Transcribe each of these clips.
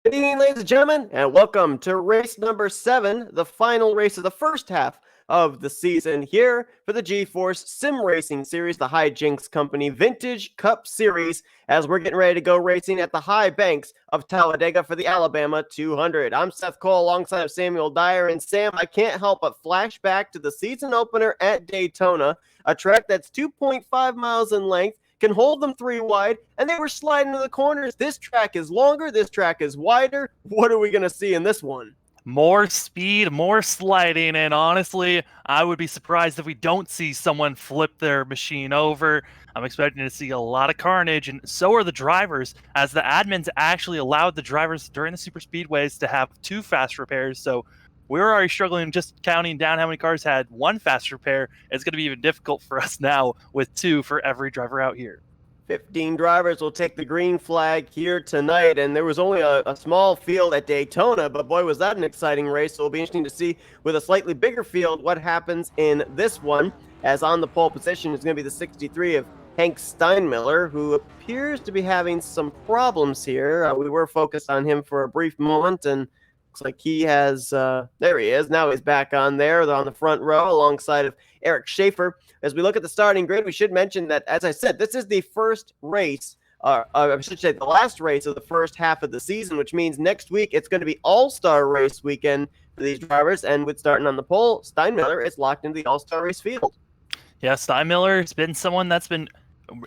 Good evening, ladies and gentlemen, and welcome to race number 7, the final race of the first half of the season here for the G-Force Sim Racing Series, the Hijinx Company Vintage Cup Series, as we're getting ready to go racing at the high banks of Talladega for the Alabama 200. I'm Seth Cole alongside Samuel Dyer, and Sam, I can't help but flash back to the season opener at Daytona, a track that's 2.5 miles in length, can hold them 3 wide, and they were sliding to the corners. This track is longer, this track is wider. What are we going to see in this one? More speed, more sliding, and honestly, I would be surprised if we don't see someone flip their machine over. I'm expecting to see a lot of carnage, and so are the drivers, as the admins actually allowed the drivers during the super speedways to have 2 fast repairs. So we're already struggling just counting down how many cars had 1 fast repair. It's going to be even difficult for us now with 2 for every driver out here. 15 drivers will take the green flag here tonight, and there was only a small field at Daytona, but boy, was that an exciting race. So it'll be interesting to see with a slightly bigger field what happens in this one, as on the pole position is going to be the 63 of Hank Steinmiller, who appears to be having some problems here. We were focused on him for a brief moment, and looks like he has, there he is. Now he's back on there on the front row alongside of Eric Schaefer. As we look at the starting grid, we should mention that, as I said, this is the first race, I should say the last race of the first half of the season, which means next week it's going to be All-Star race weekend for these drivers. And with starting on the pole, Steinmiller is locked into the All-Star race field. Yeah, Steinmiller has been someone that's been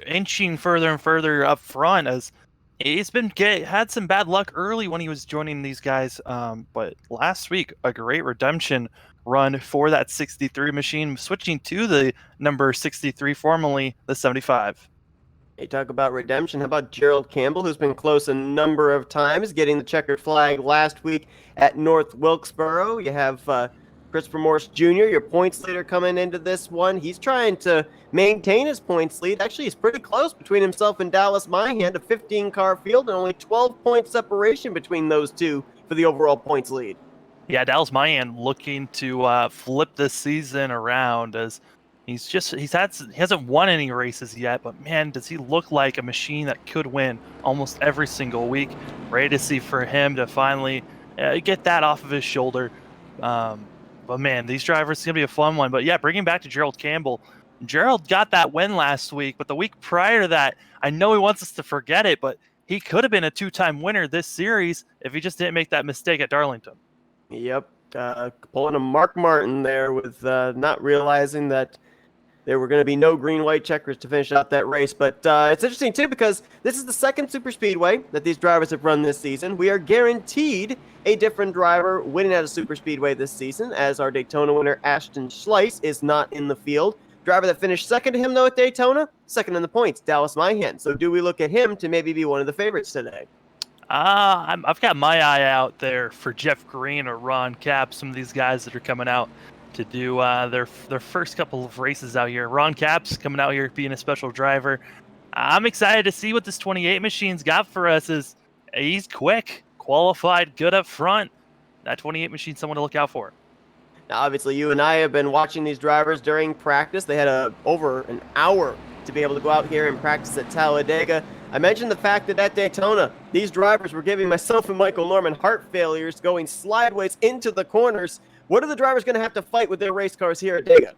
inching further and further up front, as he's been had some bad luck early when he was joining these guys. But last week, a great redemption run for that 63 machine, switching to the number 63, formerly the 75. Hey, talk about redemption. How about Gerald Campbell, who's been close a number of times, getting the checkered flag last week at North Wilkesboro. You have Christopher Morse Jr., your points leader, coming into this one. He's trying to maintain his points lead. Actually, he's pretty close between himself and Dallas Myhand, a 15-car field, and only 12-point separation between those two for the overall points lead. Yeah, Dallas Myhand looking to flip this season around, as he hasn't won any races yet, but man, does he look like a machine that could win almost every single week. Ready to see for him to finally get that off of his shoulder. But man, these drivers, it's going to be a fun one. But yeah, bringing back to Gerald Campbell. Gerald got that win last week, but the week prior to that, I know he wants us to forget it, but he could have been a 2-time winner this series if he just didn't make that mistake at Darlington. Yep, pulling a Mark Martin there with not realizing that there were going to be no green-white checkers to finish out that race. But it's interesting, too, because this is the second super speedway that these drivers have run this season. We are guaranteed a different driver winning at a super speedway this season, as our Daytona winner, Ashton Schleiss, is not in the field. Driver that finished second to him, though, at Daytona, second in the points, Dallas Myhand. So do we look at him to maybe be one of the favorites today? I've got my eye out there for Jeff Green or Ron Capps, some of these guys that are coming out to do their first couple of races out here. Ron Capps coming out here being a special driver. I'm excited to see what this 28 machine's got for us. Is he's quick, qualified, good up front. That 28 machine's someone to look out for. Now, obviously, you and I have been watching these drivers during practice. They had over an hour to be able to go out here and practice at Talladega. I mentioned the fact that at Daytona, these drivers were giving myself and Michael Norman heart failures going sideways into the corners. What are the drivers going to have to fight with their race cars here at Daytona?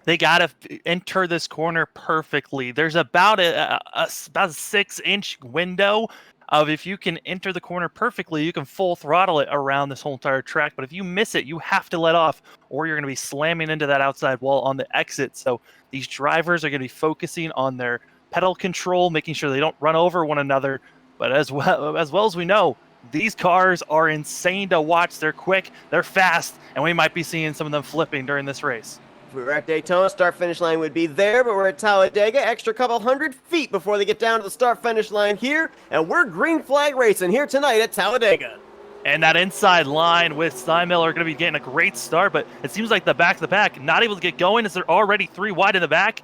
They got to enter this corner perfectly. There's about a 6-inch window of if you can enter the corner perfectly, you can full throttle it around this whole entire track. But if you miss it, you have to let off, or you're going to be slamming into that outside wall on the exit. So these drivers are going to be focusing on their pedal control, making sure they don't run over one another. But as well as we know, these cars are insane to watch. They're quick, they're fast, and we might be seeing some of them flipping during this race. If we were at Daytona, start-finish line would be there, but we're at Talladega, extra couple hundred feet before they get down to the start-finish line here, and we're green flag racing here tonight at Talladega. And that inside line with Steinmiller are going to be getting a great start, but it seems like the back not able to get going as they're already 3 wide in the back.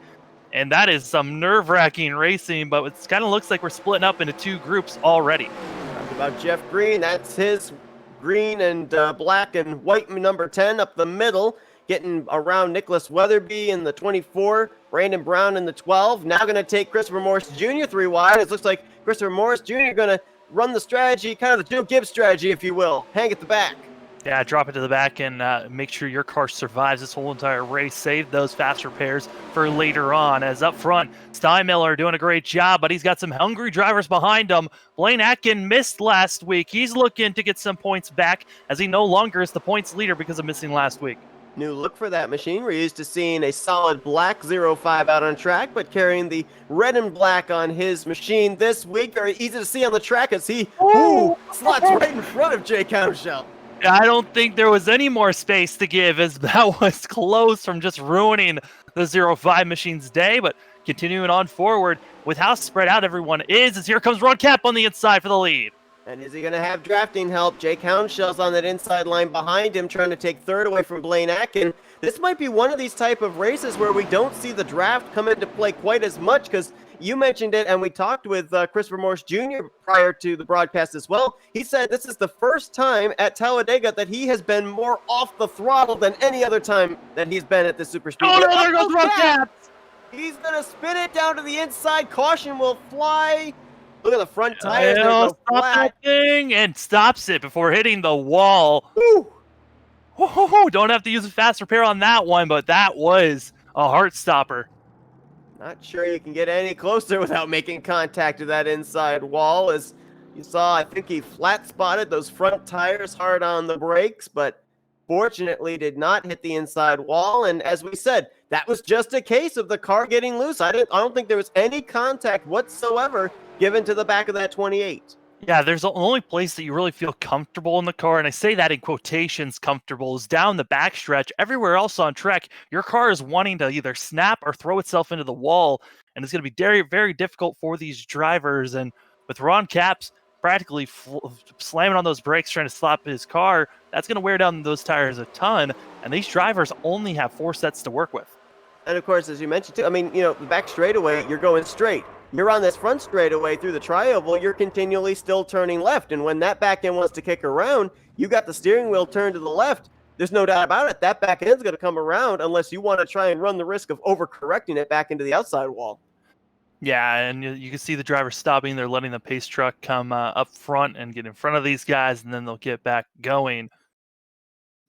And that is some nerve-wracking racing, but it kind of looks like we're splitting up into 2 groups already. Talked about Jeff Green. That's his green and black and white number 10 up the middle, getting around Nicholas Weatherby in the 24, Brandon Brown in the 12. Now going to take Christopher Morris Jr. 3 wide. It looks like Christopher Morris Jr. going to run the strategy, kind of the Joe Gibbs strategy, if you will. Hang at the back. Yeah, drop it to the back and make sure your car survives this whole entire race. Save those fast repairs for later on. As up front, Steinmiller doing a great job, but he's got some hungry drivers behind him. Blaine Atkin missed last week. He's looking to get some points back as he no longer is the points leader because of missing last week. New look for that machine. We're used to seeing a solid black 05 out on track, but carrying the red and black on his machine this week. Very easy to see on the track as he slots right in front of Jay Countershell. I don't think there was any more space to give, as that was close from just ruining the 0-5 machine's day. But continuing on forward with how spread out everyone is, as here comes Ron Cap on the inside for the lead. And is he going to have drafting help? Jake Houndshell's on that inside line behind him, trying to take third away from Blaine Atkin. This might be one of these type of races where we don't see the draft come into play quite as much, because you mentioned it, and we talked with Christopher Morse Jr. prior to the broadcast as well. He said this is the first time at Talladega that he has been more off the throttle than any other time that he's been at the super speed. Oh no, there goes Ron Cap! He's going to spin it down to the inside. Caution will fly. Look at the front tires. They go flat. Thing and stops it before hitting the wall. Woo. Don't have to use a fast repair on that one, but that was a heart stopper. Not sure you can get any closer without making contact with that inside wall. As you saw, I think he flat spotted those front tires hard on the brakes, but fortunately did not hit the inside wall. And as we said, that was just a case of the car getting loose. I don't think there was any contact whatsoever given to the back of that 28. Yeah, there's the only place that you really feel comfortable in the car, and I say that in quotations, comfortable, is down the backstretch. Everywhere else on track, your car is wanting to either snap or throw itself into the wall, and it's going to be very, very difficult for these drivers. And with Ron Capps practically slamming on those brakes, trying to stop his car, that's going to wear down those tires a ton, and these drivers only have 4 sets to work with. And of course, as you mentioned too, I mean, the back straightaway, you're going straight. You're on this front straightaway through the tri-oval, you're continually still turning left. And when that back end wants to kick around, you got the steering wheel turned to the left. There's no doubt about it. That back end's going to come around unless you want to try and run the risk of overcorrecting it back into the outside wall. Yeah, and you can see the driver stopping. They're letting the pace truck come up front and get in front of these guys, and then they'll get back going.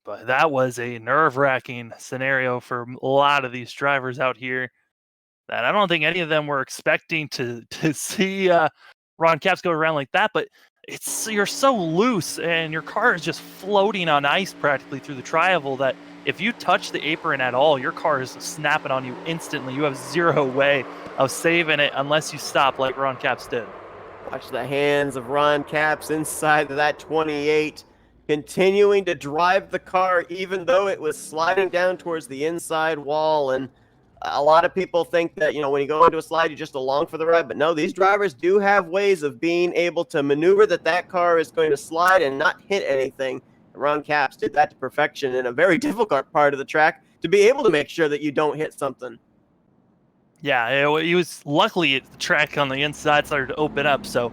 But that was a nerve-wracking scenario for a lot of these drivers out here that I don't think any of them were expecting to see Ron Capps go around like that. But you're so loose, and your car is just floating on ice practically through the tri-oval that if you touch the apron at all, your car is snapping on you instantly. You have zero way of saving it unless you stop like Ron Capps did. Watch the hands of Ron Capps inside of that 28, continuing to drive the car even though it was sliding down towards the inside wall. And a lot of people think that, when you go into a slide, you're just along for the ride. But no, these drivers do have ways of being able to maneuver that car is going to slide and not hit anything. Ron Capps did that to perfection in a very difficult part of the track to be able to make sure that you don't hit something. Yeah, he was luckily the track on the inside started to open up, so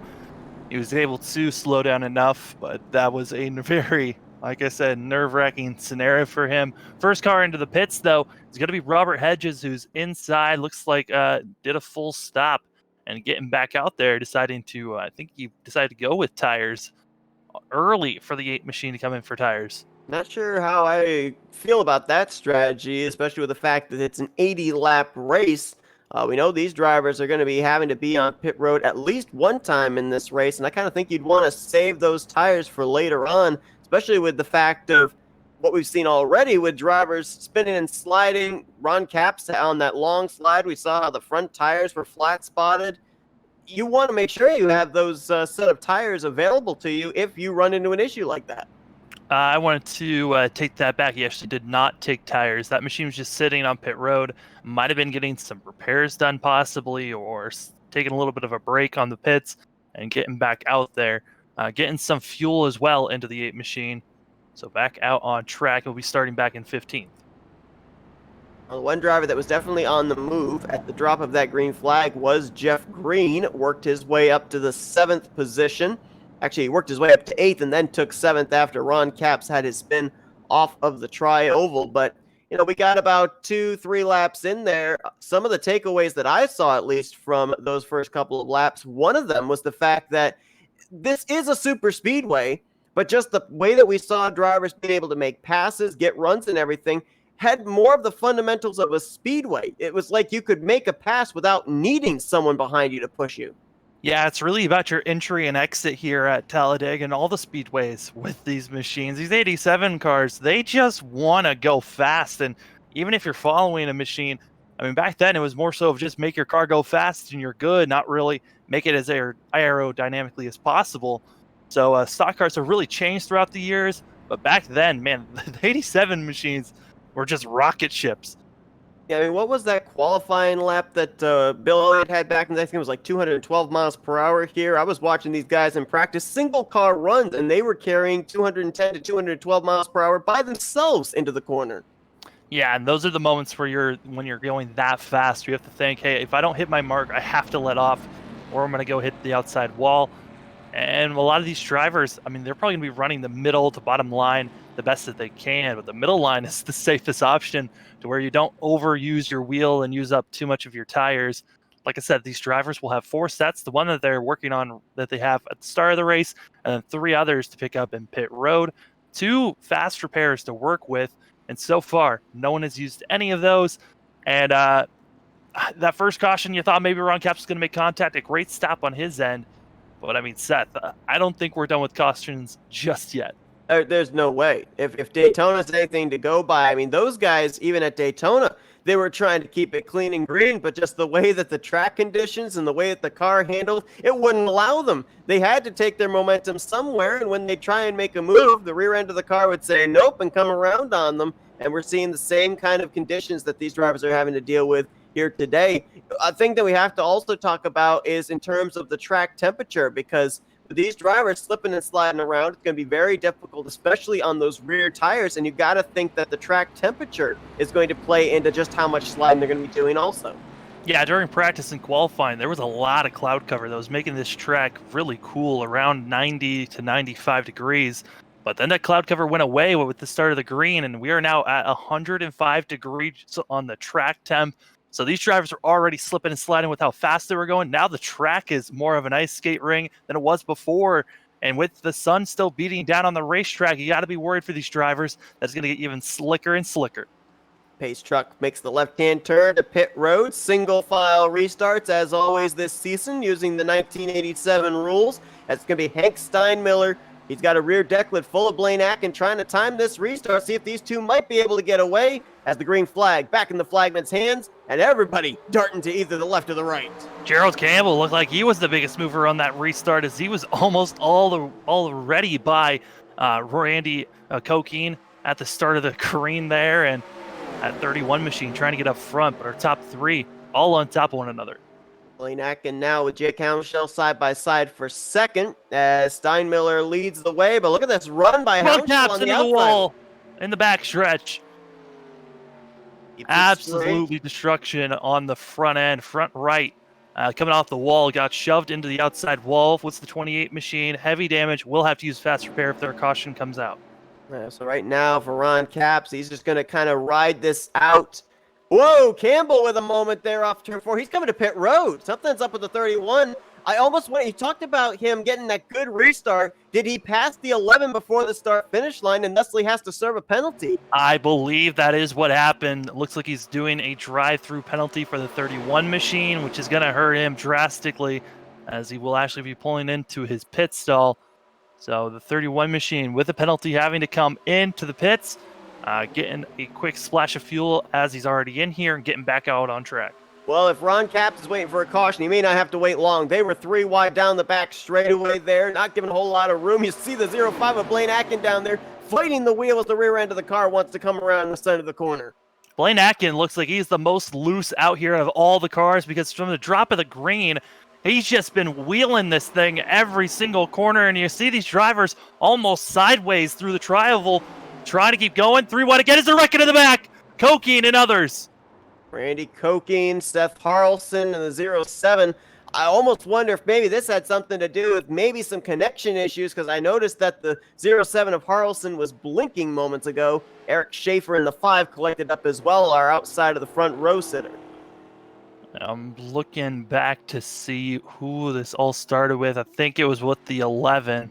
he was able to slow down enough. But that was a very, like I said, nerve-wracking scenario for him. First car into the pits, though, is going to be Robert Hedges, who's inside. Looks like did a full stop and getting back out there, deciding to, I think he decided to go with tires early for the 8 machine to come in for tires. Not sure how I feel about that strategy, especially with the fact that it's an 80-lap race. We know these drivers are going to be having to be on pit road at least one time in this race, and I kind of think you'd want to save those tires for later on, especially with the fact of what we've seen already with drivers spinning and sliding. Ron Capps on that long slide, we saw how the front tires were flat spotted. You want to make sure you have those set of tires available to you if you run into an issue like that. I wanted to take that back. He actually did not take tires. That machine was just sitting on pit road. Might have been getting some repairs done possibly, or taking a little bit of a break on the pits and getting back out there. Getting some fuel as well into the 8 machine. So back out on track. We'll be starting back in 15th. One driver that was definitely on the move at the drop of that green flag was Jeff Green. Worked his way up to the 7th position. Actually, he worked his way up to 8th and then took 7th after Ron Capps had his spin off of the tri-oval. But, we got about 2-3 laps in there. Some of the takeaways that I saw, at least from those first couple of laps, one of them was the fact that this is a super speedway, but just the way that we saw drivers being able to make passes, get runs and everything, had more of the fundamentals of a speedway. It was like you could make a pass without needing someone behind you to push you. Yeah, it's really about your entry and exit here at Talladega and all the speedways with these machines. These 87 cars, they just want to go fast. And even if you're following a machine, I mean, back then it was more so of just make your car go fast and you're good, not really make it as aerodynamically as possible. So stock cars have really changed throughout the years. But back then, man, the 87 machines were just rocket ships. Yeah, I mean, what was that qualifying lap that Bill Elliott had back in the day? I think it was like 212 miles per hour here. I was watching these guys in practice, single car runs, and they were carrying 210 to 212 miles per hour by themselves into the corner. Yeah, and those are the moments where when you're going that fast, you have to think, hey, if I don't hit my mark, I have to let off, or I'm going to go hit the outside wall. And a lot of these drivers, I mean, they're probably going to be running the middle to bottom line the best that they can, but the middle line is the safest option to where you don't overuse your wheel and use up too much of your tires. Like I said, these drivers will have 4 sets, the one that they're working on that they have at the start of the race, and then 3 others to pick up in pit road, 2 fast repairs to work with, and so far, no one has used any of those. And that first caution, you thought maybe Ron Capps was going to make contact, a great stop on his end. But I mean, Seth, I don't think we're done with cautions just yet. There's no way. If Daytona's anything to go by, I mean, those guys, even at Daytona, they were trying to keep it clean and green, but just the way that the track conditions and the way that the car handled, it wouldn't allow them. They had to take their momentum somewhere, and when they try and make a move, the rear end of the car would say nope and come around on them. And we're seeing the same kind of conditions that these drivers are having to deal with here today. A thing that we have to also talk about is in terms of the track temperature, because with these drivers slipping and sliding around, it's going to be very difficult, especially on those rear tires. And you've got to think that the track temperature is going to play into just how much sliding they're going to be doing also. Yeah, during practice and qualifying, there was a lot of cloud cover that was making this track really cool, around 90 to 95 degrees. But then that cloud cover went away with the start of the green, and we are now at 105 degrees on the track temp. So these drivers are already slipping and sliding with how fast they were going. Now the track is more of an ice skate ring than it was before. And with the sun still beating down on the racetrack, you got to be worried for these drivers. That's going to get even slicker and slicker. Pace truck makes the left-hand turn to pit road. Single file restarts, as always this season, using the 1987 rules. That's going to be Hank Steinmiller. He's got a rear decklet full of Blaine Atkin trying to time this restart, see if these two might be able to get away, as the green flag back in the flagman's hands, and everybody darting to either the left or the right. Gerald Campbell looked like he was the biggest mover on that restart, as he was almost already by Randy Kokine at the start of the green there, and at 31 machine trying to get up front, but our top 3 all on top of one another. Blaine Atkin now with Jake Hounshell side by side for second as Steinmiller leads the way. But look at this run by Hounshell on the outside. Wall in the back stretch. Absolutely destruction on the front end, front right. Coming off the wall, got shoved into the outside wall. What's the 28 machine? Heavy damage. We'll have to use fast repair if their caution comes out. So right now for Ron Capps, he's just going to kind of ride this out. Whoa, Campbell with a moment there off turn 4. He's coming to pit road. Something's up with the 31. I almost went, you talked about him getting that good restart. Did he pass the 11 before the start-finish line and thusly has to serve a penalty? I believe that is what happened. It looks like he's doing a drive-through penalty for the 31 machine, which is going to hurt him drastically as he will actually be pulling into his pit stall. So the 31 machine with a penalty having to come into the pits, getting a quick splash of fuel as he's already in here and getting back out on track. Well, if Ron Capps is waiting for a caution, he may not have to wait long. They were 3 wide down the back straightaway there, not giving a whole lot of room. You see the 05 of Blaine Atkin down there fighting the wheel as the rear end of the car wants to come around the center of the corner. Blaine Atkin looks like he's the most loose out here of all the cars because from the drop of the green, he's just been wheeling this thing every single corner, and you see these drivers almost sideways through the tri-oval, trying to keep going. 3 wide again as they're wrecking in the back. Kokine and others. Randy Kokine, Seth Harlson, and the 07. I almost wonder if maybe this had something to do with maybe some connection issues, because I noticed that the 07 of Harlson was blinking moments ago. Eric Schaefer in the 5 collected up as well, our outside of the front row sitter. I'm looking back to see who this all started with. I think it was with the 11.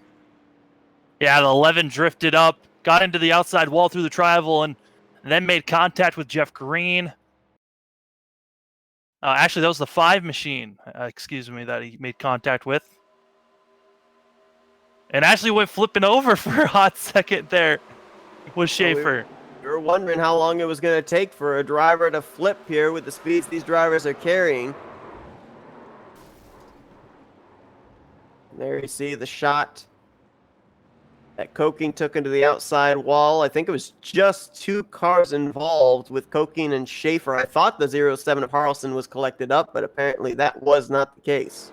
Yeah, the 11 drifted up, got into the outside wall through the tri-oval, and then made contact with Jeff Green. Actually, that was the 5 machine, that he made contact with. And actually went flipping over for a hot second there with Schaefer. We were wondering how long it was going to take for a driver to flip here with the speeds these drivers are carrying. There you see the shot that Koking took into the outside wall. I think it was just 2 cars involved with Koking and Schaefer. I thought the 07 of Harrelson was collected up, but apparently that was not the case.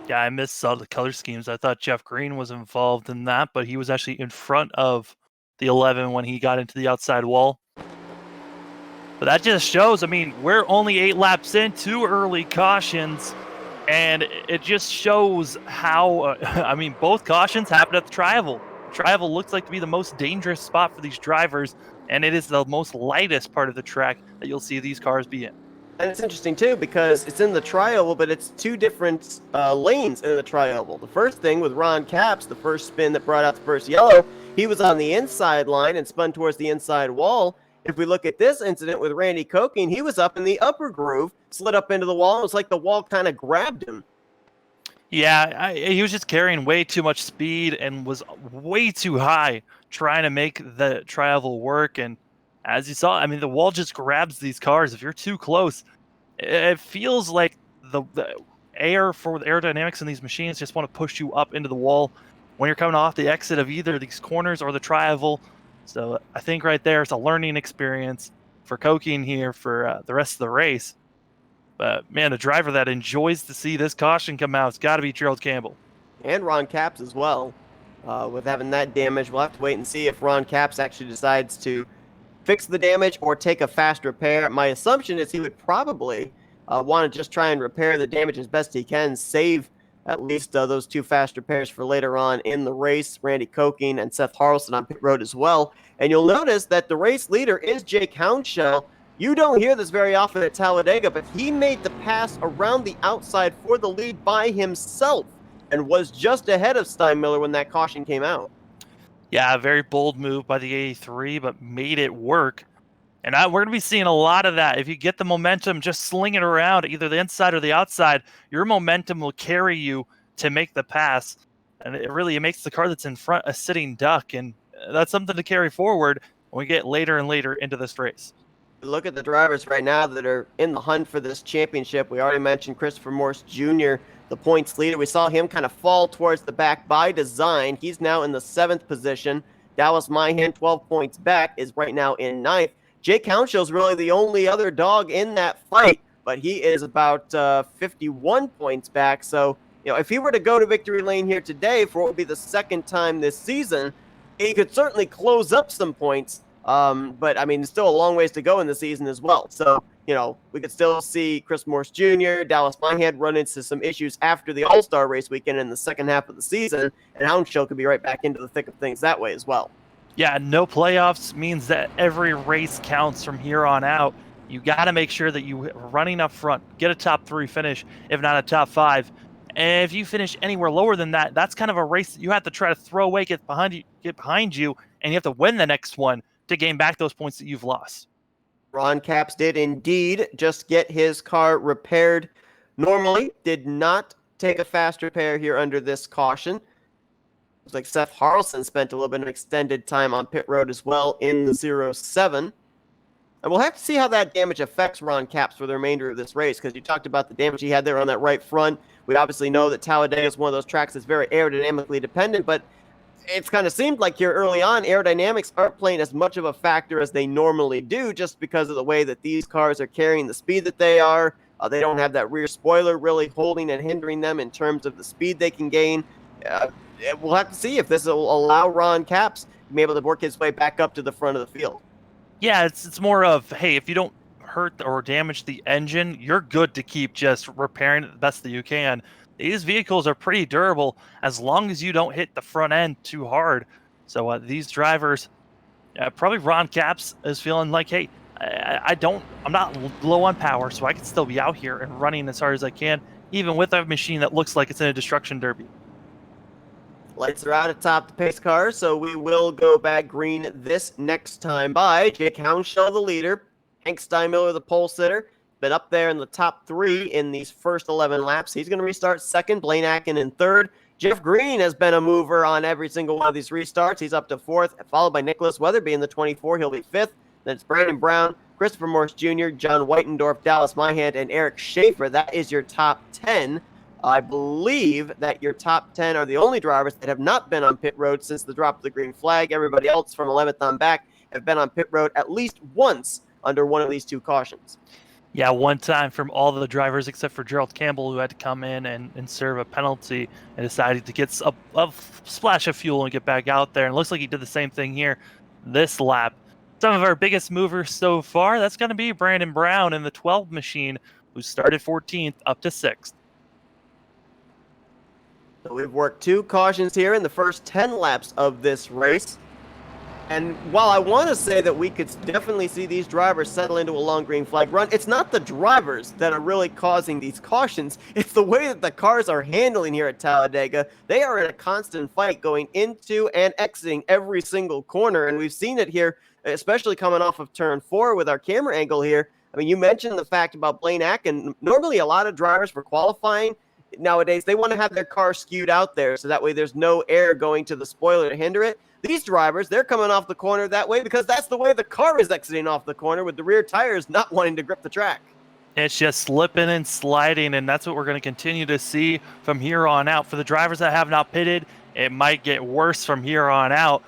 Yeah, I missed all the color schemes. I thought Jeff Green was involved in that, but he was actually in front of the 11 when he got into the outside wall. But that just shows, I mean, we're only 8 laps in, 2 early cautions, and it just shows how, I mean, both cautions happened at the Tri-Oval. Tri-Oval looks like to be the most dangerous spot for these drivers, and it is the most lightest part of the track that you'll see these cars be in. And it's interesting, too, because it's in the Tri-Oval, but it's 2 different lanes in the Tri-Oval. The first thing with Ron Capps, the first spin that brought out the first yellow, he was on the inside line and spun towards the inside wall. If we look at this incident with Randy Koking, he was up in the upper groove, slid up into the wall. It was like the wall kind of grabbed him. Yeah, he was just carrying way too much speed and was way too high trying to make the Tri-Oval work. And as you saw, I mean, the wall just grabs these cars. If you're too close, it feels like the air for the aerodynamics in these machines just want to push you up into the wall when you're coming off the exit of either these corners or the Tri-Oval. So I think right there it's a learning experience for Koking here for the rest of the race. But man, a driver that enjoys to see this caution come out, it's got to be Gerald Campbell. And Ron Capps as well. With having that damage, we'll have to wait and see if Ron Capps actually decides to fix the damage or take a fast repair. My assumption is he would probably want to just try and repair the damage as best he can, save at least those 2 fast repairs for later on in the race. Randy Koking and Seth Harrelson on pit road as well. And you'll notice that the race leader is Jake Hounshell. You don't hear this very often at Talladega, but he made the pass around the outside for the lead by himself and was just ahead of Steinmiller when that caution came out. Yeah, a very bold move by the 83, but made it work. And we're going to be seeing a lot of that. If you get the momentum, just sling it around, either the inside or the outside, your momentum will carry you to make the pass. And it makes the car that's in front a sitting duck. And that's something to carry forward when we get later and later into this race. Look at the drivers right now that are in the hunt for this championship. We already mentioned Christopher Morse Jr., the points leader. We saw him kind of fall towards the back by design. He's now in the 7th position. Dallas Myhan, 12 points back, is right now in 9th. Jake Hounshell's really the only other dog in that fight, but he is about 51 points back. So, if he were to go to victory lane here today for what would be the 2nd time this season, he could certainly close up some points. But, I mean, still a long ways to go in the season as well. So, we could still see Chris Morse Jr., Dallas Myhan run into some issues after the All-Star race weekend in the second half of the season, and Hounshell could be right back into the thick of things that way as well. Yeah, no playoffs means that every race counts from here on out. You got to make sure that you running up front, get a top 3 finish, if not a top 5. And if you finish anywhere lower than that, that's kind of a race that you have to try to throw away, get behind you, and you have to win the next one to gain back those points that you've lost. Ron Capps did indeed just get his car repaired normally, did not take a fast repair here under this caution. Looks like Seth Harrelson spent a little bit of extended time on pit road as well in the 07. And we'll have to see how that damage affects Ron Capps for the remainder of this race, because you talked about the damage he had there on that right front. We obviously know that Talladega is one of those tracks that's very aerodynamically dependent, but it's kind of seemed like here early on, aerodynamics aren't playing as much of a factor as they normally do, just because of the way that these cars are carrying the speed that they are. They don't have that rear spoiler really holding and hindering them in terms of the speed they can gain. We'll have to see if this will allow Ron Capps to be able to work his way back up to the front of the field. Yeah, it's more of, hey, if you don't hurt or damage the engine, you're good to keep just repairing it the best that you can. These vehicles are pretty durable as long as you don't hit the front end too hard. So these drivers, probably Ron Capps is feeling like, hey, I'm not low on power, so I can still be out here and running as hard as I can, even with a machine that looks like it's in a destruction derby. Lights are out atop the pace car, so we will go back green this next time by. Jake Hounshell, the leader. Hank Steinmiller, the pole sitter. Been up there in the top 3 in these first 11 laps. He's going to restart 2nd. Blaine Atkin in 3rd. Jeff Green has been a mover on every single one of these restarts. He's up to 4th, followed by Nicholas Weatherby in the 24. He'll be 5th. Then it's Brandon Brown, Christopher Morse Jr., John Whitendorf, Dallas Myhan, and Eric Schaefer. That is your top 10. I believe that your top 10 are the only drivers that have not been on pit road since the drop of the green flag. Everybody else from 11th on back have been on pit road at least once under one of these two cautions. Yeah, one time from all the drivers except for Gerald Campbell, who had to come in and serve a penalty and decided to get a splash of fuel and get back out there. And it looks like he did the same thing here this lap. Some of our biggest movers so far, that's going to be Brandon Brown in the 12 machine, who started 14th up to 6th. So we've worked two cautions here in the first 10 laps of this race. And while I want to say that we could definitely see these drivers settle into a long green flag run, it's not the drivers that are really causing these cautions. It's the way that the cars are handling here at Talladega. They are in a constant fight going into and exiting every single corner. And we've seen it here, especially coming off of turn 4 with our camera angle here. I mean, you mentioned the fact about Blaine Atkin. Normally, a lot of drivers for qualifying nowadays, they want to have their car skewed out there so that way there's no air going to the spoiler to hinder it. These drivers, they're coming off the corner that way because that's the way the car is exiting off the corner, with the rear tires not wanting to grip the track. It's just slipping and sliding, and that's what we're going to continue to see from here on out. For the drivers that have not pitted, it might get worse from here on out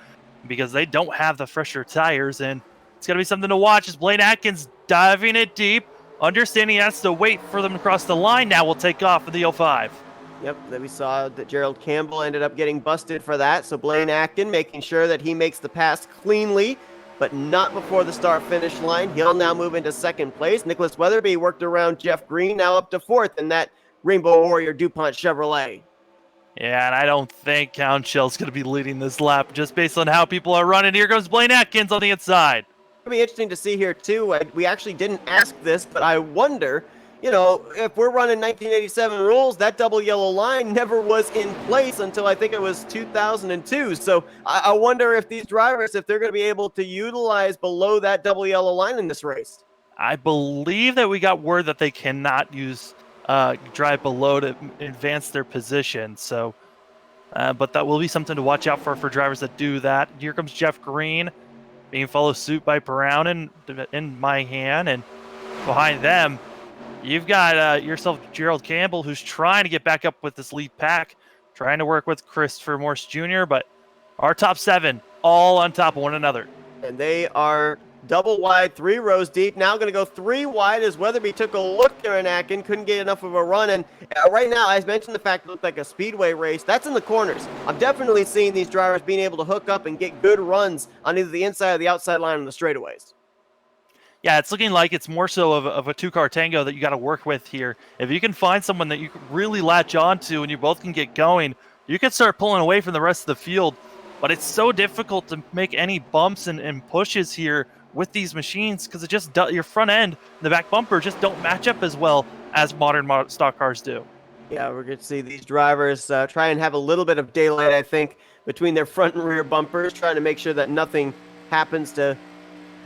because they don't have the fresher tires, and it's going to be something to watch as Blaine Atkins diving it deep, understanding he has to wait for them to cross the line. Now we'll take off for the 05. Yep, then we saw that Gerald Campbell ended up getting busted for that. So Blaine Atkin making sure that he makes the pass cleanly, but not before the start-finish line. He'll now move into second place. Nicholas Weatherby worked around Jeff Green, now up to fourth in that Rainbow Warrior DuPont Chevrolet. Yeah, and I don't think Houndshell's going to be leading this lap just based on how people are running. Here comes Blaine Atkins on the inside. It'll be interesting to see here, too. We actually didn't ask this, but I wonder, you know, if we're running 1987 rules, that double yellow line never was in place until I think it was 2002. So I wonder if these drivers, if they're going to be able to utilize below that double yellow line in this race. I believe that we got word that they cannot use drive below to advance their position. So, but that will be something to watch out for drivers that do that. Here comes Jeff Green being followed suit by Brown in my hand, and behind them, you've got yourself Gerald Campbell, who's trying to get back up with this lead pack, trying to work with Christopher Morse Jr., but our top 7 all on top of one another. And they are double wide, 3 rows deep. Now going to go 3 wide as Weatherby took a look there in Atkin, couldn't get enough of a run. And right now, I mentioned the fact it looked like a speedway race. That's in the corners. I'm definitely seeing these drivers being able to hook up and get good runs on either the inside or the outside line on the straightaways. Yeah, it's looking like it's more so of a two-car tango that you got to work with here. If you can find someone that you can really latch onto and you both can get going, you can start pulling away from the rest of the field. But it's so difficult to make any bumps and pushes here with these machines because it just your front end and the back bumper just don't match up as well as modern stock cars do. Yeah, we're going to see these drivers try and have a little bit of daylight, I think, between their front and rear bumpers, trying to make sure that nothing happens to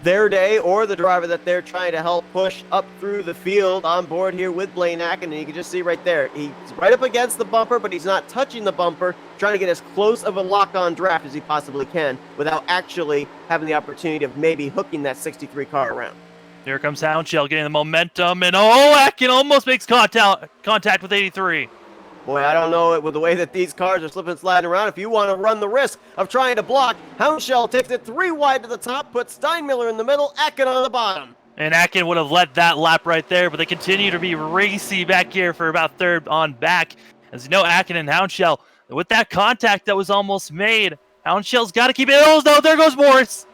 their day or the driver that they're trying to help push up through the field on board here with Blaine Atkin. And you can just see right there, he's right up against the bumper, but he's not touching the bumper, trying to get as close of a lock-on draft as he possibly can without actually having the opportunity of maybe hooking that 63 car around. Here comes Houndshell getting the momentum, and Atkin almost makes contact with 83. Boy, I don't know with the way that these cars are slipping and sliding around. If you want to run the risk of trying to block, Houndshell takes it 3 wide to the top, puts Steinmiller in the middle, Atkin on the bottom. And Atkin would have led that lap right there, but they continue to be racy back here for about third on back. As you know, Atkin and Houndshell, with that contact that was almost made, Houndshell's got to keep it. Oh, no, there goes Morris.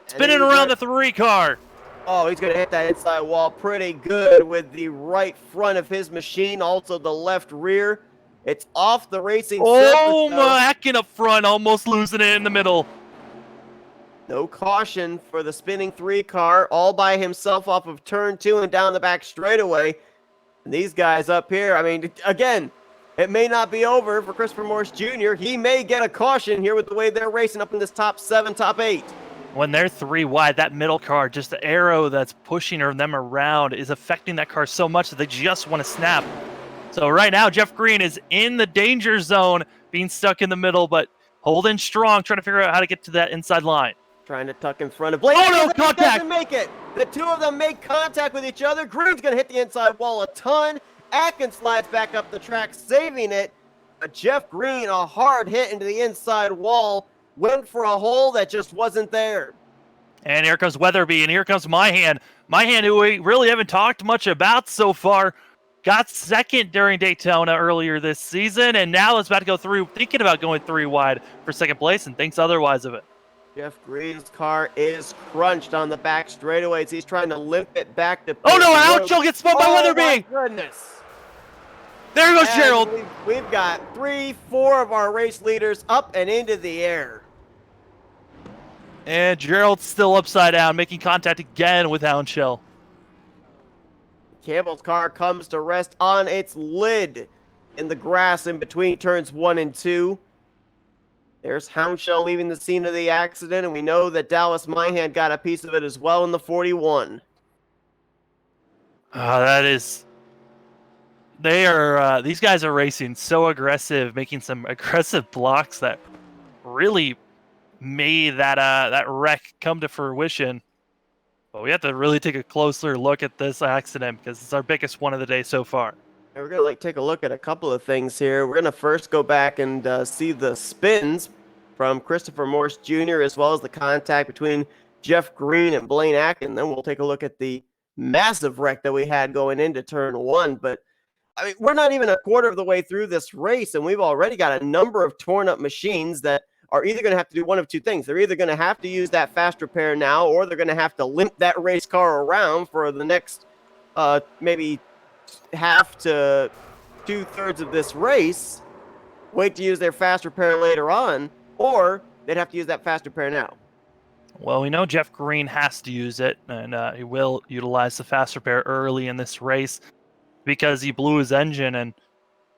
Spinning around the 3 car. Oh, he's going to hit that inside wall pretty good with the right front of his machine, also the left rear. It's off the racing surface. Oh, my, Atkin up front, almost losing it in the middle. No caution for the spinning 3 car, all by himself off of turn 2 and down the back straightaway. And these guys up here, I mean, again, it may not be over for Christopher Morse Jr. He may get a caution here with the way they're racing up in this top 7, top 8. When they're 3 wide, that middle car, just the arrow that's pushing them around is affecting that car so much that they just want to snap. So right now, Jeff Green is in the danger zone, being stuck in the middle, but holding strong, trying to figure out how to get to that inside line. Trying to tuck in front of Blake. Oh, no, contact! Doesn't make it. The 2 of them make contact with each other. Green's going to hit the inside wall a ton. Atkins slides back up the track, saving it. But Jeff Green, a hard hit into the inside wall, went for a hole that just wasn't there. And here comes Weatherby, and here comes Myhan. Myhan, who we really haven't talked much about so far, got second during Daytona earlier this season, and now is about to go through, thinking about going 3 wide for second place, and thinks otherwise of it. Jeff Green's car is crunched on the back straightaways. He's trying to limp it back to Oh no, Road. Oucho gets spun by Weatherby! My goodness. There goes And Gerald. We've got 3-4 of our race leaders up and into the air. And Gerald's still upside down, making contact again with Houndshell. Campbell's car comes to rest on its lid in the grass in between turns 1 and 2. There's Houndshell leaving the scene of the accident, and we know that Dallas Myhan got a piece of it as well in the 41. These guys are racing so aggressive, making some aggressive blocks that really made that wreck come to fruition. But we have to really take a closer look at this accident because it's our biggest one of the day so far. And we're going to take a look at a couple of things here. We're going to first go back and see the spins from Christopher Morse Jr. as well as the contact between Jeff Green and Blaine Atkin. Then we'll take a look at the massive wreck that we had going into turn 1. But I mean, we're not even a quarter of the way through this race, and we've already got a number of torn up machines that are either going to have to do one of two things. They're either going to have to use that fast repair now, or they're going to have to limp that race car around for the next maybe half to 2/3 of this race, wait to use their fast repair later on, or they'd have to use that fast repair now. Well, we know Jeff Green has to use it, and he will utilize the fast repair early in this race because he blew his engine. And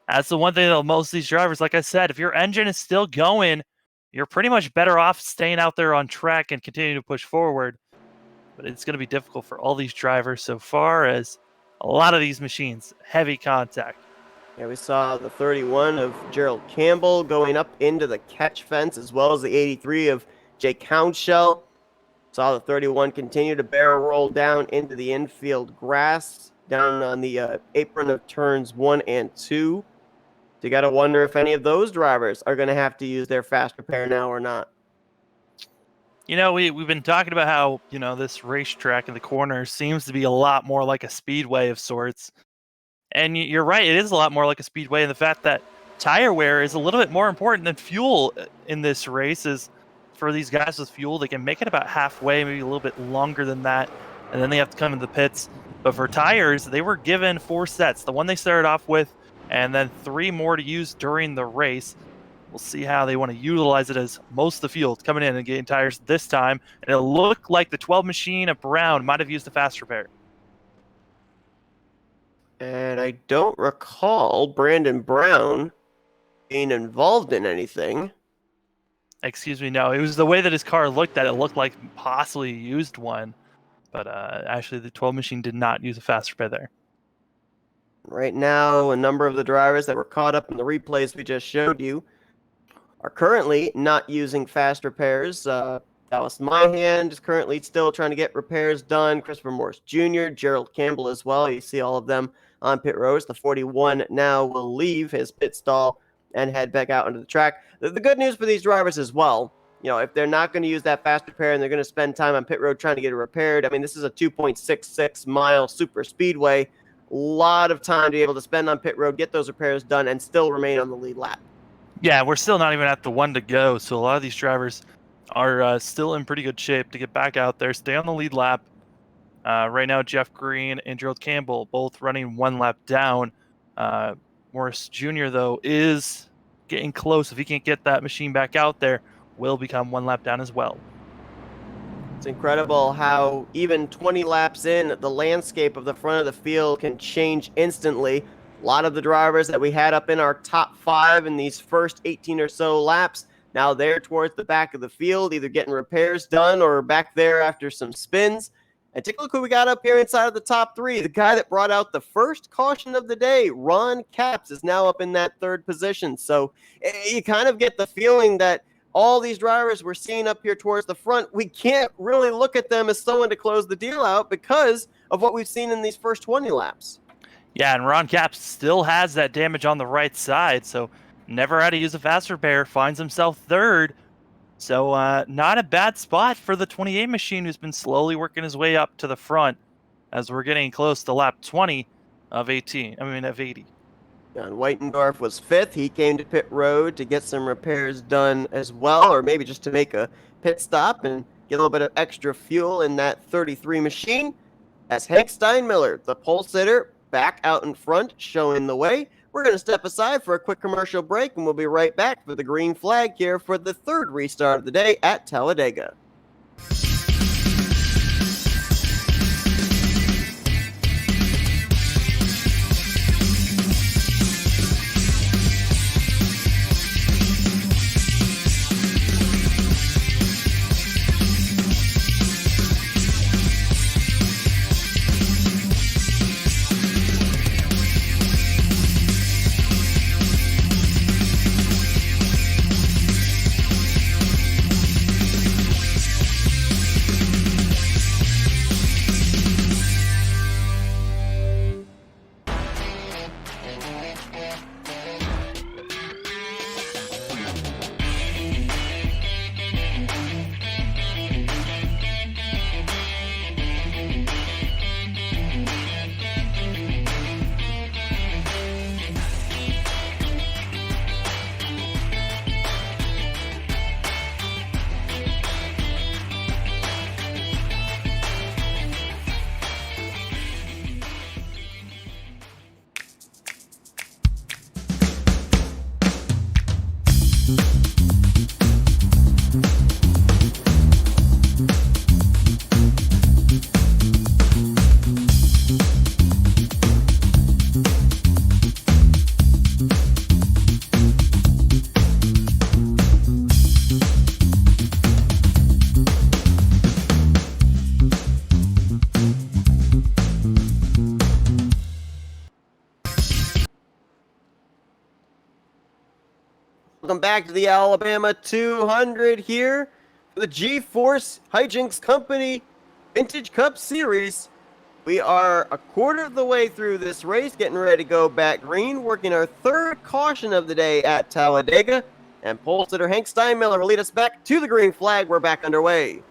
that's the one thing that most of these drivers, like I said, if your engine is still going, you're pretty much better off staying out there on track and continuing to push forward. But it's going to be difficult for all these drivers so far, as a lot of these machines, heavy contact. Yeah, we saw the 31 of Gerald Campbell going up into the catch fence, as well as the 83 of Jake Houndshell. Saw the 31 continue to barrel roll down into the infield grass, down on the apron of turns 1 and 2. So you got to wonder if any of those drivers are going to have to use their fast repair now or not. You know, we've been talking about how, this racetrack in the corner seems to be a lot more like a speedway of sorts. And you're right, it is a lot more like a speedway in the fact that tire wear is a little bit more important than fuel in this race. Is for these guys with fuel, they can make it about halfway, maybe a little bit longer than that, and then they have to come into the pits. But for tires, they were given 4 sets. The one they started off with, and then 3 more to use during the race. We'll see how they want to utilize it, as most of the field coming in and getting tires this time. And it looked like the 12 machine of Brown might have used the fast repair. And I don't recall Brandon Brown being involved in anything. Excuse me, no. It was the way that his car looked at it looked like possibly he used one. But actually, the 12 machine did not use a fast repair there. Right now, a number of the drivers that were caught up in the replays we just showed you are currently not using fast repairs. Dallas Myhan is currently still trying to get repairs done. Christopher Morse Jr., Gerald Campbell as well. You see all of them on pit roads. The 41 now will leave his pit stall and head back out onto the track. The good news for these drivers as well, if they're not going to use that fast repair and they're going to spend time on pit road trying to get it repaired, I mean, this is a 2.66 mile super speedway. A lot of time to be able to spend on pit road, get those repairs done, and still remain on the lead lap. Yeah, we're still not even at the 1 to go, so a lot of these drivers are still in pretty good shape to get back out there, stay on the lead lap. Right now, Jeff Green and Gerald Campbell both running 1 lap down. Morris Jr., though, is getting close. If he can't get that machine back out there, will become 1 lap down as well. It's incredible how even 20 laps in, the landscape of the front of the field can change instantly. A lot of the drivers that we had up in our top 5 in these first 18 or so laps, now they're towards the back of the field, either getting repairs done or back there after some spins. And take a look who we got up here inside of the top 3. The guy that brought out the first caution of the day, Ron Capps, is now up in that 3rd position. So you kind of get the feeling that all these drivers we're seeing up here towards the front, we can't really look at them as someone to close the deal out because of what we've seen in these first 20 laps. Yeah, and Ron Capps still has that damage on the right side, so never had to use a fast repair, finds himself third. So not a bad spot for the 28 machine who's been slowly working his way up to the front as we're getting close to lap 20 of 80. John Whitendorf was fifth. He came to pit road to get some repairs done as well, or maybe just to make a pit stop and get a little bit of extra fuel in that 33 machine. As Hank Steinmiller, the pole sitter, back out in front, showing the way. We're going to step aside for a quick commercial break, and we'll be right back for the green flag here for the third restart of the day at Talladega. Welcome back to the Alabama 200 here for the G-Force Hijinx Company Vintage Cup Series. We are a quarter of the way through this race, getting ready to go back green, working our third caution of the day at Talladega. And pole sitter Hank Steinmiller will lead us back to the green flag. We're back underway.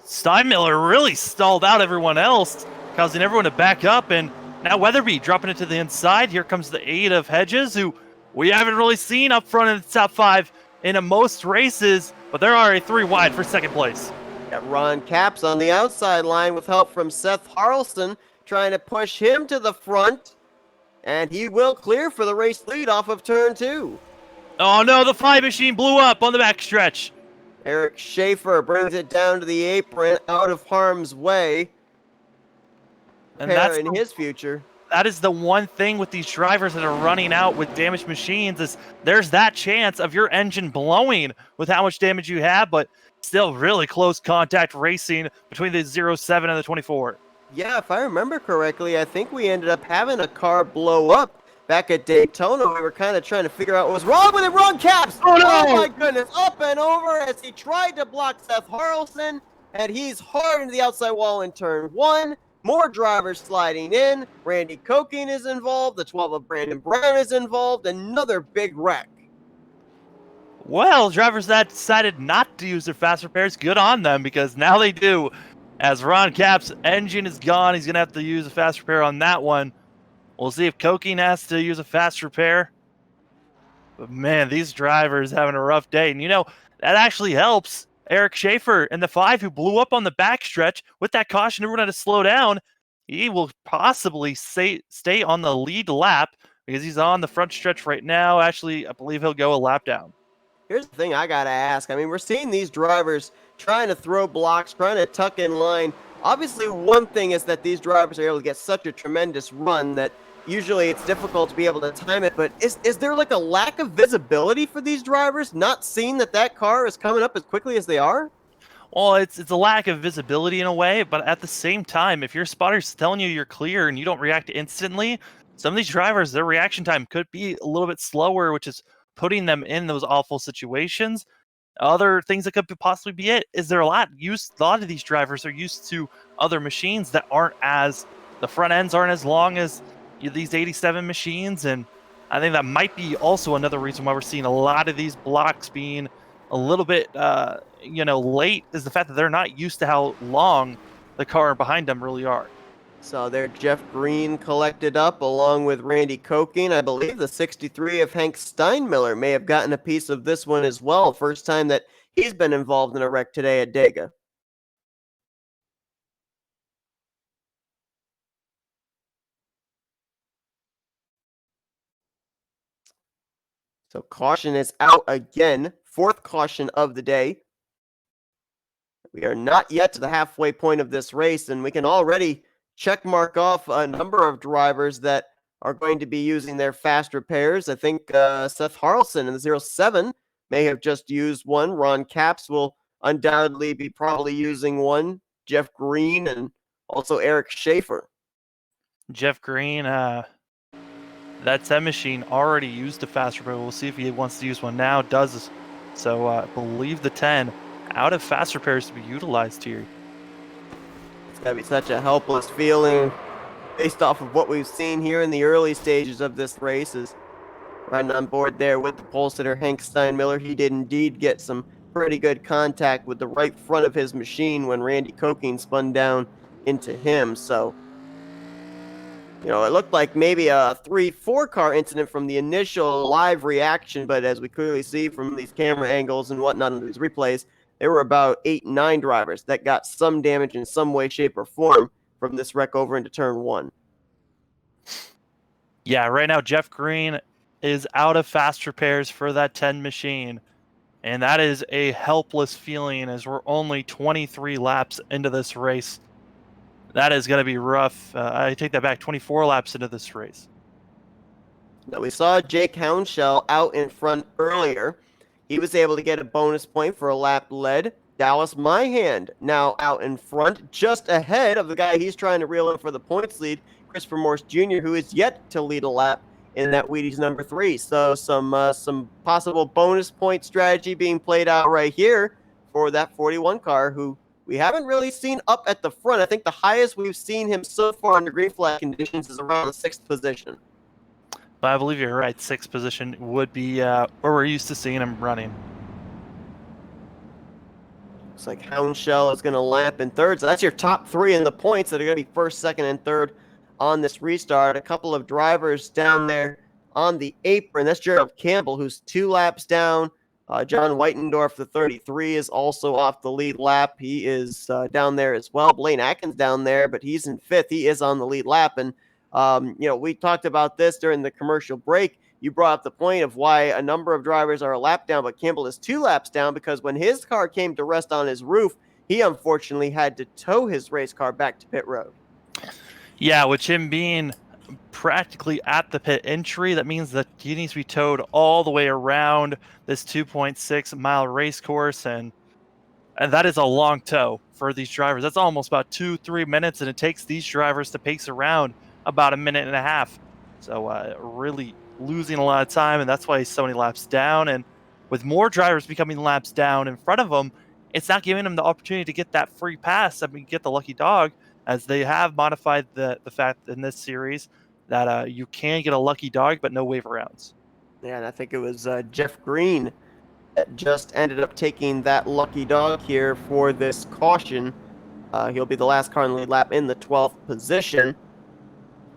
Steinmiller really stalled out everyone else, causing everyone to back up, and now Weatherby dropping it to the inside. Here comes the aid of Hedges, who we haven't really seen up front in the top five in most races, but they're already 3 wide for second place. Got Ron Capps on the outside line with help from Seth Harlson, trying to push him to the front, and he will clear for the race lead off of turn 2. Oh no, the 5 machine blew up on the backstretch. Eric Schaefer brings it down to the apron, out of harm's way. And that's in his future. That is the one thing with these drivers that are running out with damaged machines, is there's that chance of your engine blowing with how much damage you have, but still really close contact racing between the 07 and the 24. Yeah, if I remember correctly, I think we ended up having a car blow up back at Daytona. We were kind of trying to figure out what was wrong with it. Ron Capps! Oh, no! Oh my goodness, up and over as he tried to block Seth Harlson, and he's hard into the outside wall in turn 1. More drivers sliding in. Randy Koking is involved. The 12 of Brandon Brown is involved. Another big wreck. Well, drivers that decided not to use their fast repairs, good on them, because now they do. As Ron Capps' engine is gone, he's going to have to use a fast repair on that one. We'll see if Koking has to use a fast repair. But man, these drivers having a rough day. And you know, that actually helps Eric Schaefer in the 5, who blew up on the backstretch. With that caution, everyone had to slow down. He will possibly stay on the lead lap because he's on the front stretch right now. Actually, I believe he'll go a lap down. Here's the thing I got to ask. I mean, we're seeing these drivers trying to throw blocks, trying to tuck in line. Obviously, one thing is that these drivers are able to get such a tremendous run that usually it's difficult to be able to time it. But is there like a lack of visibility for these drivers, not seeing that car is coming up as quickly as they are? Well, it's a lack of visibility in a way, but at the same time, if your spotter's telling you you're clear and you don't react instantly, some of these drivers, their reaction time could be a little bit slower, which is putting them in those awful situations. Other things that could possibly be it is a lot of these drivers are used to other machines that aren't as, the front ends aren't as long as these 87 machines, and I think that might be also another reason why we're seeing a lot of these blocks being a little bit, late, is the fact that they're not used to how long the car behind them really are. So there, Jeff Green collected up along with Randy Koking. I believe the 63 of Hank Steinmiller may have gotten a piece of this one as well. First time that he's been involved in a wreck today at Dega. So caution is out again. Fourth caution of the day. We are not yet to the halfway point of this race, and we can already check mark off a number of drivers that are going to be using their fast repairs. I think Seth Harrelson in the 07 may have just used one. Ron Capps will undoubtedly be probably using one. Jeff Green and also Eric Schaefer. Jeff Green, that 10 machine already used a fast repair. We'll see if he wants to use one now. Does so. I believe the 10 out of fast repairs to be utilized here. It's got to be such a helpless feeling based off of what we've seen here in the early stages of this race. Is riding on board there with the pole sitter Hank Steinmiller. He did indeed get some pretty good contact with the right front of his machine when Randy Koking spun down into him. So, it looked like maybe a 3-4 car incident from the initial live reaction, but as we clearly see from these camera angles and whatnot in these replays, there were about 8-9 drivers that got some damage in some way, shape, or form from this wreck over into turn 1. Yeah, right now Jeff Green is out of fast repairs for that 10 machine, and that is a helpless feeling as we're only 23 laps into this race. That is going to be rough. I take that back, 24 laps into this race. Now, we saw Jake Hounshell out in front earlier. He was able to get a bonus point for a lap led. Dallas Myhand now out in front, just ahead of the guy he's trying to reel in for the points lead, Christopher Morse Jr., who is yet to lead a lap in that Wheaties number 3. So some possible bonus point strategy being played out right here for that 41 car, who we haven't really seen up at the front. I think the highest we've seen him so far under green flag conditions is around the 6th position. I believe you're right. 6th position would be where we're used to seeing him running. Looks like Hounshell is going to lap in third. So that's your top 3 in the points that are going to be first, second, and third on this restart. A couple of drivers down there on the apron. That's Gerald Campbell, who's 2 laps down. John Whitendorf, the 33, is also off the lead lap. He is down there as well. Blaine Atkins down there, but he's in 5th. He is on the lead lap. And, we talked about this during the commercial break. You brought up the point of why a number of drivers are a lap down, but Campbell is 2 laps down because when his car came to rest on his roof, he unfortunately had to tow his race car back to pit road. Yeah, with him being practically at the pit entry, that means that he needs to be towed all the way around this 2.6 mile race course, and that is a long tow for these drivers. That's almost about 2-3 minutes, and it takes these drivers to pace around about a minute and a half. So really losing a lot of time, and that's why he's so many laps down. And with more drivers becoming laps down in front of him, it's not giving them the opportunity to get that free pass. I mean, get the lucky dog, as they have modified the fact in this series that you can get a lucky dog, but no wave rounds. Yeah, and I think it was Jeff Green that just ended up taking that lucky dog here for this caution. He'll be the last car in the lead lap in the 12th position.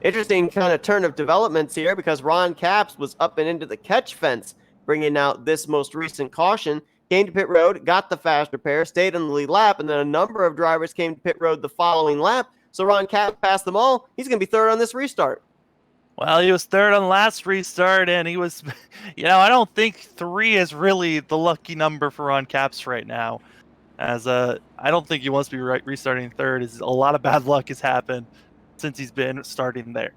Interesting kind of turn of developments here because Ron Capps was up and into the catch fence, bringing out this most recent caution. Came to pit road, got the fast repair, stayed on the lead lap, and then a number of drivers came to pit road the following lap. So Ron Capps passed them all. He's going to be third on this restart. Well, he was third on the last restart, and he was, I don't think 3 is really the lucky number for Ron Capps right now. As I don't think he wants to be restarting third. A lot of bad luck has happened since he's been starting there.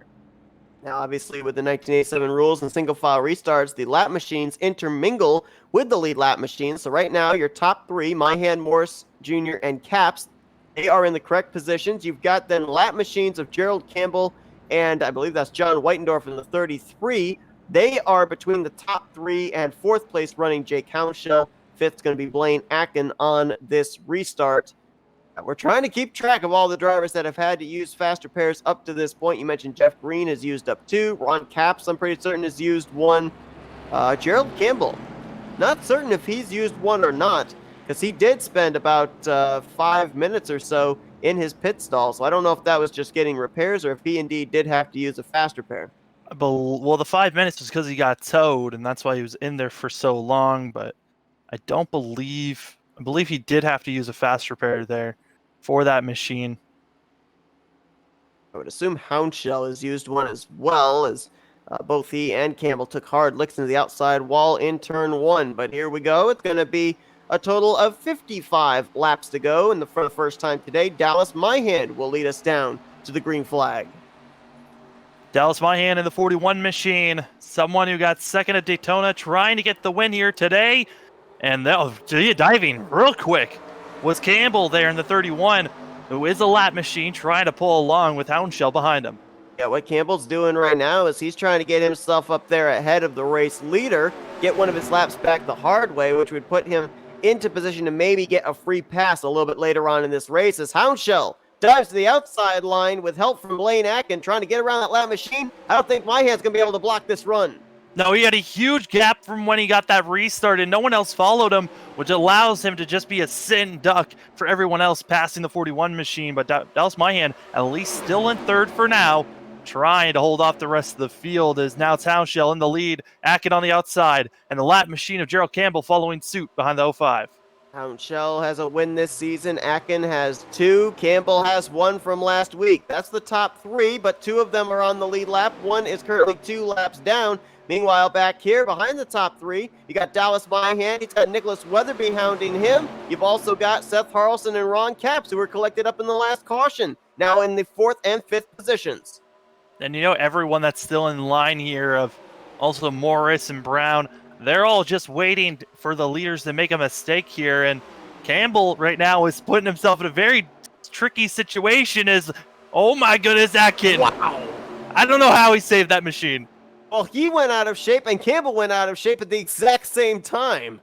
Now, obviously, with the 1987 rules and single file restarts, the lap machines intermingle with the lead lap machines. So right now, your top 3, Myhand, Morse Jr., and Capps, they are in the correct positions. You've got then lap machines of Gerald Campbell and I believe that's John Whitendorf in the 33. They are between the top 3 and 4th place running Jake Hounshell. 5th is going to be Blaine Atkin on this restart. We're trying to keep track of all the drivers that have had to use faster pairs up to this point. You mentioned Jeff Green has used up 2. Ron Capps, I'm pretty certain, has used 1. Gerald Campbell, not certain if he's used 1 or not, because he did spend about 5 minutes or so in his pit stall. So I don't know if that was just getting repairs or if he indeed did have to use a faster pair. Well, the 5 minutes was because he got towed, and that's why he was in there for so long. But I believe he did have to use a fast repair there for that machine. I would assume Houndshell has used 1 as well, as both he and Campbell took hard licks into the outside wall in turn 1. But here we go. It's going to be a total of 55 laps to go. And for the first time today, Dallas Myhand will lead us down to the green flag. Dallas Myhand in the 41 machine, someone who got second at Daytona, trying to get the win here today. And diving real quick was Campbell there in the 31, who is a lap machine, trying to pull along with Houndshell behind him. Yeah, what Campbell's doing right now is he's trying to get himself up there ahead of the race leader, get one of his laps back the hard way, which would put him into position to maybe get a free pass a little bit later on in this race, as Houndshell dives to the outside line with help from Blaine Atkin trying to get around that lap machine. I don't think Myhand's going to be able to block this run. No, he had a huge gap from when he got that restart, and no one else followed him, which allows him to just be a sit and duck for everyone else passing the 41 machine. But Dallas Myhand, at least still in third for now, trying to hold off the rest of the field, as now Houndshell in the lead, Atkin on the outside, and the lap machine of Gerald Campbell following suit behind the 05. Houndshell has a win this season. Atkin has 2. Campbell has 1 from last week. That's the top 3, but 2 of them are on the lead lap. 1 is currently 2 laps down. Meanwhile, back here behind the top 3, you got Dallas Myhand. He's got Nicholas Weatherby hounding him. You've also got Seth Harrelson and Ron Capps, who were collected up in the last caution, now in the 4th and 5th positions. And everyone that's still in line here, of also Morris and Brown, they're all just waiting for the leaders to make a mistake here. And Campbell right now is putting himself in a very tricky situation, oh my goodness, Atkin. Wow. I don't know how he saved that machine. Well, he went out of shape and Campbell went out of shape at the exact same time.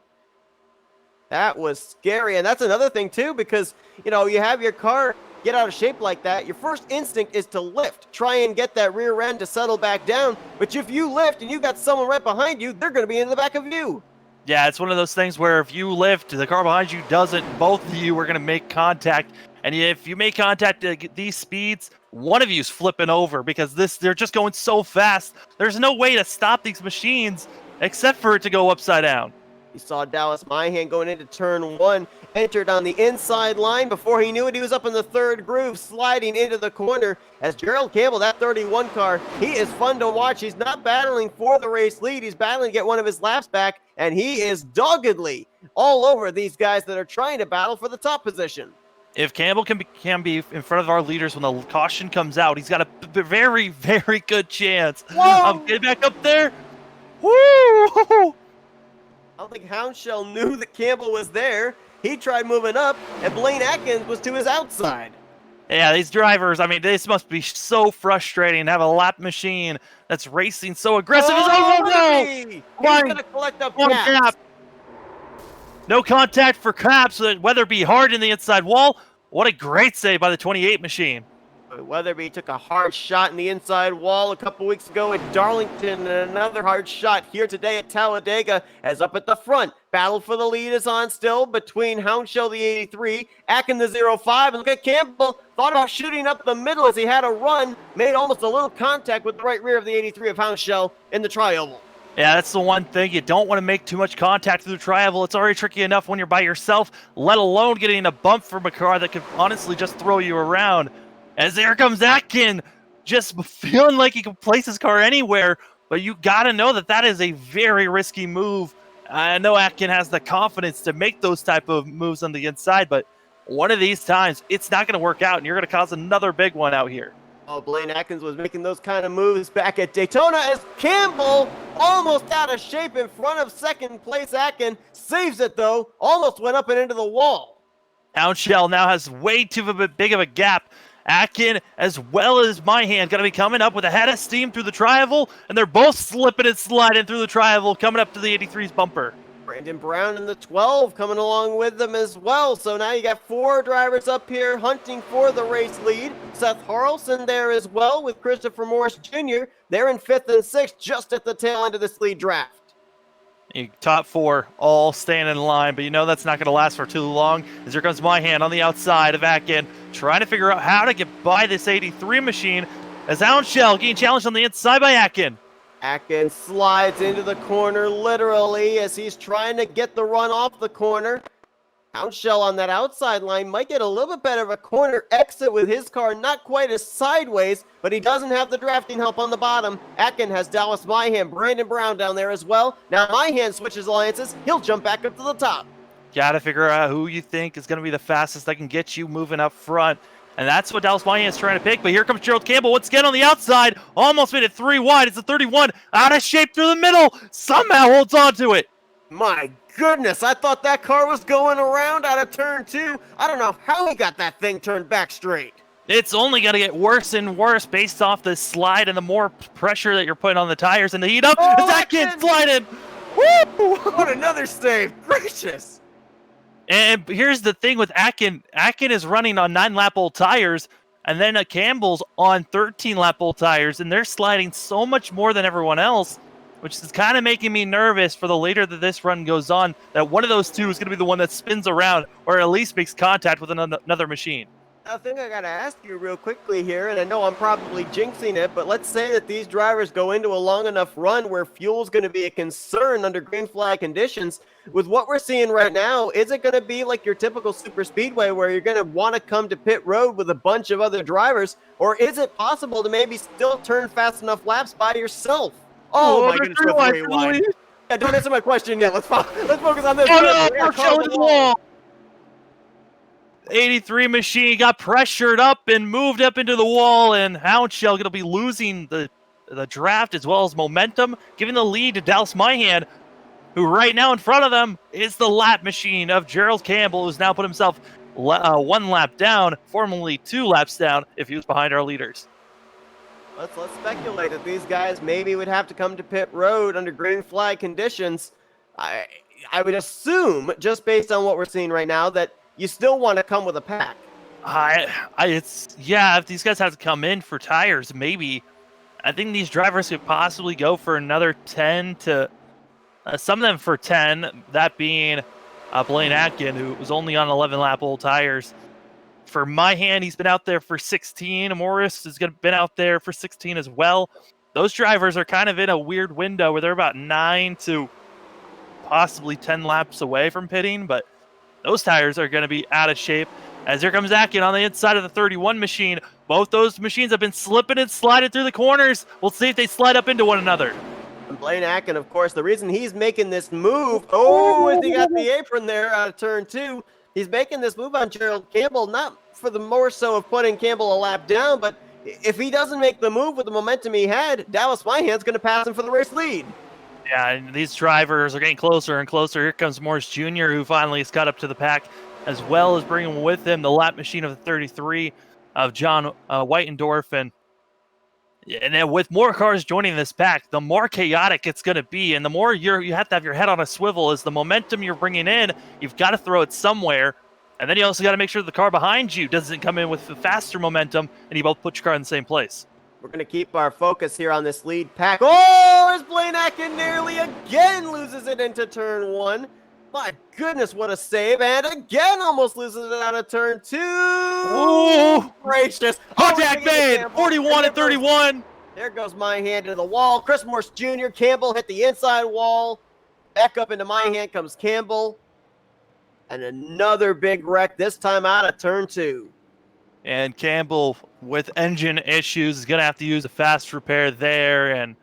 That was scary. And that's another thing too, because, you have your car get out of shape like that. Your first instinct is to lift, try and get that rear end to settle back down. But if you lift and you got someone right behind you, they're going to be in the back of you. Yeah, it's one of those things where if you lift, the car behind you doesn't, both of you are going to make contact. And if you make contact at these speeds, one of you's flipping over, because they're just going so fast. There's no way to stop these machines except for it to go upside down. You saw Dallas Myhand going into turn 1, entered on the inside line. Before he knew it, he was up in the 3rd groove, sliding into the corner. As Gerald Campbell, that 31 car, he is fun to watch. He's not battling for the race lead. He's battling to get one of his laps back, and he is doggedly all over these guys that are trying to battle for the top position. If Campbell can be in front of our leaders when the caution comes out, he's got a very, very good chance of getting back up there. Woo! I don't think Houndshell knew that Campbell was there. He tried moving up, and Blaine Atkins was to his outside. Yeah, these drivers, this must be so frustrating to have a lap machine that's racing so aggressive. Oh no! He's going to collect up Capps. No contact for Capps, so that Weatherby hard in the inside wall. What a great save by the 28 machine. Weatherby took a hard shot in the inside wall a couple weeks ago at Darlington, and another hard shot here today at Talladega, as up at the front, battle for the lead is on still between Houndshell the 83, Atkin the 05, and look at Campbell, thought about shooting up the middle as he had a run, made almost a little contact with the right rear of the 83 of Houndshell in the tri-oval. Yeah, that's the one thing. You don't want to make too much contact through the tri-oval. It's already tricky enough when you're by yourself, let alone getting a bump from a car that could honestly just throw you around. As there comes Atkin, just feeling like he can place his car anywhere, but you got to know that is a very risky move. I know Atkin has the confidence to make those type of moves on the inside, but one of these times, it's not going to work out, and you're going to cause another big one out here. Oh, Blaine Atkins was making those kind of moves back at Daytona as Campbell, almost out of shape in front of second place Atkin, saves it though, almost went up and into the wall. Houndshell now has way too big of a gap. Atkin, as well as Myhand, going to be coming up with a head of steam through the tri-oval, and they're both slipping and sliding through the tri-oval, coming up to the 83's bumper. Brandon Brown in the 12 coming along with them as well. So now you got 4 drivers up here hunting for the race lead. Seth Harrelson there as well with Christopher Morris Jr. They're in 5th and 6th, just at the tail end of this lead draft. Top 4 all staying in line, but you know that's not going to last for too long. As here comes Myhan on the outside of Atkin, trying to figure out how to get by this 83 machine. As Houndshell getting challenged on the inside by Atkin. Atkin slides into the corner literally as he's trying to get the run off the corner. Houndshell on that outside line might get a little bit better of a corner exit with his car, not quite as sideways, but he doesn't have the drafting help on the bottom. Atkin has Dallas Myhan, Brandon Brown down there as well. Now Myhan switches alliances. He'll jump back up to the top. Got to figure out who you think is going to be the fastest that can get you moving up front. And that's what Dallas Myhan is trying to pick. But here comes Gerald Campbell once again on the outside. Almost made it 3 wide. It's a 31. Out of shape through the middle. Somehow holds on to it. My goodness, I thought that car was going around out of turn 2. I don't know how he got that thing turned back straight. It's only going to get worse and worse based off the slide and the more pressure that you're putting on the tires and the heat up. Oh, that kid sliding. Woo! What another save. Gracious. And here's the thing with Atkin. Atkin is running on 9-lap-old tires, and then Campbell's on 13-lap-old tires, and they're sliding so much more than everyone else, which is kind of making me nervous for the later that this run goes on, that one of those two is going to be the one that spins around or at least makes contact with another machine. I think I got to ask you real quickly here, and I know I'm probably jinxing it, but let's say that these drivers go into a long enough run where fuel's going to be a concern under green flag conditions. With what we're seeing right now, is it going to be like your typical super speedway where you're going to want to come to pit road with a bunch of other drivers, or is it possible to maybe still turn fast enough laps by yourself? Oh my goodness, that's way wide. Yeah, don't answer my question yet. Let's focus on this. Oh no, Marshall into the wall. 83 machine got pressured up and moved up into the wall, and Houndshell going to be losing the draft as well as momentum, giving the lead to Dallas Myhan, who right now in front of them is the lap machine of Gerald Campbell, who's now put himself 1 lap down, formerly 2 laps down if he was behind our leaders. Let's speculate that these guys maybe would have to come to pit road under green flag conditions. I would assume, just based on what we're seeing right now, that you still want to come with a pack. If these guys have to come in for tires, maybe. I think these drivers could possibly go for another 10 to some of them for 10. That being Blaine Atkin, who was only on 11-lap-old tires. For Myhan, he's been out there for 16. Morris has been out there for 16 as well. Those drivers are kind of in a weird window where they're about 9 to possibly 10 laps away from pitting, but those tires are going to be out of shape. As here comes Atkin on the inside of the 31 machine. Both those machines have been slipping and sliding through the corners. We'll see if they slide up into one another. And Blaine Atkin, of course, the reason he's making this move, as he got the apron there out of turn 2, he's making this move on Gerald Campbell, not for the more so of putting Campbell a lap down, but if he doesn't make the move with the momentum he had, Dallas Myhan's going to pass him for the race lead. Yeah, and these drivers are getting closer and closer. Here comes Morris Jr., who finally has caught up to the pack, as well as bringing with him the lap machine of the 33 of John Whitendorf. And then with more cars joining this pack, the more chaotic it's going to be, and the more you have to have your head on a swivel. As the momentum you're bringing in, you've got to throw it somewhere. And then you also got to make sure the car behind you doesn't come in with the faster momentum, and you both put your car in the same place. We're going to keep our focus here on this lead pack. Oh, as Blaine Atkin nearly again loses it into turn 1. My goodness, what a save. And again almost loses it out of turn 2. Oh, gracious. Contact made. 41 and 31. There goes Myhan to the wall. Chris Morse Jr. Campbell hit the inside wall. Back up into Myhan comes Campbell. And another big wreck, this time out of turn 2. And Campbell, with engine issues, is going to have to use a fast repair there. And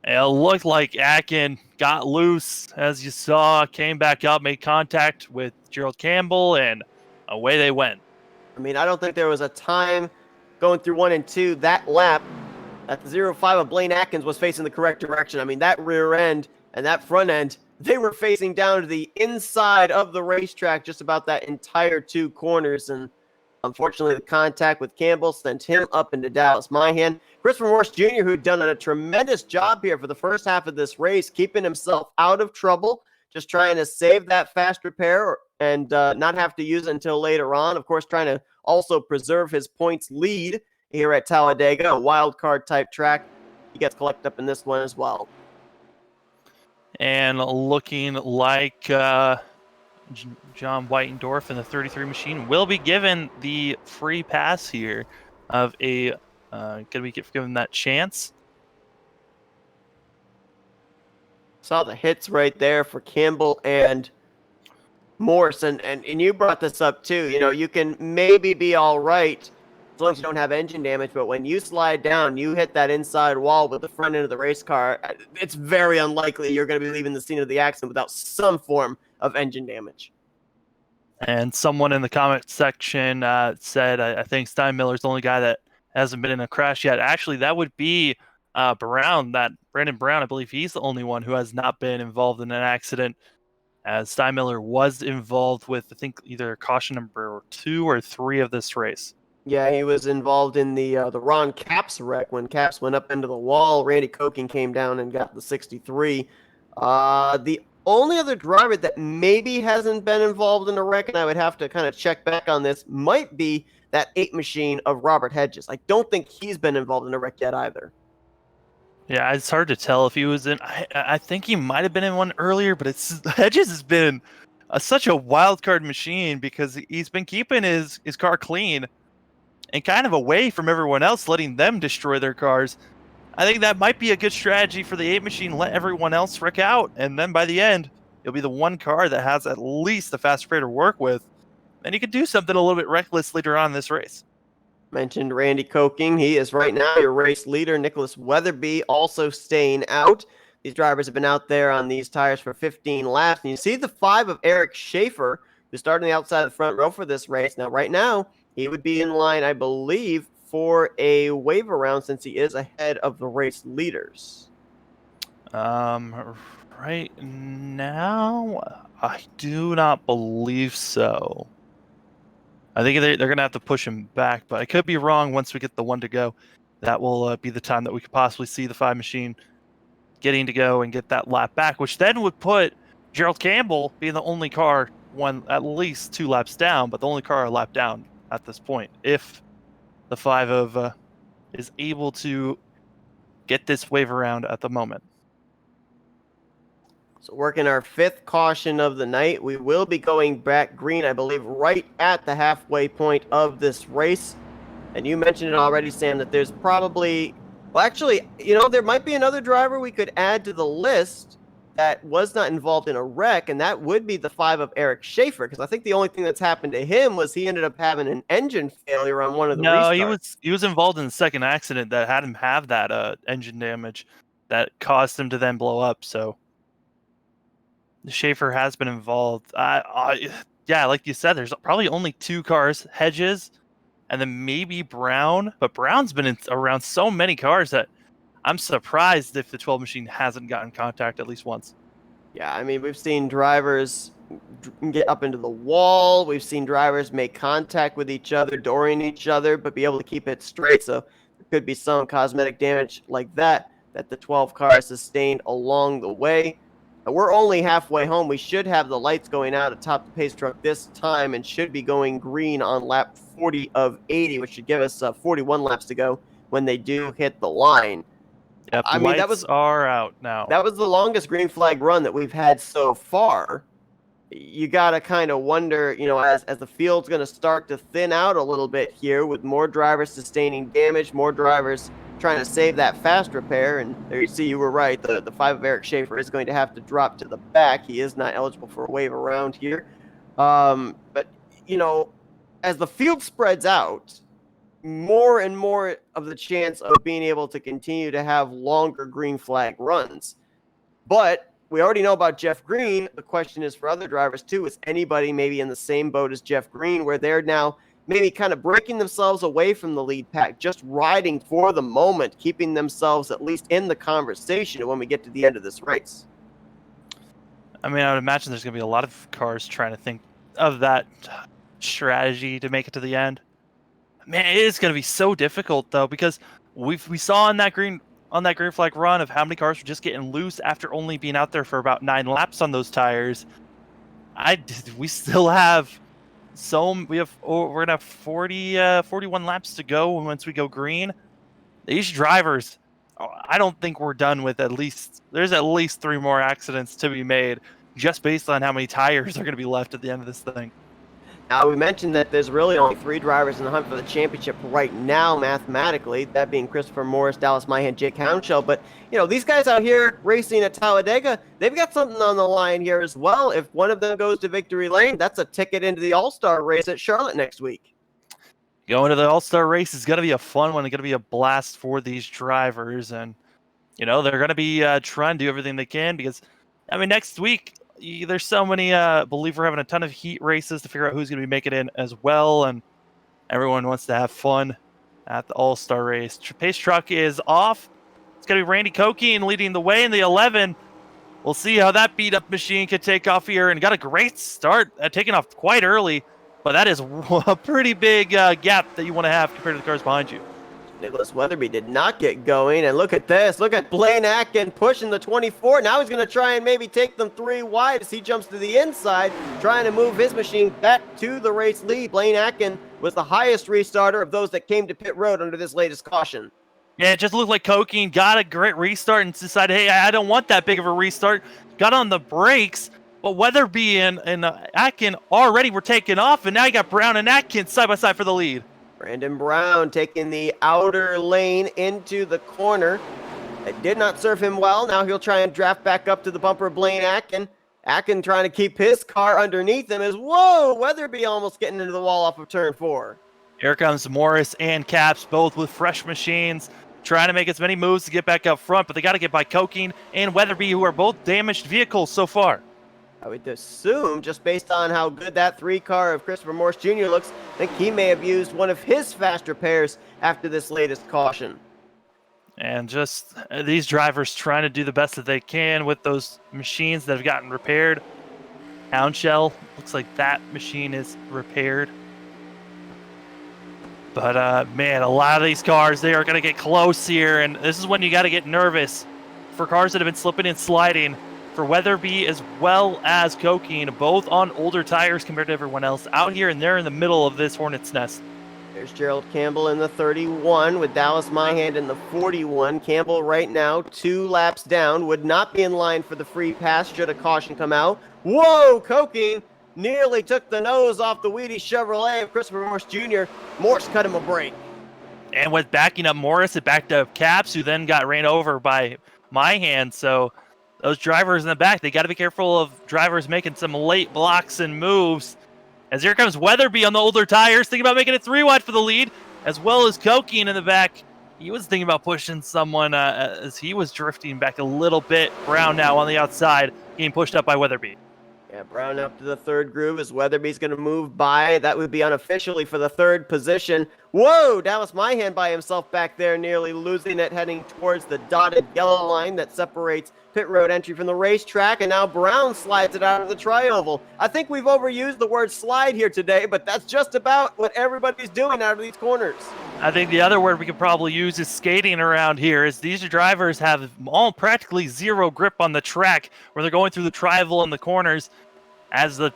it looked like Atkin got loose, as you saw, came back up, made contact with Gerald Campbell, and away they went. I mean, I don't think there was a time going through 1 and 2 that lap that the 0-5 of Blaine Atkins was facing the correct direction. I mean, that rear end and that front end, they were facing down to the inside of the racetrack just about that entire 2 corners. And Unfortunately, the contact with Campbell sent him up into Dallas Myhan. Christopher Morse Jr., who'd done a tremendous job here for the first half of this race, keeping himself out of trouble, just trying to save that fast repair and not have to use it until later on. Of course, trying to also preserve his points lead here at Talladega, a wild card type track. He gets collected up in this one as well. And looking like John Whitendorf and the 33 machine will be given the free pass here of a going to be given that chance. Saw the hits right there for Campbell and Morse, and you brought this up too. You know, you can maybe be all right as long as you don't have engine damage, but when you slide down, you hit that inside wall with the front end of the race car, it's very unlikely you're going to be leaving the scene of the accident without some form of engine damage. And someone in the comment section said, I think Steinmiller's the only guy that hasn't been in a crash yet. Actually, that would be Brown, Brandon Brown. I believe he's the only one who has not been involved in an accident, as Steinmiller was involved with, I think, either caution number 2 or 3 of this race. Yeah, he was involved in the Ron Capps wreck when Capps went up into the wall. Randy Koking came down and got the 63. The only other driver that maybe hasn't been involved in a wreck, and I would have to kind of check back on this, might be that 8 machine of Robert Hedges. I don't think he's been involved in a wreck yet either. Yeah, it's hard to tell if he was in. I think he might have been in one earlier, but Hedges has been such a wild card machine because he's been keeping his car clean and kind of away from everyone else, letting them destroy their cars. I think that might be a good strategy for the 8 machine. Let everyone else wreck out, and then by the end, you'll be the one car that has at least the fast repair to work with, and you could do something a little bit reckless later on in this race. Mentioned Randy Koking. He is right now your race leader. Nicholas Weatherby also staying out. These drivers have been out there on these tires for 15 laps. And you see the 5 of Eric Schaefer, who's starting the outside of the front row for this race. Now, right now, he would be in line, I believe, for a wave around since he is ahead of the race leaders. Right now, I do not believe so. I think they're going to have to push him back, but I could be wrong. Once we get the 1 to go, that will be the time that we could possibly see the 5 machine getting to go and get that lap back, which then would put Gerald Campbell being the only car at least 2 laps down, but the only car a lap down at this point, if the 5 of is able to get this wave around at the moment. So working our 5th caution of the night. We will be going back green, I believe, right at the halfway point of this race. And you mentioned it already, Sam, that there's probably... Well, actually, you know, there might be another driver we could add to the list that was not involved in a wreck, and that would be the 5 of Eric Schaefer, because I think the only thing that's happened to him was he ended up having an engine failure on one of the restarts. No, he was involved in the second accident that had him have that engine damage that caused him to then blow up, so... Schaefer has been involved. Yeah, like you said, there's probably only 2 cars, Hedges, and then maybe Brown. But Brown's been around so many cars that I'm surprised if the 12 machine hasn't gotten contact at least once. Yeah, I mean, we've seen drivers get up into the wall. We've seen drivers make contact with each other, dooring each other, but be able to keep it straight. So there could be some cosmetic damage like that the 12 car sustained along the way. We're only halfway home. We should have the lights going out atop the pace truck this time and should be going green on lap 40 of 80, which should give us 41 laps to go when they do hit the line. Yep, I mean, lights are out now. That was the longest green flag run that we've had so far. You got to kind of wonder, you know, as the field's going to start to thin out a little bit here with more drivers sustaining damage, more drivers trying to save that fast repair. And there you see, you were right. The 5 of Eric Schaefer is going to have to drop to the back. He is not eligible for a wave around here. But, you know, as the field spreads out, more and more of the chance of being able to continue to have longer green flag runs. But we already know about Jeff Green. The question is for other drivers too, is anybody maybe in the same boat as Jeff Green, where they're now maybe kind of breaking themselves away from the lead pack, just riding for the moment, keeping themselves at least in the conversation when we get to the end of this race? I mean, I would imagine there's going to be a lot of cars trying to think of that strategy to make it to the end. Man, it is going to be so difficult though, because we saw on that green flag run of how many cars were just getting loose after only being out there for about 9 laps on those tires. We still have we're gonna have 41 laps to go once we go green. These drivers, I don't think we're done with there's at least 3 more accidents to be made just based on how many tires are going to be left at the end of this thing. Now, we mentioned that there's really only 3 drivers in the hunt for the championship right now, mathematically, that being Christopher Morris, Dallas Myhan, Jake Hounshell. But, these guys out here racing at Talladega, they've got something on the line here as well. If one of them goes to victory lane, that's a ticket into the All-Star race at Charlotte next week. Going to the All-Star race is going to be a fun one. It's going to be a blast for these drivers. And, they're going to be trying to do everything they can because, next week, there's so many, believe we're having a ton of heat races to figure out who's going to be making it in as well. And everyone wants to have fun at the All-Star race. Pace truck is off. It's going to be Randy Kokine leading the way in the 11. We'll see how that beat-up machine can take off here. And got a great start, taking off quite early. But that is a pretty big gap that you want to have compared to the cars behind you. Nicholas Weatherby did not get going, and look at this. Look at Blaine Atkin pushing the 24. Now he's going to try and maybe take them 3 wide as he jumps to the inside, trying to move his machine back to the race lead. Blaine Atkin was the highest restarter of those that came to pit road under this latest caution. Yeah, it just looked like Kokine got a great restart and decided, hey, I don't want that big of a restart. Got on the brakes, but Weatherby and Atkin already were taking off, and now you got Brown and Atkin side by side for the lead. Brandon Brown taking the outer lane into the corner. It did not serve him well. Now he'll try and draft back up to the bumper of Blaine Atkin. Atkin trying to keep his car underneath him as, whoa, Weatherby almost getting into the wall off of turn 4. Here comes Morris and Caps, both with fresh machines, trying to make as many moves to get back up front, but they got to get by Kokine and Weatherby, who are both damaged vehicles so far. I would assume, just based on how good that 3 car of Christopher Morris Jr. looks, I think he may have used one of his faster pairs after this latest caution. And just these drivers trying to do the best that they can with those machines that have gotten repaired. Hounshell, looks like that machine is repaired. But, man, a lot of these cars, they are going to get close here, and this is when you got to get nervous for cars that have been slipping and sliding. For Weatherby as well as Kokine, both on older tires compared to everyone else out here, and they're in the middle of this hornet's nest. There's Gerald Campbell in the 31 with Dallas Myhan in the 41. Campbell right now 2 laps down, would not be in line for the free pass should a caution come out. Whoa, Kokine nearly took the nose off the Wheaties Chevrolet of Christopher Morris Jr. Morse cut him a break. And with backing up Morris, it backed up Caps, who then got ran over by Myhan, so those drivers in the back, they got to be careful of drivers making some late blocks and moves. As here comes Weatherby on the older tires, thinking about making it 3 wide for the lead, as well as Kokine in the back. He was thinking about pushing someone as he was drifting back a little bit. Brown now on the outside, getting pushed up by Weatherby. Yeah, Brown up to the 3rd groove as Weatherby's going to move by. That would be unofficially for the 3rd position. Whoa, Dallas Myhan by himself back there, nearly losing it, heading towards the dotted yellow line that separates pit road entry from the racetrack, and now Brown slides it out of the tri-oval. I think we've overused the word slide here today, but that's just about what everybody's doing out of these corners. I think the other word we could probably use is skating around here, as these drivers have all practically zero grip on the track where they're going through the tri-oval and the corners. As the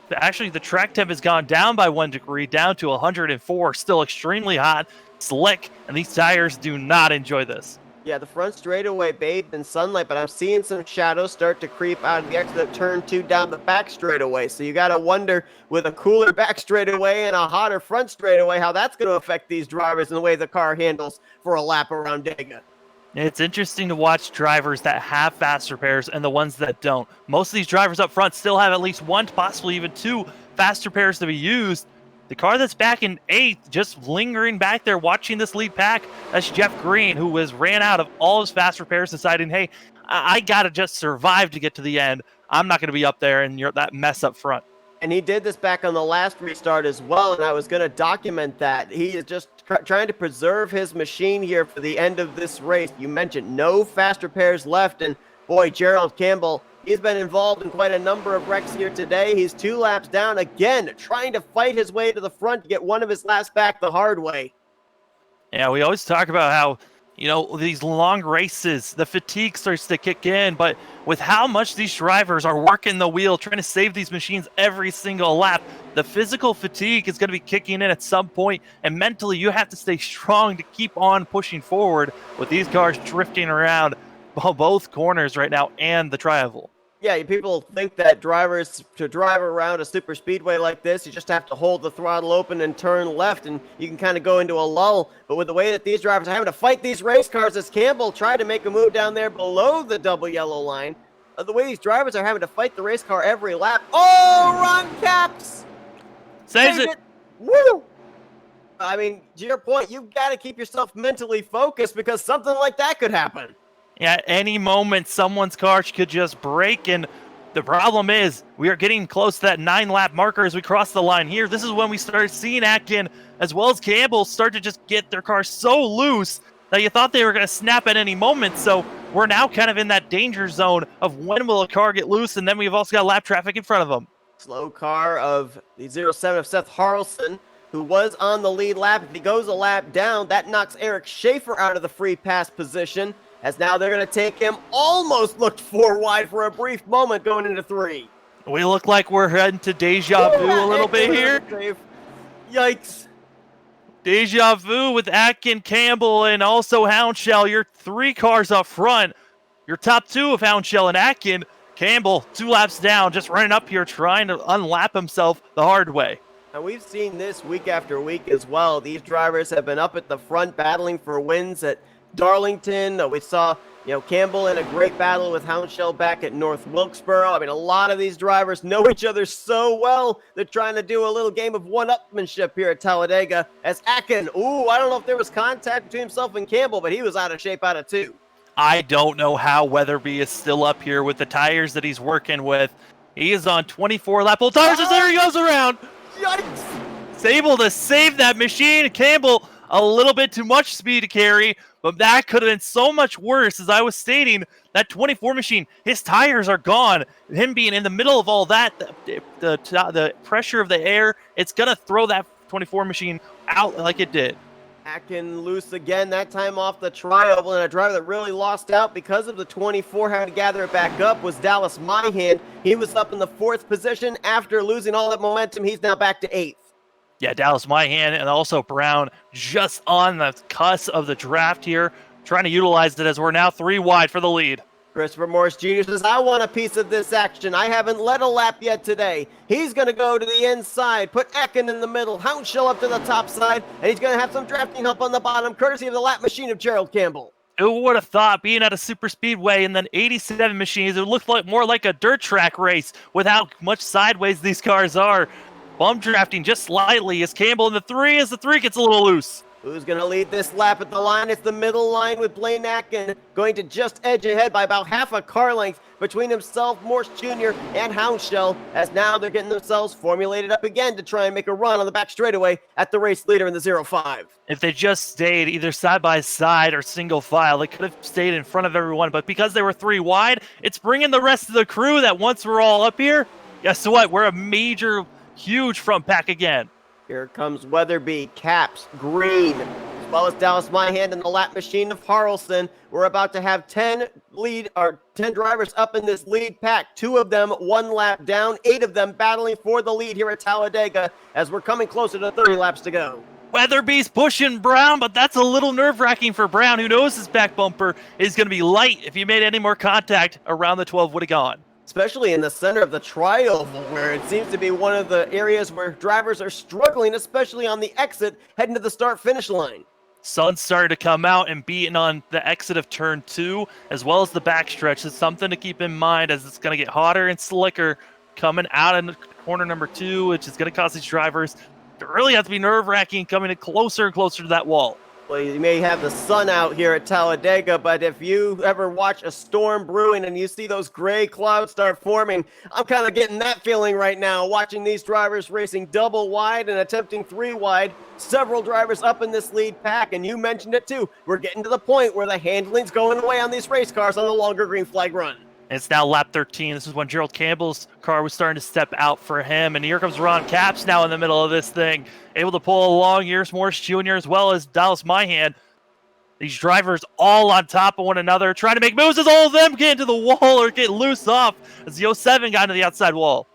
track temp has gone down by 1 degree, down to 104, still extremely hot, slick, and these tires do not enjoy this. Yeah, the front straightaway bathed in sunlight, but I'm seeing some shadows start to creep out of the exit of turn 2 down the back straightaway. So you got to wonder, with a cooler back straightaway and a hotter front straightaway, how that's going to affect these drivers and the way the car handles for a lap around Dega. It's interesting to watch drivers that have faster pairs and the ones that don't. Most of these drivers up front still have at least 1, possibly even 2 faster pairs to be used. The car that's back in 8th, just lingering back there watching this lead pack, that's Jeff Green, who ran out of all his fast repairs, deciding, hey, I got to just survive to get to the end. I'm not going to be up there and you're that mess up front. And he did this back on the last restart as well, and I was going to document that. He is just trying to preserve his machine here for the end of this race. You mentioned no faster pairs left, and boy, Gerald Campbell, he's been involved in quite a number of wrecks here today. He's 2 laps down again, trying to fight his way to the front to get one of his last back the hard way. Yeah, we always talk about how, these long races, the fatigue starts to kick in, but with how much these drivers are working the wheel, trying to save these machines every single lap, the physical fatigue is going to be kicking in at some point, and mentally you have to stay strong to keep on pushing forward with these cars drifting around both corners right now and the tri-oval. Yeah, people think that drivers, to drive around a super speedway like this, you just have to hold the throttle open and turn left, and you can kind of go into a lull. But with the way that these drivers are having to fight these race cars, as Campbell tried to make a move down there below the double yellow line, the way these drivers are having to fight the race car every lap. Oh, Ron Caps! Saves it! Woo! I mean, to your point, you've got to keep yourself mentally focused because something like that could happen. Yeah, at any moment, someone's car could just break, and the problem is we are getting close to that 9-lap marker as we cross the line here. This is when we start seeing Atkin as well as Campbell start to just get their car so loose that you thought they were going to snap at any moment. So we're now kind of in that danger zone of when will a car get loose, and then we've also got lap traffic in front of them. Slow car of the 07 of Seth Harrelson, who was on the lead lap. If he goes a lap down, that knocks Eric Schaefer out of the free pass position, as now they're going to take him. Almost looked 4 wide for a brief moment going into 3. We look like we're heading to deja vu a little bit here. Yikes. Deja vu with Atkin, Campbell, and also Houndshell. Your 3 cars up front. Your top 2 of Houndshell and Atkin. Campbell, 2 laps down, just running up here trying to unlap himself the hard way. And we've seen this week after week as well. These drivers have been up at the front battling for wins at Darlington. We saw, Campbell in a great battle with Houndshell back at North Wilkesboro. I mean, a lot of these drivers know each other so well. They're trying to do a little game of one-upmanship here at Talladega. As Atkin, I don't know if there was contact between himself and Campbell, but he was out of shape out of 2. I don't know how Weatherby is still up here with the tires that he's working with. He is on 24 lap old tires as there he goes around. Yikes! He's able to save that machine. Campbell, a little bit too much speed to carry, but that could have been so much worse. As I was stating, that 24 machine, his tires are gone. Him being in the middle of all that, the pressure of the air, it's going to throw that 24 machine out like it did. Atkin loose again, that time off the tri-oval, and a driver that really lost out because of the 24 having to gather it back up was Dallas Myhan. He was up in the 4th position after losing all that momentum. He's now back to 8th. Yeah, Dallas Myhan and also Brown just on the cusp of the draft here, trying to utilize it as we're now 3 wide for the lead. Christopher Morris Jr. says, I want a piece of this action. I haven't led a lap yet today. He's going to go to the inside, put Atkin in the middle, Houndshell up to the top side, and he's going to have some drafting help on the bottom, courtesy of the lap machine of Gerald Campbell. Who would have thought, being at a super speedway and then 87 machines, it looked like more like a dirt track race with how much sideways these cars are. Bump drafting just slightly as Campbell in the 3 as the 3 gets a little loose. Who's going to lead this lap at the line? It's the middle line with Blaine Atkin going to just edge ahead by about half a car length between himself, Morse Jr., and Houndshell, as now they're getting themselves formulated up again to try and make a run on the back straightaway at the race leader in the 05. If they just stayed either side by side or single file, they could have stayed in front of everyone, but because they were 3 wide, it's bringing the rest of the crew that once we're all up here, guess what? We're a major, huge front pack again. Here comes Weatherby, Caps, Green, as well as Dallas Myhan and the lap machine of Harrelson. We're about to have 10 drivers up in this lead pack. 2 of them 1 lap down, 8 of them battling for the lead here at Talladega as we're coming closer to 30 laps to go. Weatherby's pushing Brown, but that's a little nerve-wracking for Brown, who knows his back bumper is going to be light. If he made any more contact, around the 12 would have gone. Especially in the center of the tri-oval, where it seems to be one of the areas where drivers are struggling, especially on the exit heading to the start-finish line. Sun started to come out and beating on the exit of turn 2, as well as the backstretch. It's something to keep in mind as it's going to get hotter and slicker coming out in corner number 2, which is going to cause these drivers to really have to be nerve-wracking coming in closer and closer to that wall. Well, you may have the sun out here at Talladega, but if you ever watch a storm brewing and you see those gray clouds start forming, I'm kind of getting that feeling right now, watching these drivers racing double wide and attempting 3 wide. Several drivers up in this lead pack, and you mentioned it too. We're getting to the point where the handling's going away on these race cars on the longer green flag run. It's now lap 13. This is when Gerald Campbell's car was starting to step out for him. And here comes Ron Capps now in the middle of this thing, able to pull along. Here's Morris Jr. as well as Dallas Myhan. These drivers all on top of one another, trying to make moves as all of them get into the wall or get loose off as the 07 got into the outside wall.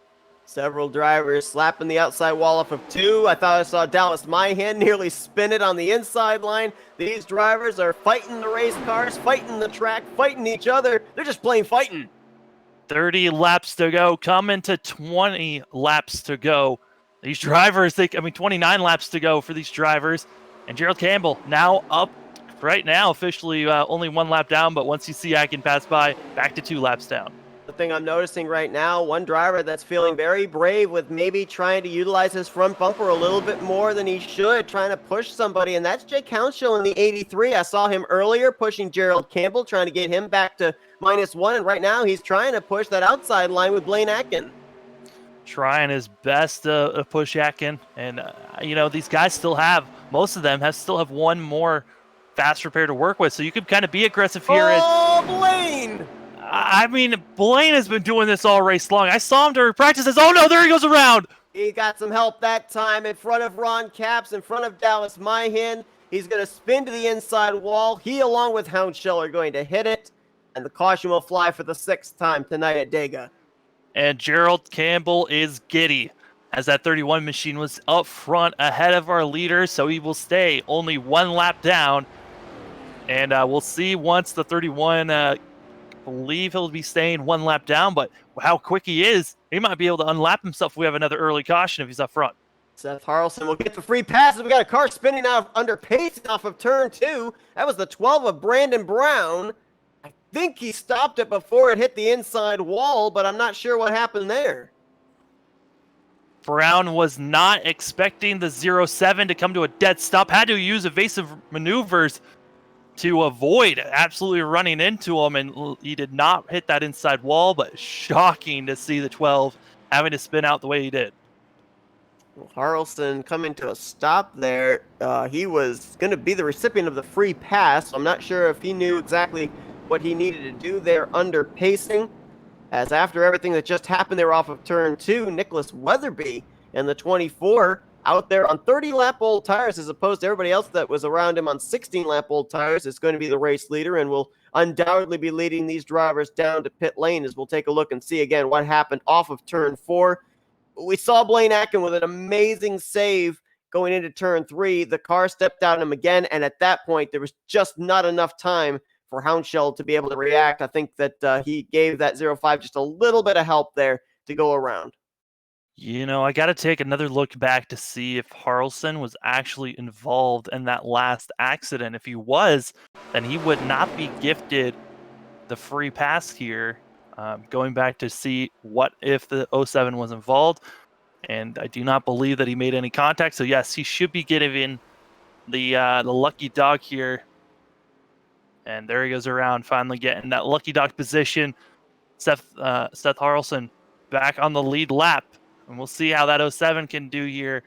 Several drivers slapping the outside wall off of 2. I thought I saw Dallas Myhan nearly spin it on the inside line. These drivers are fighting the race cars, fighting the track, fighting each other. They're just plain fighting. 30 laps to go, coming to 20 laps to go. These drivers, 29 laps to go for these drivers. And Gerald Campbell now up right now, officially only 1 lap down, but once you see Akin pass by, back to 2 laps down. The thing I'm noticing right now, one driver that's feeling very brave with maybe trying to utilize his front bumper a little bit more than he should, trying to push somebody, and that's Jake Hounshell in the 83. I saw him earlier pushing Gerald Campbell, trying to get him back to -1, and right now he's trying to push that outside line with Blaine Atkin. Trying his best to push Atkin, and these guys most of them still have one more fast repair to work with, so you could kind of be aggressive here. Oh, Blaine! I mean, Blaine has been doing this all race long. I saw him during practices. Oh no, there he goes around. He got some help that time in front of Ron Capps, in front of Dallas Myhan. He's going to spin to the inside wall. He, along with Hounshell, are going to hit it, and the caution will fly for the 6th time tonight at Dega. And Gerald Campbell is giddy, as that 31 machine was up front ahead of our leaders, so he will stay only 1 lap down. And we'll see once the 31 believe he'll be staying 1 lap down, but how quick he is, he might be able to unlap himself if we have another early caution if he's up front. Seth Harrelson will get the free passes. We got a car spinning out under pace off of turn 2. That was the 12 of Brandon Brown. I think he stopped it before it hit the inside wall, but I'm not sure what happened there. Brown was not expecting the 07 to come to a dead stop, had to use evasive maneuvers to avoid absolutely running into him, and he did not hit that inside wall, but shocking to see the 12 having to spin out the way he did. Well, Harrelson coming to a stop there. He was going to be the recipient of the free pass, so I'm not sure if he knew exactly what he needed to do there under pacing, as after everything that just happened, they were off of turn 2. Nicholas Weatherby and the 24 out there on 30-lap-old tires, as opposed to everybody else that was around him on 16-lap-old tires, is going to be the race leader and will undoubtedly be leading these drivers down to pit lane, as we'll take a look and see again what happened off of turn 4. We saw Blaine Atkin with an amazing save going into turn 3. The car stepped out on him again, and at that point, there was just not enough time for Hounshell to be able to react. I think that he gave that 05 just a little bit of help there to go around. I got to take another look back to see if Harrelson was actually involved in that last accident. If he was, then he would not be gifted the free pass here. Going back to see what if the 07 was involved, and I do not believe that he made any contact. So yes, he should be getting the lucky dog here. And there he goes around, finally getting that lucky dog position. Seth Harrelson back on the lead lap. And we'll see how that 07 can do here,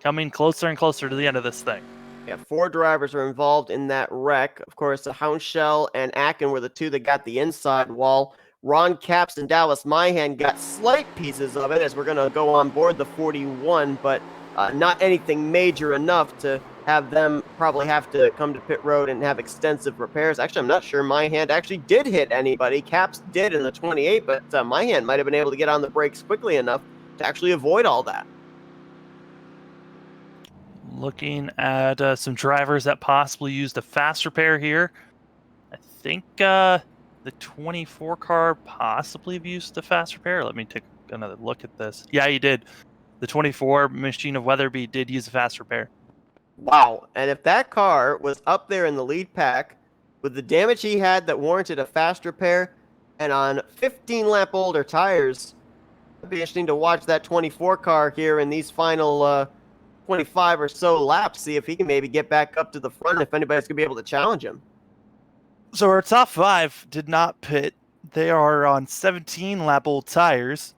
coming closer and closer to the end of this thing. Yeah, 4 drivers are involved in that wreck. Of course, Hounshell and Atkin were the 2 that got the inside wall. Ron Capps and Dallas Myhan got slight pieces of it, as we're going to go on board the 41, but not anything major enough to have them probably have to come to pit road and have extensive repairs. Actually, I'm not sure Myhan actually did hit anybody. Capps did in the 28, but Myhan might have been able to get on the brakes quickly enough to actually avoid all that. Looking at some drivers that possibly used a fast repair here. I think the 24 car possibly used a fast repair. Let me take another look at this. Yeah, he did. The 24 machine of Weatherby did use a fast repair. Wow. And if that car was up there in the lead pack with the damage he had that warranted a fast repair and on 15-lap older tires, it'd be interesting to watch that 24 car here in these final 25 or so laps, see if he can maybe get back up to the front, if anybody's going to be able to challenge him. So our top 5 did not pit. They are on 17-lap-old tires.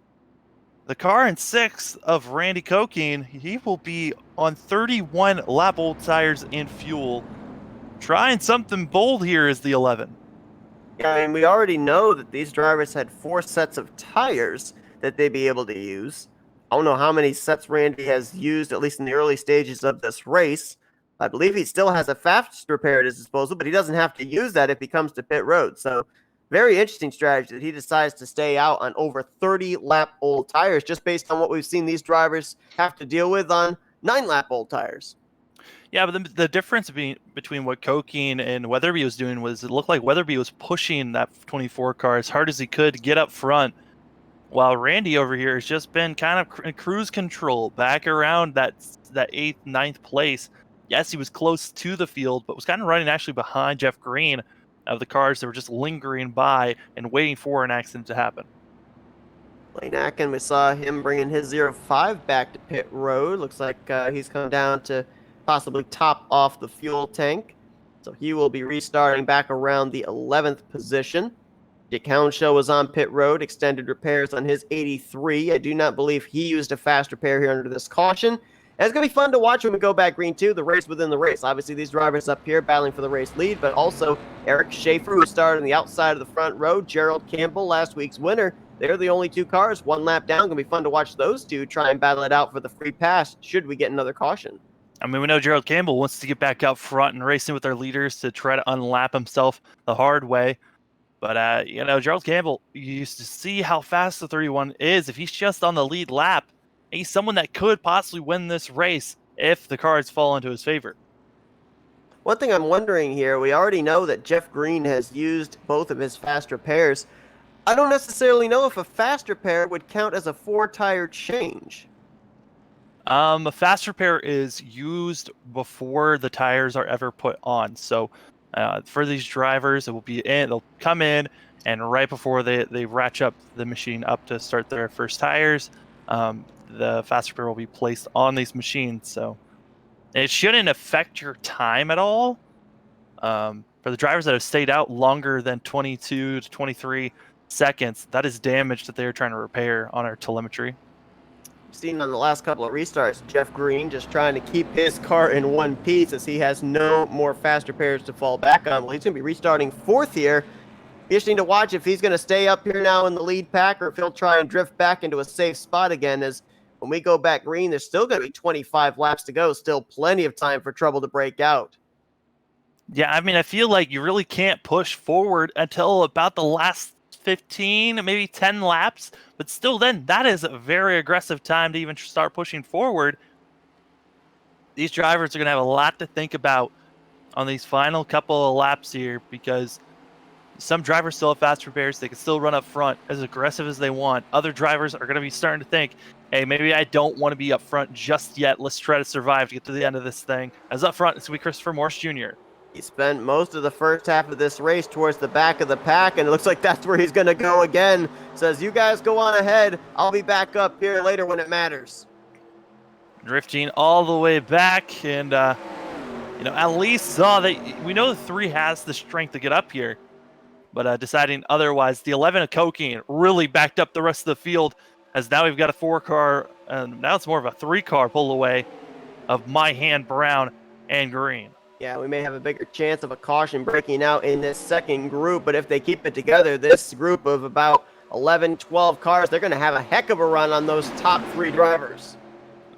The car in 6th of Randy Kokine, he will be on 31-lap-old tires and fuel. Trying something bold here is the 11. Yeah, I mean, we already know that these drivers had 4 sets of tires that they'd be able to use. I don't know how many sets Randy has used, at least in the early stages of this race. I believe he still has a fast repair at his disposal, but he doesn't have to use that if he comes to pit road. So, very interesting strategy that he decides to stay out on over 30-lap-old tires, just based on what we've seen these drivers have to deal with on 9-lap-old tires. Yeah, but the difference between what Kokine and Weatherby was doing was it looked like Weatherby was pushing that 24 car as hard as he could to get up front, while Randy over here has just been kind of in cruise control back around that 8th, 9th place. Yes, he was close to the field, but was kind of running actually behind Jeff Green of the cars that were just lingering by and waiting for an accident to happen. Lane Atkin, we saw him bringing his 05 back to pit road. Looks like he's come down to possibly top off the fuel tank. So he will be restarting back around the 11th position. Jake Hounshaw was on pit road, extended repairs on his 83. I do not believe he used a fast repair here under this caution. And it's going to be fun to watch when we go back green too, the race within the race. Obviously, these drivers up here battling for the race lead, but also Eric Schaefer, who started on the outside of the front row, Gerald Campbell, last week's winner. They're the only 2 cars, 1 lap down. Going to be fun to watch those 2 try and battle it out for the free pass should we get another caution. I mean, we know Gerald Campbell wants to get back out front and racing with their leaders to try to unlap himself the hard way. But, Gerald Campbell, you used to see how fast the 31 is. If he's just on the lead lap, he's someone that could possibly win this race if the cards fall into his favor. One thing I'm wondering here, we already know that Jeff Green has used both of his fast repairs. I don't necessarily know if a fast repair would count as a 4-tire change. A fast repair is used before the tires are ever put on. So for these drivers, it will be they'll come in, and right before they ratchet up the machine up to start their first tires, the fast repair will be placed on these machines. So it shouldn't affect your time at all. For the drivers that have stayed out longer than 22 to 23 seconds, that is damage that they're trying to repair on our telemetry. We've seen on the last couple of restarts, Jeff Green just trying to keep his car in one piece as he has no more fast repairs to fall back on. Well, he's going to be restarting 4th here. Interesting to watch if he's going to stay up here now in the lead pack or if he'll try and drift back into a safe spot again, as when we go back green, there's still going to be 25 laps to go. Still plenty of time for trouble to break out. Yeah, I mean, I feel like you really can't push forward until about the last 15, maybe 10 laps. But still then, that is a very aggressive time to even start pushing forward. These drivers are going to have a lot to think about on these final couple of laps here, because some drivers still have fast repairs. They can still run up front as aggressive as they want. Other drivers are going to be starting to think, hey, maybe I don't want to be up front just yet. Let's try to survive to get to the end of this thing. As up front, it's going to be Christopher Morse Jr. He spent most of the first half of this race towards the back of the pack, and it looks like that's where he's going to go again. Says, you guys go on ahead. I'll be back up here later when it matters. Drifting all the way back, and, at least saw that we know the 3 has the strength to get up here, but deciding otherwise. The 11 of Kokine really backed up the rest of the field, as now we've got a 4-car, and now it's more of a 3-car pull away of Myhan, Brown, and Green. Yeah, we may have a bigger chance of a caution breaking out in this second group, but if they keep it together, this group of about 11, 12 cars, they're going to have a heck of a run on those top 3 drivers.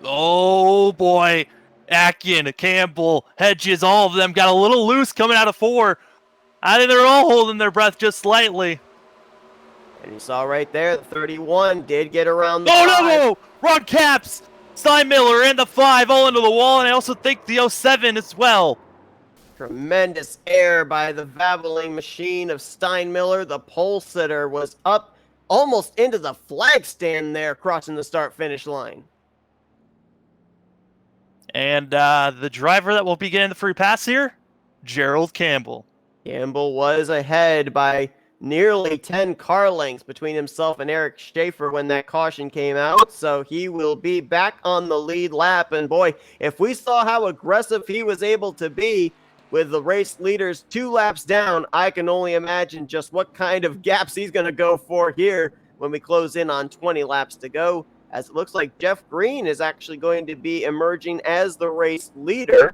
Oh, boy. Atkin, Campbell, Hedges, all of them got a little loose coming out of 4. I think they're all holding their breath just slightly. And you saw right there, the 31 did get around the 5. No! Wrong caps! Steinmiller and the 5 all into the wall, and I also think the 07 as well. Tremendous air by the Vabeling machine of Steinmiller. The pole sitter was up almost into the flag stand there, crossing the start-finish line. And the driver that will be getting the free pass here, Gerald Campbell. Campbell was ahead by nearly 10 car lengths between himself and Eric Schaefer when that caution came out, so he will be back on the lead lap. And boy, if we saw how aggressive he was able to be with the race leaders 2 laps down, I can only imagine just what kind of gaps he's going to go for here when we close in on 20 laps to go, as it looks like Jeff Green is actually going to be emerging as the race leader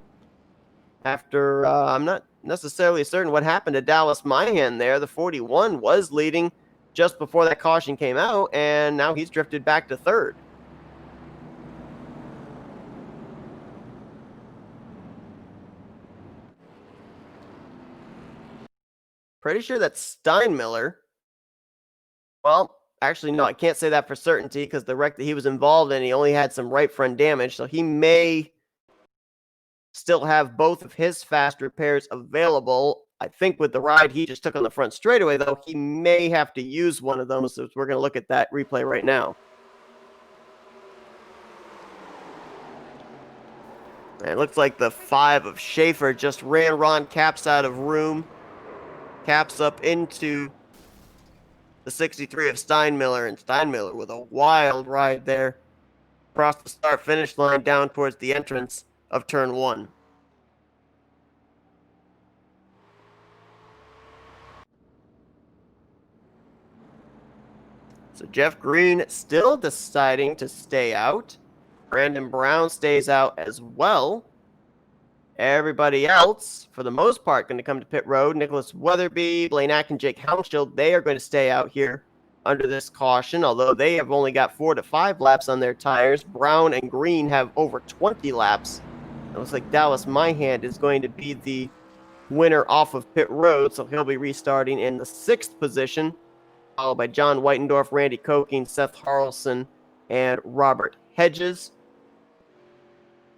after, I'm not necessarily certain what happened to Dallas Myhan there. The 41 was leading just before that caution came out, and now he's drifted back to third. Pretty sure that's Steinmiller. Well, actually, no, I can't say that for certainty because the wreck that he was involved in, he only had some right front damage, so he may still have both of his fast repairs available. I think with the ride he just took on the front straightaway, though, he may have to use one of them, so we're going to look at that replay right now. And it looks like the 5 of Schaefer just ran Ron Capps out of room. Capps up into the 63 of Steinmiller, and Steinmiller with a wild ride there across the start-finish line down towards the entrance of turn 1. So Jeff Green still deciding to stay out. Brandon Brown stays out as well. Everybody else, for the most part, going to come to pit road. Nicholas Weatherby, Blaine Atkin, Jake Hounshield, they are going to stay out here under this caution, although they have only got 4 to 5 laps on their tires. Brown and Green have over 20 laps. It looks like Dallas Myhan is going to be the winner off of pit road, so he'll be restarting in the 6th position, followed by John Whitendorf, Randy Kokine, Seth Harrelson, and Robert Hedges.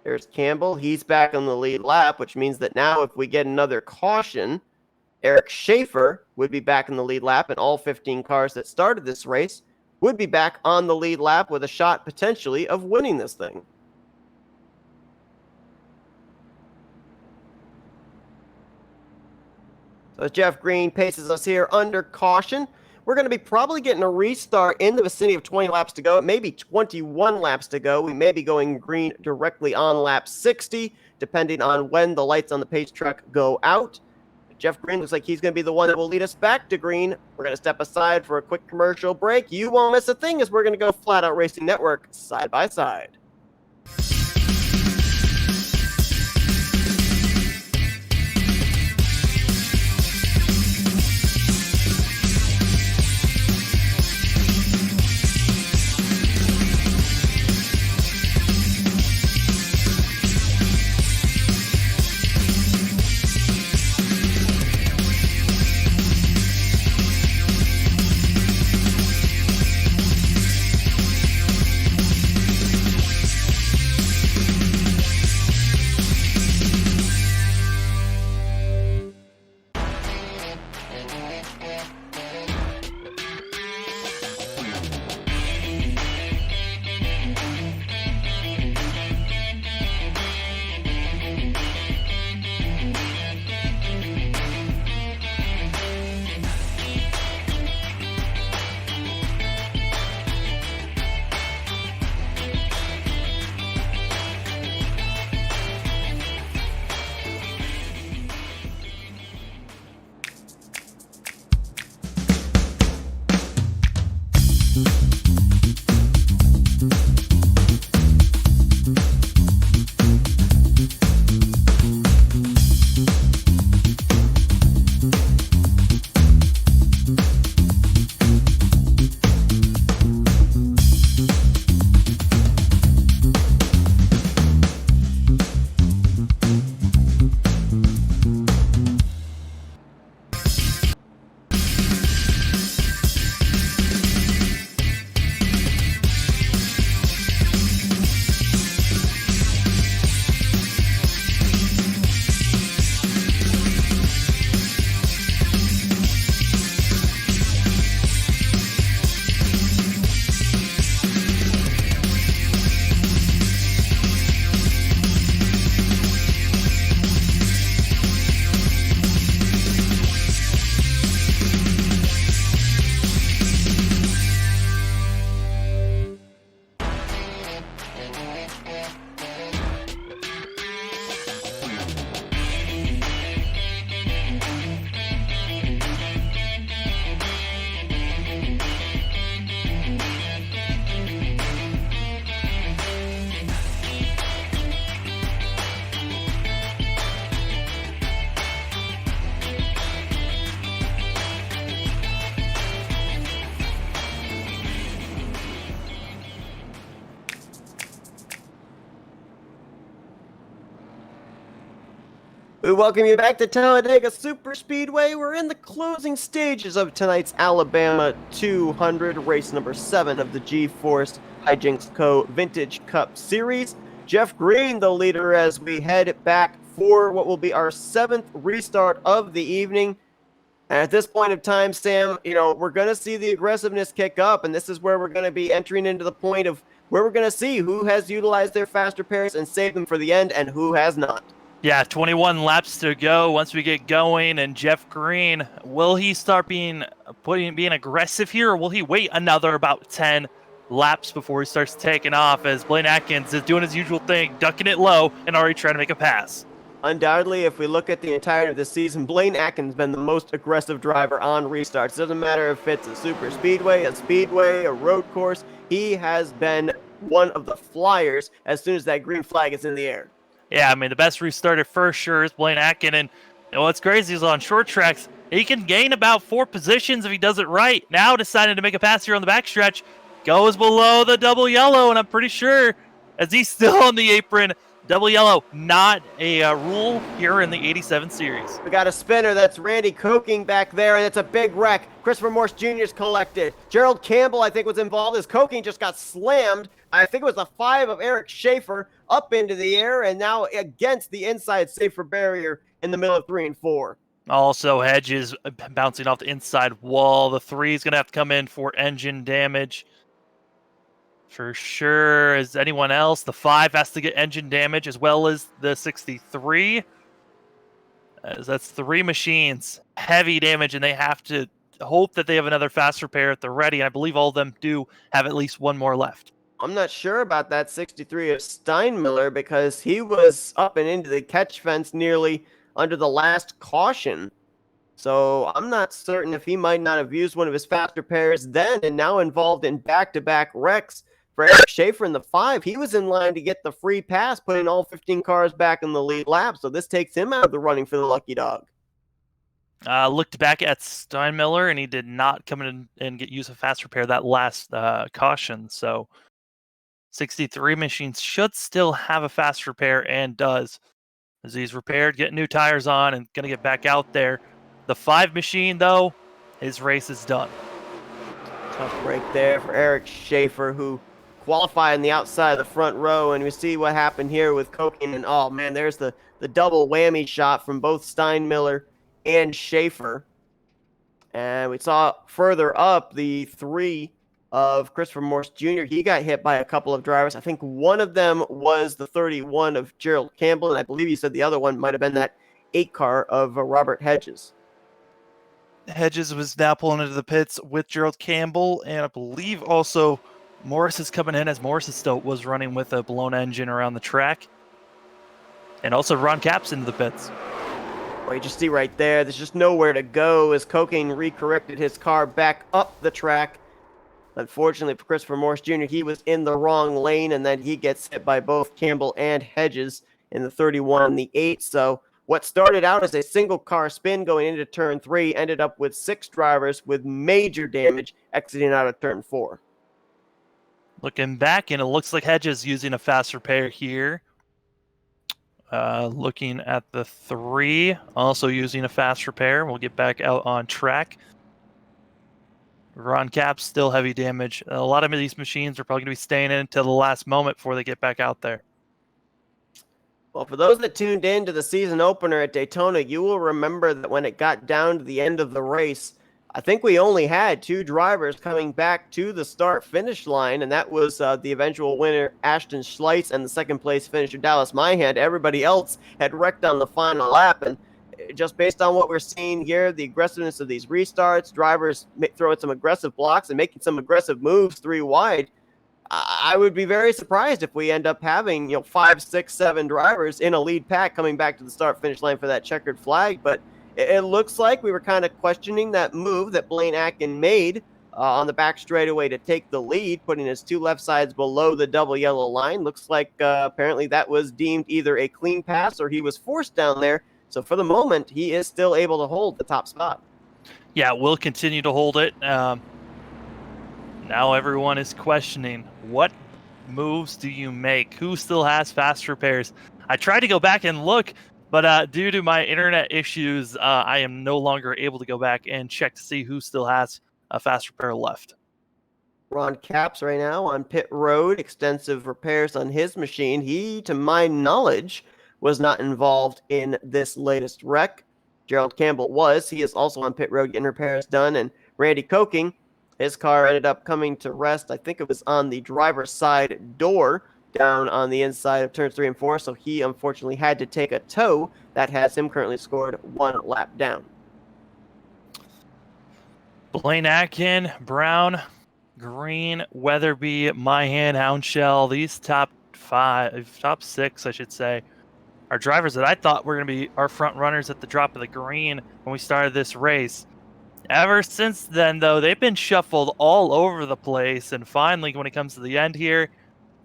There's Campbell. He's back on the lead lap, which means that now if we get another caution, Eric Schaefer would be back in the lead lap, and all 15 cars that started this race would be back on the lead lap with a shot potentially of winning this thing. So Jeff Green paces us here under caution. We're going to be probably getting a restart in the vicinity of 20 laps to go. It may be 21 laps to go. We may be going green directly on lap 60, depending on when the lights on the pace truck go out. Jeff Green looks like he's going to be the one that will lead us back to green. We're going to step aside for a quick commercial break. You won't miss a thing as we're going to go Flatout Racing Network side by side. We welcome you back to Talladega Super Speedway. We're in the closing stages of tonight's Alabama 200, race number 7 of the G-Force Hijinx Co. Vintage Cup Series. Jeff Green, the leader, as we head back for what will be our 7th restart of the evening. And at this point of time, Sam, we're going to see the aggressiveness kick up, and this is where we're going to be entering into the point of where we're going to see who has utilized their faster pairs and saved them for the end and who has not. Yeah, 21 laps to go once we get going, and Jeff Green, will he start being aggressive here, or will he wait another about 10 laps before he starts taking off, as Blaine Atkins is doing his usual thing, ducking it low and already trying to make a pass? Undoubtedly, if we look at the entirety of the season, Blaine Atkins has been the most aggressive driver on restarts. Doesn't matter if it's a super speedway, a road course. He has been one of the flyers as soon as that green flag is in the air. Yeah, I mean, the best restarter for sure is Blaine Atkins, and what's crazy is on short tracks, he can gain about 4 positions if he does it right. Now deciding to make a pass here on the backstretch, goes below the double yellow, and I'm pretty sure, as he's still on the apron, double yellow, not a rule here in the 87 series. We got a spinner. That's Randy Koking back there, and it's a big wreck. Christopher Morse Jr. is collected. Gerald Campbell, I think, was involved as Koking just got slammed. I think it was the 5 of Eric Schaefer up into the air, and now against the inside safer barrier in the middle of 3 and 4. Also, Hedges bouncing off the inside wall. The 3 is going to have to come in for engine damage. For sure, as anyone else, the 5 has to get engine damage as well as the 63. As that's 3 machines, heavy damage, and they have to hope that they have another fast repair at the ready. I believe all of them do have at least 1 more left. I'm not sure about that 63 of Steinmiller because he was up and into the catch fence nearly under the last caution. So I'm not certain if he might not have used one of his faster pairs then and now involved in back-to-back wrecks. For Eric Schaefer in the 5, he was in line to get the free pass, putting all 15 cars back in the lead lap. So this takes him out of the running for the lucky dog. Looked back at Steinmiller, and he did not come in and get use of fast repair that last caution. So 63 machines should still have a fast repair and does. As he's repaired, getting new tires on, and going to get back out there. The 5 machine, though, his race is done. Tough break there for Eric Schaefer, who qualified on the outside of the front row, and we see what happened here with Koking, and oh man, there's the double whammy shot from both Steinmiller and Schaefer. And we saw further up the 3 of Christopher Morse Jr. He got hit by a couple of drivers. I think one of them was the 31 of Gerald Campbell, and I believe you said the other one might have been that 8 car of Robert Hedges. Hedges was now pulling into the pits with Gerald Campbell, and I believe also Morris is coming in, as Morris still was running with a blown engine around the track. And also Ron Capps into the pits. Well, you just see right there, there's just nowhere to go as Koking recorrected his car back up the track. Unfortunately for Christopher Morse Jr., he was in the wrong lane, and then he gets hit by both Campbell and Hedges in the 31 and the 8. So what started out as a single car spin going into turn 3 ended up with 6 drivers with major damage exiting out of turn 4. Looking back, and it looks like Hedges using a fast repair here. Looking at the 3, also using a fast repair. We'll get back out on track. Ron Capps still heavy damage. A lot of these machines are probably going to be staying in until the last moment before they get back out there. Well, for those that tuned in to the season opener at Daytona, you will remember that when it got down to the end of the race, I think we only had 2 drivers coming back to the start-finish line, and that was the eventual winner, Ashton Schleitz, and the second-place finisher, Dallas Myhand. Everybody else had wrecked on the final lap, and just based on what we're seeing here, the aggressiveness of these restarts, drivers throwing some aggressive blocks and making some aggressive moves 3 wide, I would be very surprised if we end up having 5, 6, 7 drivers in a lead pack coming back to the start-finish line for that checkered flag, but it looks like we were kind of questioning that move that Blaine Atkins made on the back straightaway to take the lead, putting his 2 left sides below the double yellow line. Looks like apparently that was deemed either a clean pass or he was forced down there. So for the moment, he is still able to hold the top spot. Yeah, we'll continue to hold it. Now everyone is questioning, what moves do you make? Who still has fast repairs? I tried to go back and look. But due to my internet issues, I am no longer able to go back and check to see who still has a fast repair left. Ron Capps right now on pit road, extensive repairs on his machine. He, to my knowledge, was not involved in this latest wreck. Gerald Campbell was. He is also on pit road getting repairs done. And Randy Koking, his car ended up coming to rest. I think it was on the driver's side door down on the inside of turns 3 and 4. So he unfortunately had to take a tow. That has him currently scored 1 lap down. Blaine Atkin, Brown, Green, Weatherby, Myhan, Houndshell, these top 6, I should say, are drivers that I thought were going to be our front runners at the drop of the green when we started this race. Ever since then, though, they've been shuffled all over the place, and finally, when it comes to the end here,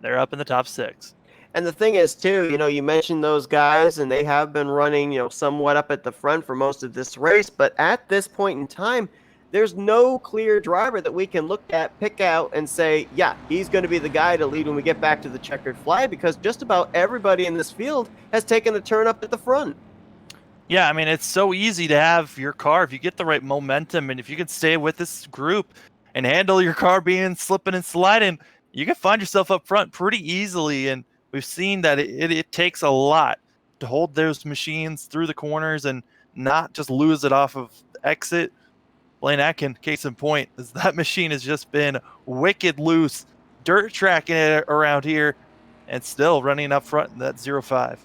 they're up in the top 6. And the thing is, too, you mentioned those guys, and they have been running, somewhat up at the front for most of this race. But at this point in time, there's no clear driver that we can look at, pick out, and say, yeah, he's going to be the guy to lead when we get back to the checkered flag, because just about everybody in this field has taken a turn up at the front. Yeah, I mean, it's so easy to have your car if you get the right momentum, and if you can stay with this group and handle your car being slipping and sliding, you can find yourself up front pretty easily. And we've seen that it takes a lot to hold those machines through the corners and not just lose it off of exit. Blaine Atkin, case in point, is that machine has just been wicked loose, dirt tracking it around here, and still running up front in that 0-5.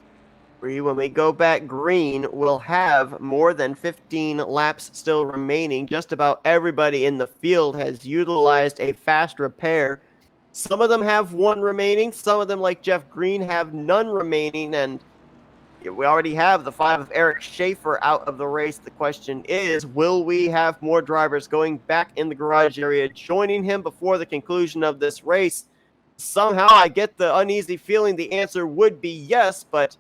When we go back green, we'll have more than 15 laps still remaining. Just about everybody in the field has utilized a fast repair. Some of them have 1 remaining. Some of them, like Jeff Green, have none remaining. And we already have the 5 of Eric Schaefer out of the race. The question is, will we have more drivers going back in the garage area, joining him before the conclusion of this race? Somehow I get the uneasy feeling the answer would be yes, but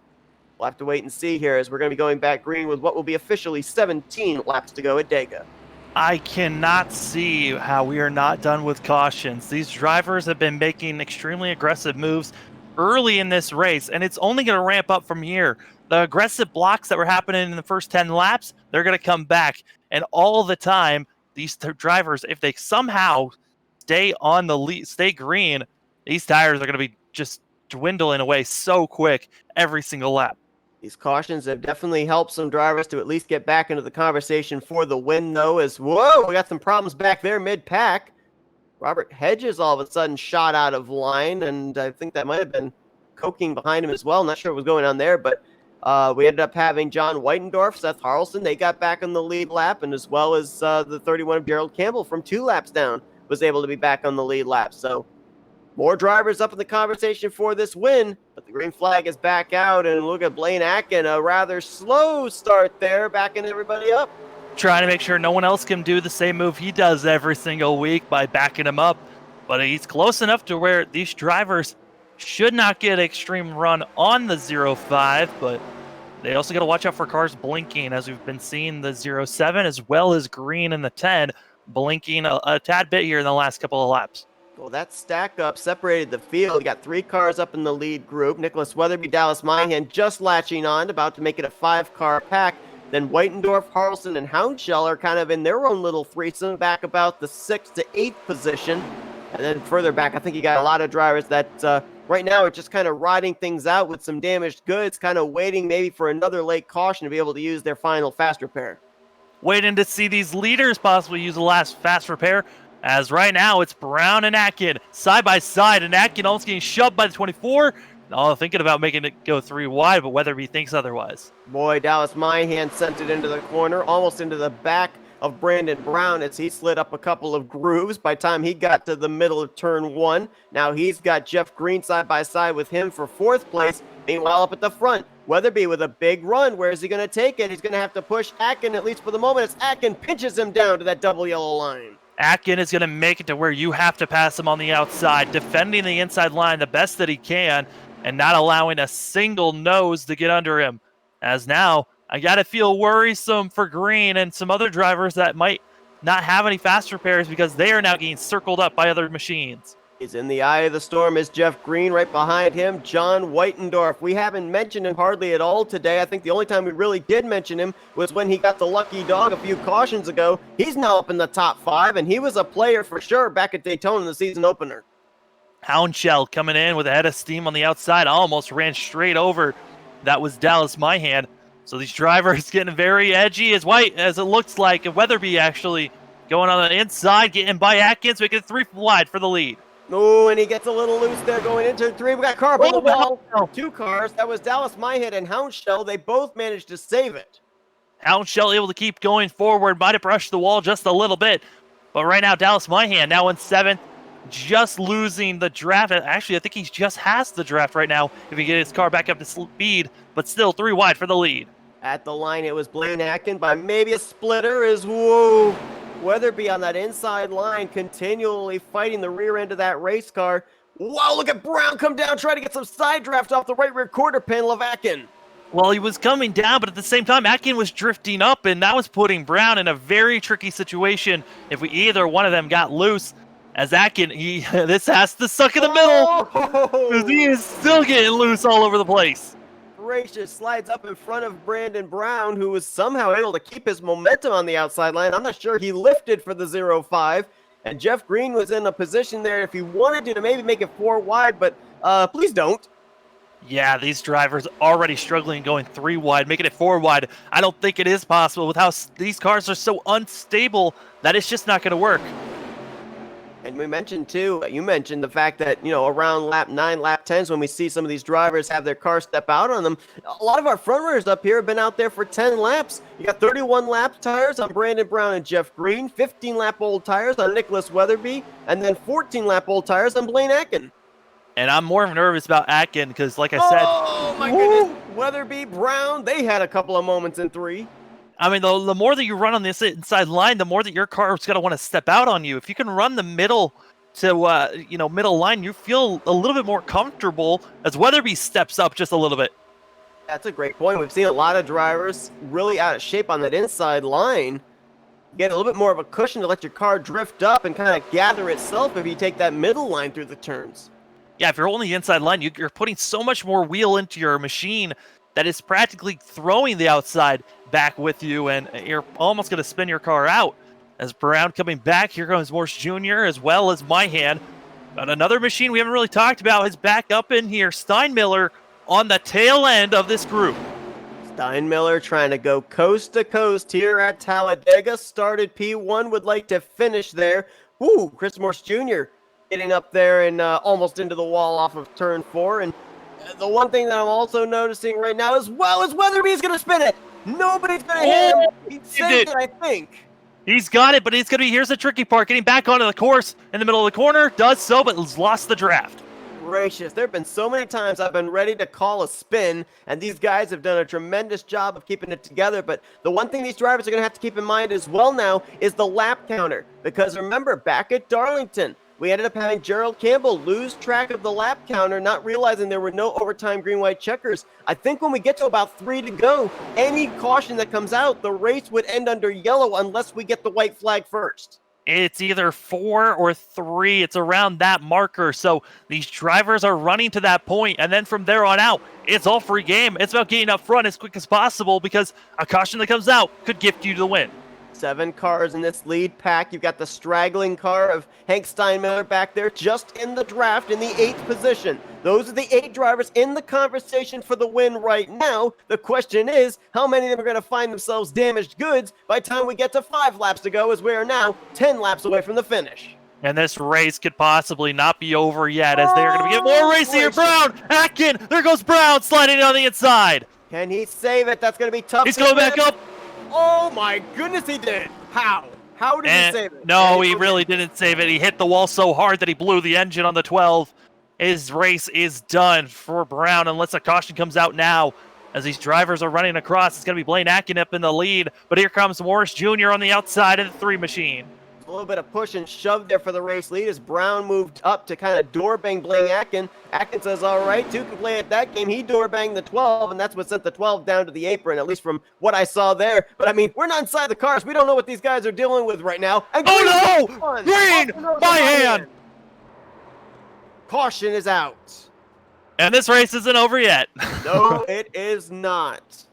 we'll have to wait and see here, as we're going to be going back green with what will be officially 17 laps to go at Dega. I cannot see how we are not done with cautions. These drivers have been making extremely aggressive moves early in this race, and it's only going to ramp up from here. The aggressive blocks that were happening in the first 10 laps, they're going to come back. And all the time, these drivers, if they somehow stay on the lead, stay green, these tires are going to be just dwindling away so quick every single lap. These cautions have definitely helped some drivers to at least get back into the conversation for the win, though, as, whoa, we got some problems back there mid-pack. Robert Hedges all of a sudden shot out of line, and I think that might have been Koking behind him as well. Not sure what was going on there, but we ended up having John Whitendorf, Seth Harlson. They got back on the lead lap, and as well as the 31 of Gerald Campbell from 2 laps down was able to be back on the lead lap. So more drivers up in the conversation for this win, but the green flag is back out, and look at Blaine Atkin, a rather slow start there, backing everybody up. Trying to make sure no one else can do the same move he does every single week by backing him up. But he's close enough to where these drivers should not get an extreme run on the 0-5, but they also got to watch out for cars blinking, as we've been seeing the 0-7 as well as green and the 10 blinking a tad bit here in the last couple of laps. Well, that stack up separated the field. You got 3 cars up in the lead group. Nicholas Weatherby, Dallas Myhan just latching on, about to make it a 5-car pack. Then Whitendorf, Harlson, and Houndshell are kind of in their own little threesome back about the 6th to 8th position. And then further back, I think you got a lot of drivers that right now are just kind of riding things out with some damaged goods, kind of waiting maybe for another late caution to be able to use their final fast repair. Waiting to see these leaders possibly use the last fast repair, as right now it's Brown and Atkin side by side, and Atkin almost getting shoved by the 24. Oh, thinking about making it go 3 wide, but Weatherby thinks otherwise. Boy, Dallas Myhan sent it into the corner, almost into the back of Brandon Brown as he slid up a couple of grooves by the time he got to the middle of turn 1. Now he's got Jeff Green side by side with him for 4th place. Meanwhile, up at the front, Weatherby with a big run. Where is he going to take it? He's going to have to push Atkin, at least for the moment, as Atkin pinches him down to that double yellow line. Atkin is going to make it to where you have to pass him on the outside, defending the inside line the best that he can, and not allowing a single nose to get under him. As now, I got to feel worrisome for Green and some other drivers that might not have any fast repairs, because they are now getting circled up by other machines. He's in the eye of the storm is Jeff Green. Right behind him, John Whitendorf. We haven't mentioned him hardly at all today. I think the only time we really did mention him was when he got the lucky dog a few cautions ago. He's now up in the top 5, and he was a player for sure back at Daytona in the season opener. Houndshell coming in with a head of steam on the outside. Almost ran straight over. That was Dallas Myhan. So these drivers getting very edgy as it looks like. Weatherby actually going on the inside, getting by Atkins, making it 3 wide for the lead. Oh, and he gets a little loose there going into 3. We got a car up on the wall. 2 cars. That was Dallas Myhan and Houndshell. They both managed to save it. Houndshell able to keep going forward. Might have brushed the wall just a little bit. But right now, Dallas Myhan now in 7th. Just losing the draft. Actually, I think he just has the draft right now if he gets his car back up to speed. But still 3 wide for the lead. At the line, it was Blaine Atkin by maybe a splitter as, whoa, Weatherby on that inside line continually fighting the rear end of that race car. Wow, look at Brown come down, trying to get some side draft off the right rear quarter panel of Atkin. Well, he was coming down, but at the same time, Atkin was drifting up, and that was putting Brown in a very tricky situation if either one of them got loose. As Atkin, this has to suck in the middle, because he is still getting loose all over the place. Gracious, slides up in front of Brandon Brown, who was somehow able to keep his momentum on the outside line. I'm not sure he lifted for the 0-5, and Jeff Green was in a position there if he wanted to maybe make it 4 wide, but please don't. Yeah, these drivers already struggling going 3 wide, making it 4 wide. I don't think it is possible with how these cars are so unstable that it's just not going to work. And we mentioned, too, you mentioned the fact that, around lap 9, lap 10s, when we see some of these drivers have their car step out on them, a lot of our front runners up here have been out there for 10 laps. You got 31 lap tires on Brandon Brown and Jeff Green, 15 lap old tires on Nicholas Weatherby, and then 14 lap old tires on Blaine Atkin. And I'm more nervous about Atkin because, like I said... Oh, my goodness. Weatherby, Brown, they had a couple of moments in 3. I mean, the more that you run on this inside line, the more that your car is going to want to step out on you. If you can run the middle to, middle line, you feel a little bit more comfortable as Weatherby steps up just a little bit. That's a great point. We've seen a lot of drivers really out of shape on that inside line. Get a little bit more of a cushion to let your car drift up and kind of gather itself if you take that middle line through the turns. Yeah, if you're only inside line, you're putting so much more wheel into your machine that is practically throwing the outside back with you, and you're almost going to spin your car out. As Brown coming back, here comes Morse Jr. as well as Myhan. But another machine we haven't really talked about is back up in here. Steinmiller on the tail end of this group. Steinmiller trying to go coast to coast here at Talladega. Started P1, would like to finish there. Ooh, Chris Morse Jr. getting up there and almost into the wall off of turn 4. And the one thing that I'm also noticing right now as well is Weatherby's going to spin it. Nobody's going to hit him. He saved it, I think. He's got it, but he's going to be, here's the tricky part, getting back onto the course in the middle of the corner. Does so, but has lost the draft. Gracious, there have been so many times I've been ready to call a spin, and these guys have done a tremendous job of keeping it together. But the one thing these drivers are going to have to keep in mind as well now is the lap counter. Because remember, back at Darlington, we ended up having Gerald Campbell lose track of the lap counter, not realizing there were no overtime green-white checkers. I think when we get to about 3 to go, any caution that comes out, the race would end under yellow unless we get the white flag first. It's either 4 or 3. It's around that marker. So these drivers are running to that point, and then from there on out, it's all free game. It's about getting up front as quick as possible because a caution that comes out could gift you the win. 7 cars in this lead pack. You've got the straggling car of Hank Steinmiller back there just in the draft in the 8th position. Those are the 8 drivers in the conversation for the win right now. The question is, how many of them are going to find themselves damaged goods by the time we get to 5 laps to go, as we are now 10 laps away from the finish. And this race could possibly not be over yet, as they're going to get more racing here. Brown, Atkin, there goes Brown sliding on the inside. Can he save it? That's going to be tough. He's going back up. Oh my goodness, he did. How? How did he save it? No, he really didn't save it. He hit the wall so hard that he blew the engine on the 12. His race is done for Brown unless a caution comes out now. As these drivers are running across, it's going to be Blaine Atkin up in the lead. But here comes Morris Jr. on the outside of the 3 machine. A little bit of push and shove there for the race lead as Brown moved up to kind of door bang Blaine Atkin. Atkin says, all right, 2 can play at that game. He door banged the 12, and that's what sent the 12 down to the apron, at least from what I saw there. But, I mean, we're not inside the cars. We don't know what these guys are dealing with right now. And oh, no! Green! My hand! Caution is out. And this race isn't over yet. No, it is not.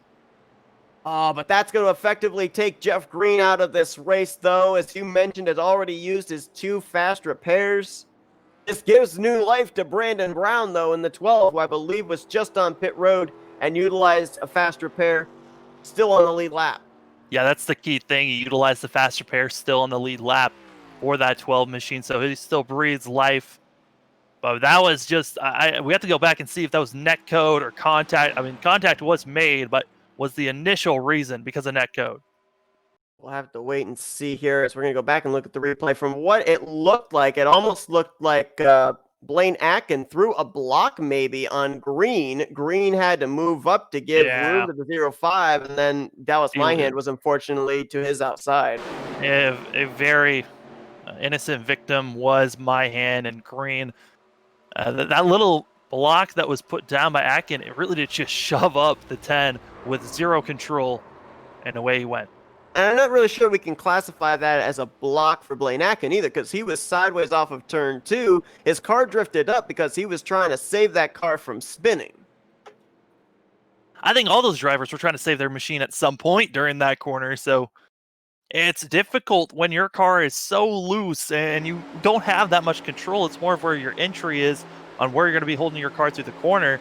But that's going to effectively take Jeff Green out of this race, though. As you mentioned, has already used his 2 fast repairs. This gives new life to Brandon Brown, though, in the 12, who I believe was just on pit road and utilized a fast repair, still on the lead lap. Yeah, that's the key thing. He utilized the fast repair still on the lead lap for that 12 machine, so he still breathes life. But that was just, we have to go back and see if that was net code or contact. I mean, contact was made, but was the initial reason because of net code? We'll have to wait and see here as we're going to go back and look at the replay. From what it looked like, it almost looked like Blaine Atkin threw a block maybe on Green. Green had to move up to give room to the 0-5, and then Dallas Myhand was unfortunately to his outside. A very innocent victim was Myhand, and Green. That little block that was put down by Atkin, it really did just shove up the 10 with 0 control, and away he went. And I'm not really sure we can classify that as a block for Blaine Atkin either, because he was sideways off of turn 2. His car drifted up because he was trying to save that car from spinning. I think all those drivers were trying to save their machine at some point during that corner, so it's difficult when your car is so loose and you don't have that much control. It's more of where your entry is on where you're going to be holding your car through the corner.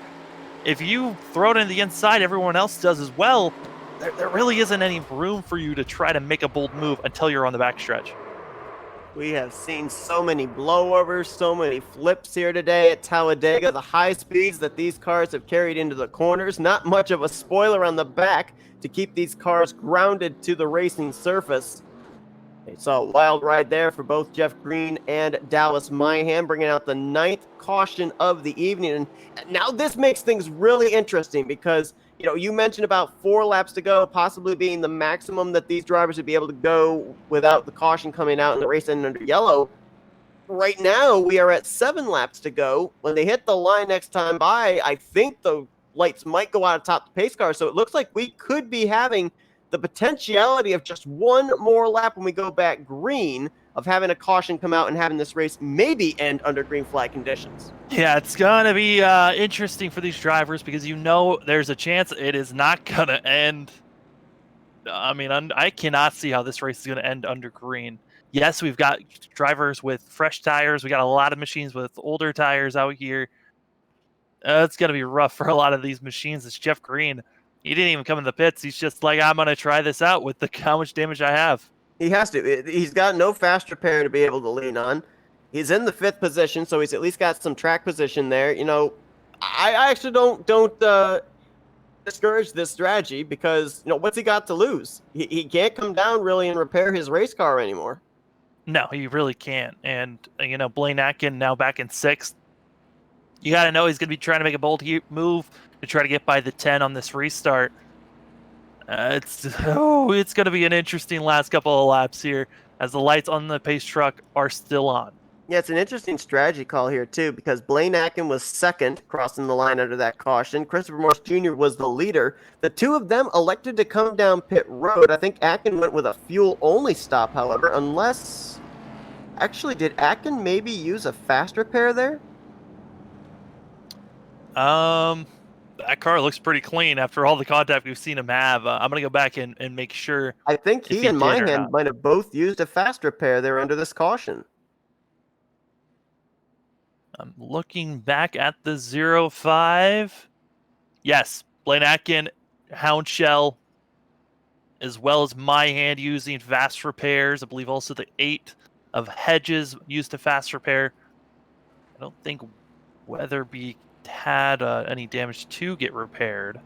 If you throw it in the inside, everyone else does as well. There really isn't any room for you to try to make a bold move until you're on the backstretch. We have seen so many blowovers, so many flips here today at Talladega. The high speeds that these cars have carried into the corners. Not much of a spoiler on the back to keep these cars grounded to the racing surface. They saw a wild ride there for both Jeff Green and Dallas Myhand, bringing out the 9th caution of the evening. And now this makes things really interesting because, you know, you mentioned about 4 laps to go, possibly being the maximum that these drivers would be able to go without the caution coming out and the race ending under yellow. Right now, we are at 7 laps to go. When they hit the line next time by, I think the lights might go out atop the pace car. So it looks like we could be having the potentiality of just one more lap when we go back green, of having a caution come out and having this race maybe end under green flag conditions. Yeah, it's going to be interesting for these drivers because you know there's a chance it is not going to end. I mean, I cannot see how this race is going to end under green. Yes, we've got drivers with fresh tires. We got a lot of machines with older tires out here. It's going to be rough for a lot of these machines. It's Jeff Green. He didn't even come in the pits. He's just like, I'm going to try this out with how much damage I have. He has to. He's got no fast repair to be able to lean on. He's in the 5th position, so he's at least got some track position there. You know, I actually don't discourage this strategy because, you know, what's he got to lose? He can't come down really and repair his race car anymore. No, he really can't. And, you know, Blaine Atkin now back in 6th. You got to know he's going to be trying to make a bold move to try to get by the 10 on this restart. It's going to be an interesting last couple of laps here as the lights on the pace truck are still on. Yeah, it's an interesting strategy call here, too, because Blaine Atkin was 2nd, crossing the line under that caution. Christopher Morse Jr. was the leader. The 2 of them elected to come down pit road. I think Atkin went with a fuel-only stop, however, unless... Actually, did Atkin maybe use a fast repair there? That car looks pretty clean after all the contact we've seen him have. I'm going to go back and make sure. I think he and Myhand might have both used a fast repair there under this caution. I'm looking back at the 0-5. Yes, Blaine Atkin, Hound Shell, as well as Myhand using fast repairs. I believe also the 8 of Hedges used a fast repair. I don't think Weatherby had any damage to get repaired.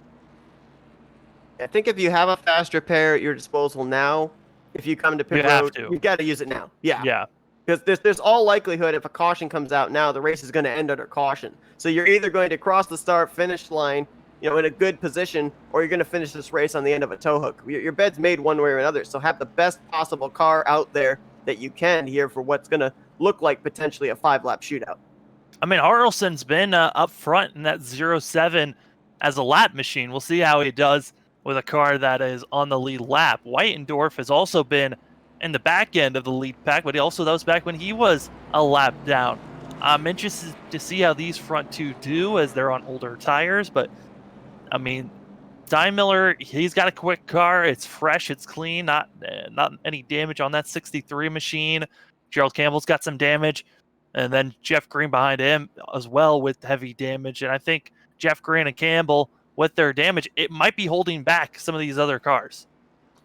I think if you have a fast repair at your disposal now, if you come to pit road, you've got to use it now. Yeah. Because there's all likelihood if a caution comes out now, the race is going to end under caution. So you're either going to cross the start-finish line, you know, in a good position, or you're going to finish this race on the end of a tow hook. Your bed's made one way or another, so have the best possible car out there that you can here for what's going to look like potentially a 5-lap shootout. I mean, Harrelson's been up front in that 0-7 as a lap machine. We'll see how he does with a car that is on the lead lap. Whitendorf has also been in the back end of the lead pack, but that was back when he was a lap down. I'm interested to see how these front two do as they're on older tires, but I mean, Steinmiller, he's got a quick car. It's fresh, it's clean, not any damage on that 63 machine. Gerald Campbell's got some damage, and then Jeff Green behind him as well with heavy damage. And I think Jeff Green and Campbell, with their damage, it might be holding back some of these other cars.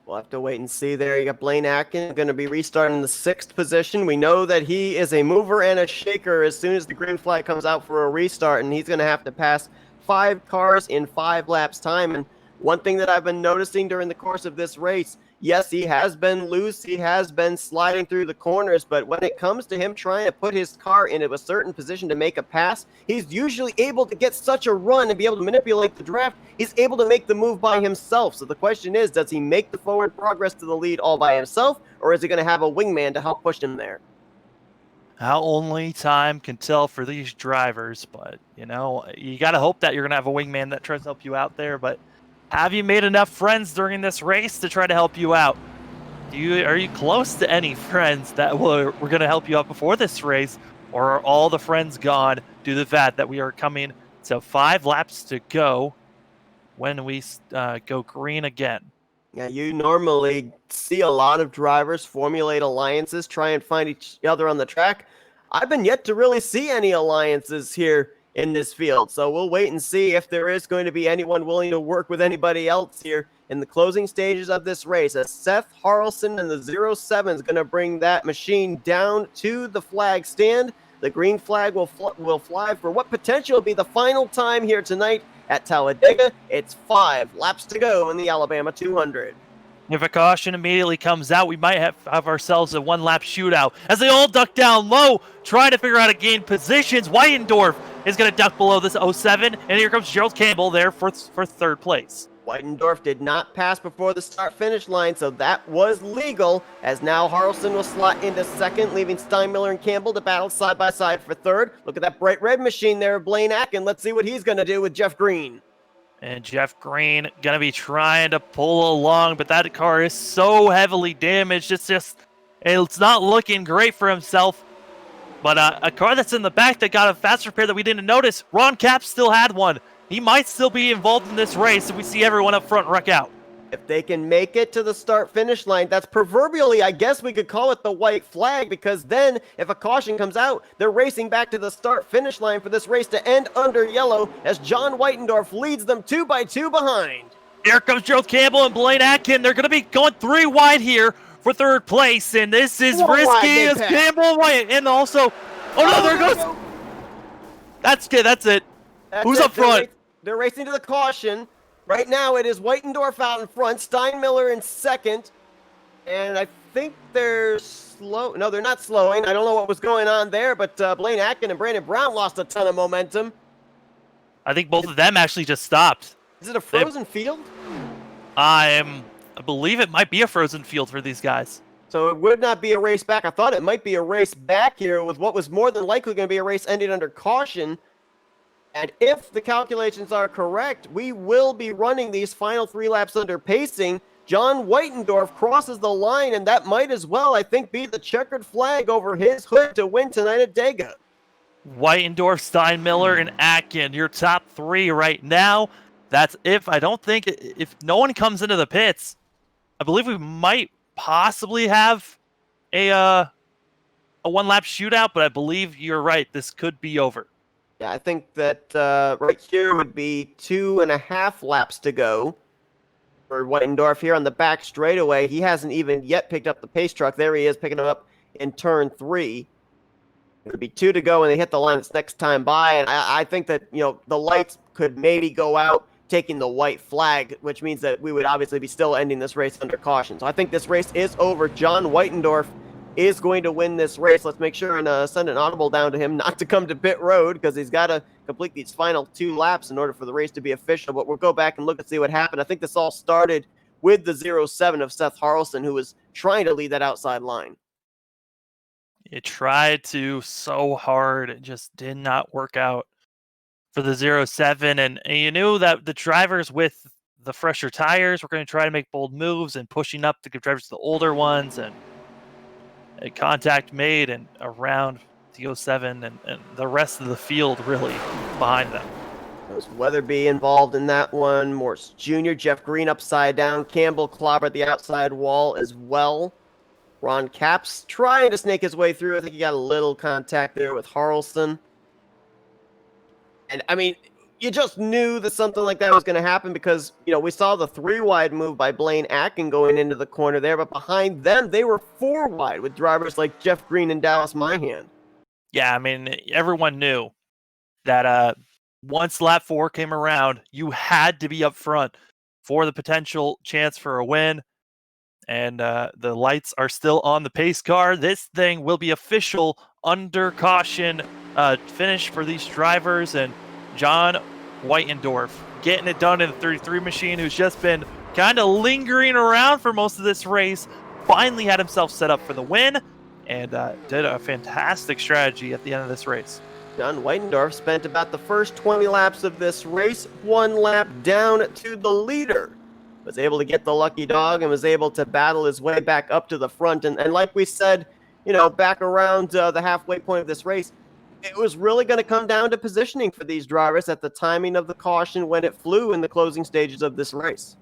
We'll have to wait and see there. You got Blaine Atkin going to be restarting in the 6th position. We know that he is a mover and a shaker as soon as the green flag comes out for a restart, and he's going to have to pass 5 cars in 5 laps time. And one thing that I've been noticing during the course of this race, yes, he has been loose, he has been sliding through the corners, but when it comes to him trying to put his car into a certain position to make a pass, he's usually able to get such a run and be able to manipulate the draft. He's able to make the move by himself. So the question is, does he make the forward progress to the lead all by himself, or is he going to have a wingman to help push him there? How only time can tell for these drivers, but you know, you got to hope that you're going to have a wingman that tries to help you out there. But have you made enough friends during this race to try to help you out? Are you close to any friends that were going to help you out before this race, or are all the friends gone due to the fact that we are coming to 5 laps to go when we go green again? Yeah, you normally see a lot of drivers formulate alliances, try and find each other on the track. I've been yet to really see any alliances here in this field, so we'll wait and see if there is going to be anyone willing to work with anybody else here in the closing stages of this race, as Seth Harrelson and the 07 is going to bring that machine down to the flag stand. The green flag will fly for what potentially will be the final time here tonight at Talladega. It's 5 laps to go in the Alabama 200. If a caution immediately comes out, we might have ourselves a 1-lap shootout as they all duck down low, trying to figure out how to gain positions. Weidendorf is going to duck below this 07, and here comes Gerald Campbell there for 3rd place. Weidendorf did not pass before the start-finish line, so that was legal, as now Harrelson will slot into 2nd, leaving Steinmiller and Campbell to battle side by side for 3rd. Look at that bright red machine there, Blaine Atkin. Let's see what he's going to do with Jeff Green. And Jeff Green going to be trying to pull along, but that car is so heavily damaged. It's not looking great for himself. But a car that's in the back that got a fast repair that we didn't notice, Ron Capps still had one. He might still be involved in this race if we see everyone up front wreck out. If they can make it to the start-finish line, that's proverbially, I guess we could call it the white flag, because then if a caution comes out, they're racing back to the start-finish line for this race to end under yellow, as John Weitendorf leads them 2 by 2 behind. Here comes Gerald Campbell and Blaine Atkin. They're going to be going 3 wide here for 3rd place, and this is risky as Campbell White, and also, there goes. That's good. That's it. Who's up front? They're racing to the caution. Right now, it is Weitendorf out in front, Steinmiller in 2nd, and I think they're slow. No, they're not slowing. I don't know what was going on there, but Blaine Atkin and Brandon Brown lost a ton of momentum. I think both of them actually just stopped. Is it a frozen field? I believe it might be a frozen field for these guys. So it would not be a race back. I thought it might be a race back here with what was more than likely going to be a race ending under caution. And if the calculations are correct, we will be running these final 3 laps under pacing. John Weitendorf crosses the line, and that might as well, I think, be the checkered flag over his hood to win tonight at Dega. Weitendorf, Steinmiller, and Atkin, your top 3 right now. That's if no one comes into the pits, I believe we might possibly have a 1-lap shootout, but I believe you're right. This could be over. Yeah, I think that right here would be 2.5 laps to go for Weitendorf here on the back straightaway. He hasn't even yet picked up the pace truck. There he is, picking him up in turn 3. It would be 2 to go when they hit the line this next time by, and I think that, the lights could maybe go out, taking the white flag, which means that we would obviously be still ending this race under caution. So I think this race is over. John Weitendorf is going to win this race. Let's make sure and send an audible down to him not to come to pit road, because he's got to complete these final 2 laps in order for the race to be official. But we'll go back and look and see what happened. I think this all started with the 07 of Seth Harrelson, who was trying to lead that outside line. It tried to so hard. It just did not work out for the 07. And you knew that the drivers with the fresher tires were going to try to make bold moves and pushing up to give drivers to the older ones, and a contact made and around the 07 and the rest of the field really behind them. Was Weatherby involved in that one? Morse Jr., Jeff Green upside down, Campbell clobbered the outside wall as well. Ron Capps trying to snake his way through. I think he got a little contact there with Harrelson. And I mean, you just knew that something like that was going to happen because, we saw the 3-wide move by Blaine Atkin going into the corner there, but behind them, they were 4-wide with drivers like Jeff Green and Dallas Myhan. Yeah, I mean, everyone knew that once lap 4 came around, you had to be up front for the potential chance for a win. And the lights are still on the pace car. This thing will be official under caution finish for these drivers. And John Whitendorf getting it done in the 33 machine, who's just been kind of lingering around for most of this race, finally had himself set up for the win and did a fantastic strategy at the end of this race. John Whitendorf spent about the first 20 laps of this race, 1 lap down to the leader. Was able to get the lucky dog and was able to battle his way back up to the front. And like we said, back around the halfway point of this race, it was really going to come down to positioning for these drivers at the timing of the caution when it flew in the closing stages of this race.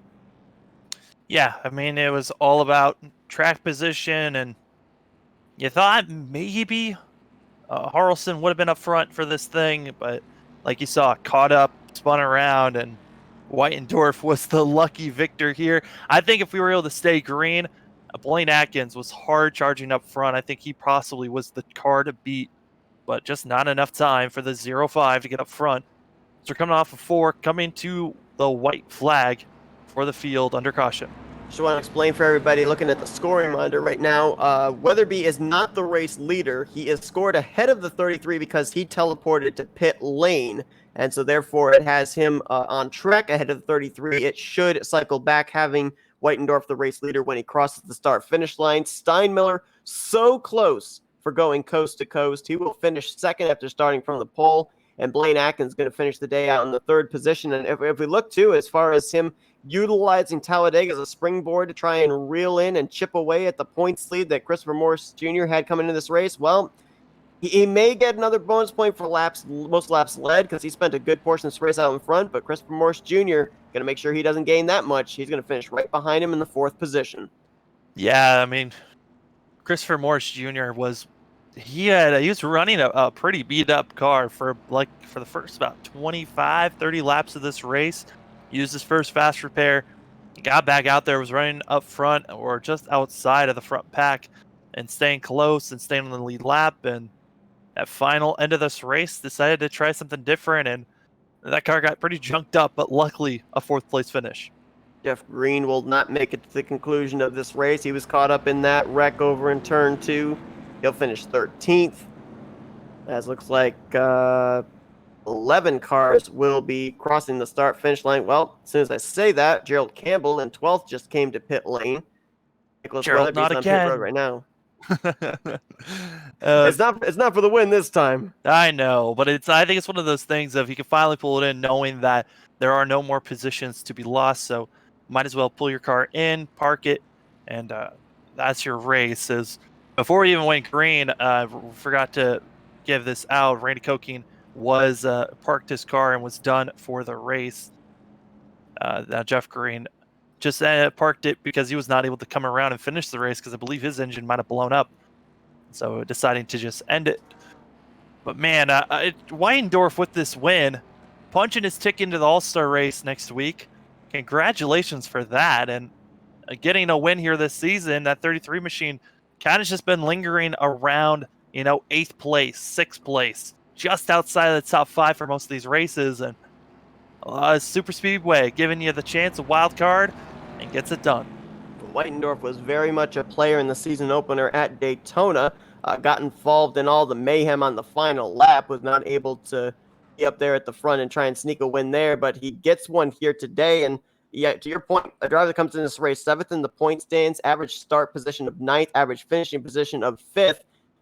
Yeah, I mean, it was all about track position, and you thought maybe Harrelson would have been up front for this thing, but like you saw, caught up, spun around, and Whitendorf was the lucky victor here. I think if we were able to stay green, Blaine Atkins was hard charging up front. I think he possibly was the car to beat, but just not enough time for the 05 to get up front. So we're coming off of 4, coming to the white flag for the field under caution. Just want to explain for everybody looking at the scoring monitor right now, Weatherby is not the race leader. He is scored ahead of the 33 because he teleported to pit lane, and so therefore it has him on track ahead of the 33. It should cycle back, having Whitendorf the race leader when he crosses the start-finish line. Steinmiller so close for going coast to coast. He will finish second after starting from the pole, and Blaine Atkins is going to finish the day out in the 3rd position. And if we look, too, as far as him utilizing Talladega as a springboard to try and reel in and chip away at the points lead that Christopher Morse Jr. had coming into this race, well, he may get another bonus point for most laps led because he spent a good portion of this race out in front, but Christopher Morse Jr. going to make sure he doesn't gain that much. He's going to finish right behind him in the 4th position. Yeah, I mean, Christopher Morse Jr. was running a pretty beat up car for the first about 25-30 laps of this race. Used his first fast repair, got back out there, was running up front or just outside of the front pack and staying close and staying on the lead lap. And at final end of this race, decided to try something different, and that car got pretty junked up, but luckily a 4th place finish. Jeff Green will not make it to the conclusion of this race. He was caught up in that wreck over in turn 2. He'll finish 13th. As looks like 11 cars will be crossing the start-finish line. Well, as soon as I say that, Gerald Campbell in 12th just came to pit lane. Nicholas Gerald, Weatherby's not on again. pit road right now. It's not for the win this time. I know, but I think it's one of those things of he can finally pull it in, knowing that there are no more positions to be lost. So might as well pull your car in, park it, and that's your race. As before we even went green, forgot to give this out. Randy Koking was parked his car and was done for the race. Now Jeff Green just parked it because he was not able to come around and finish the race because I believe his engine might have blown up. So deciding to just end it. But man, Weindorf with this win, punching his ticket into the All-Star race next week. Congratulations for that. And getting a win here this season. That 33 machine kind of just been lingering around, 8th place, 6th place, just outside of the top 5 for most of these races. And Super Speedway giving you the chance, a wild card, and gets it done. Weitendorf was very much a player in the season opener at Daytona. Got involved in all the mayhem on the final lap, was not able to be up there at the front and try and sneak a win there, but he gets one here today. And yeah, to your point, a driver that comes in this race 7th in the point stands, average start position of 9th, average finishing position of 5th.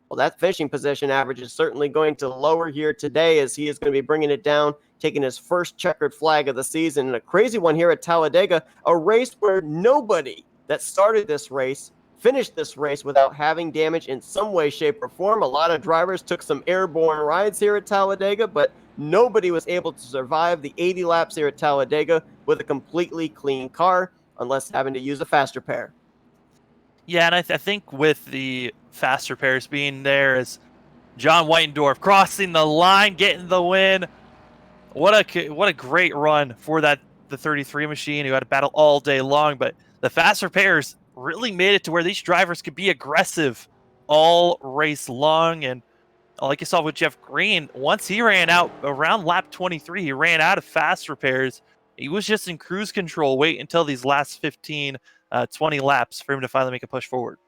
Well, that finishing position average is certainly going to lower here today as he is going to be bringing it down, taking his first checkered flag of the season. And a crazy one here at Talladega, a race where nobody that started this race finished this race without having damage in some way, shape, or form. A lot of drivers took some airborne rides here at Talladega, but nobody was able to survive the 80 laps here at Talladega with a completely clean car, unless having to use a faster pair. Yeah, and I think with the fast repairs being there is John Whitendorf crossing the line, getting the win. What a great run for the 33 machine who had to battle all day long. But the fast repairs really made it to where these drivers could be aggressive all race long. And like you saw with Jeff Green, once he ran out around lap 23, he ran out of fast repairs. He was just in cruise control, wait until these last 15, 20 laps for him to finally make a push forward.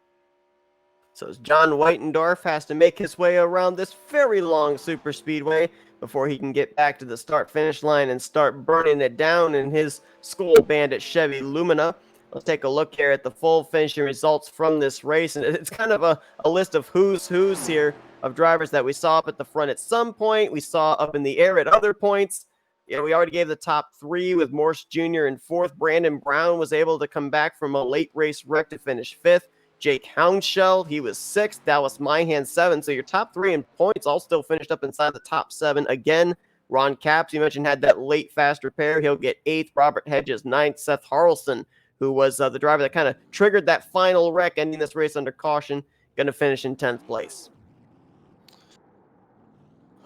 So John Whitendorf has to make his way around this very long super speedway before he can get back to the start-finish line and start burning it down in his School Bandit Chevy Lumina. Let's take a look here at the full finishing results from this race. And it's kind of a list of who's here of drivers that we saw up at the front at some point, we saw up in the air at other points. Yeah, we already gave the top three with Morse Jr. in fourth. Brandon Brown was able to come back from a late race wreck to finish fifth. Jake Houndshell, he was sixth. Dallas Myhan, seventh. So your top three in points all still finished up inside the top seven. Again, Ron Capps, you mentioned, had that late fast repair. He'll get eighth. Robert Hedges, ninth. Seth Harrelson, who was the driver that kind of triggered that final wreck, ending this race under caution, going to finish in 10th place.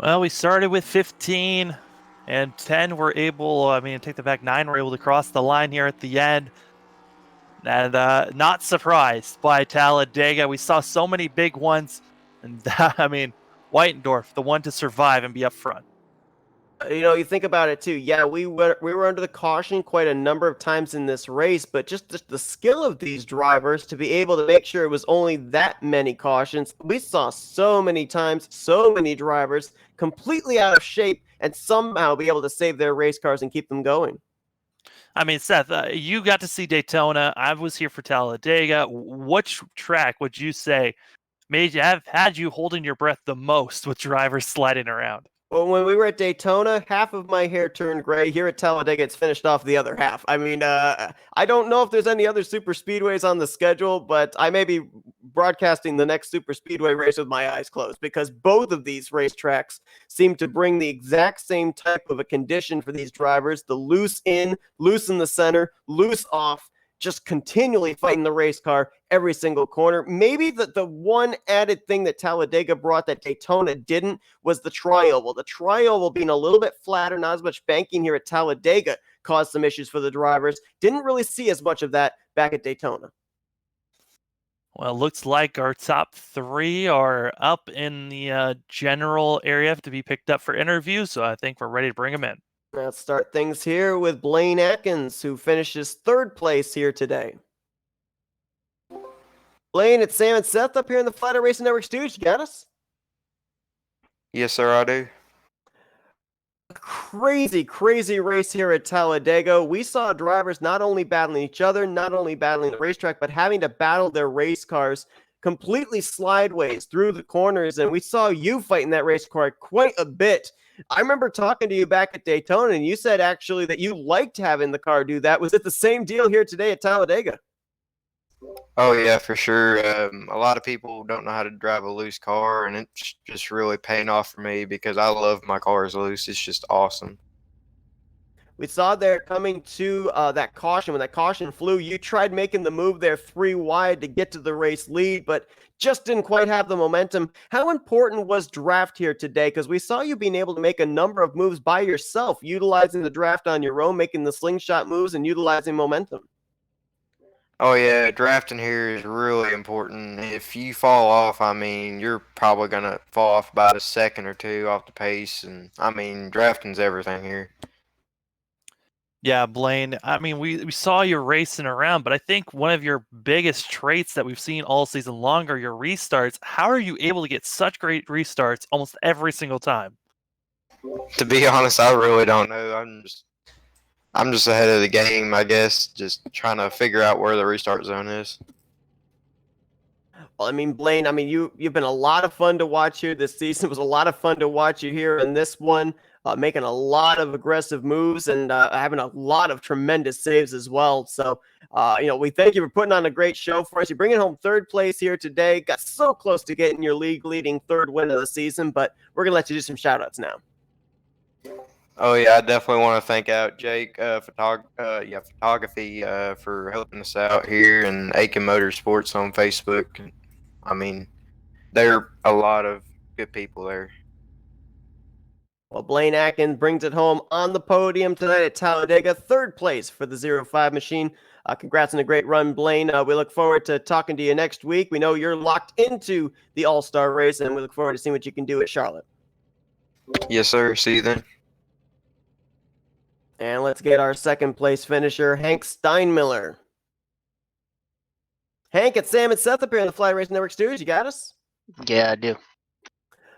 Well, we started with 15 and 10 were able, take the back 9 were able to cross the line here at the end. And not surprised by Talladega. We saw so many big ones. And Whitendorf, the one to survive and be up front. You know, you think about it too. Yeah, we were under the caution quite a number of times in this race, but just the skill of these drivers to be able to make sure it was only that many cautions. We saw so many times, so many drivers completely out of shape and somehow be able to save their race cars and keep them going. I mean, Seth, you got to see Daytona. I was here for Talladega. Which track would you say had you holding your breath the most with drivers sliding around? Well, when we were at Daytona, half of my hair turned gray. Here at Talladega, it's finished off the other half. I mean, I don't know if there's any other super speedways on the schedule, but I may be broadcasting the next super speedway race with my eyes closed because both of these racetracks seem to bring the exact same type of a condition for these drivers. The loose in the center, loose off, just continually fighting the race car every single corner. Maybe the one added thing that Talladega brought that Daytona didn't was the tri-oval. The tri-oval being a little bit flatter, not as much banking here at Talladega caused some issues for the drivers. Didn't really see as much of that back at Daytona. Well, it looks like our top 3 are up in the general area to be picked up for interviews, so I think we're ready to bring them in. Let's start things here with Blaine Atkins, who finishes third place here today. Blaine, it's Sam and Seth up here in the Flatout Racing Network studios. You got us? Yes, sir, I do. Crazy race here at Talladega. We saw drivers not only battling each other, not only battling the racetrack, but having to battle their race cars completely slideways through the corners. And we saw you fighting that race car quite a bit. I remember talking to you back at Daytona, and you said actually that you liked having the car do that. Was it the same deal here today at Talladega? Oh, yeah, for sure. A lot of people don't know how to drive a loose car, and it's just really paying off for me because I love my cars loose. It's just awesome. We saw there coming to that caution. When that caution flew, you tried making the move there 3 wide to get to the race lead, but just didn't quite have the momentum. How important was draft here today? Because we saw you being able to make a number of moves by yourself, utilizing the draft on your own, making the slingshot moves and utilizing momentum. Oh, yeah, drafting here is really important. If you fall off, you're probably going to fall off about a second or two off the pace. And, drafting's everything here. Yeah, Blaine, we saw you racing around, but I think one of your biggest traits that we've seen all season long are your restarts. How are you able to get such great restarts almost every single time? To be honest, I really don't know. I'm just ahead of the game, I guess, just trying to figure out where the restart zone is. Well, Blaine, you've been a lot of fun to watch here this season. It was a lot of fun to watch you here in this one. making a lot of aggressive moves and having a lot of tremendous saves as well. So, we thank you for putting on a great show for us. You're bringing home third place here today. Got so close to getting your league-leading third win of the season, but we're going to let you do some shout-outs now. Oh yeah, I definitely want to thank out Jake, photography, for helping us out here, and Aiken Motorsports on Facebook. I mean, there are a lot of good people there. Well, Blaine Atkins brings it home on the podium tonight at Talladega, third place for the 05 machine. Congrats on a great run, Blaine. We look forward to talking to you next week. We know you're locked into the All-Star race, and we look forward to seeing what you can do at Charlotte. Yes, sir. See you then. And let's get our second place finisher, Hank Steinmiller. Hank, it's Sam and Seth up here in the Flatout Racing Network studios. You got us? Yeah, I do.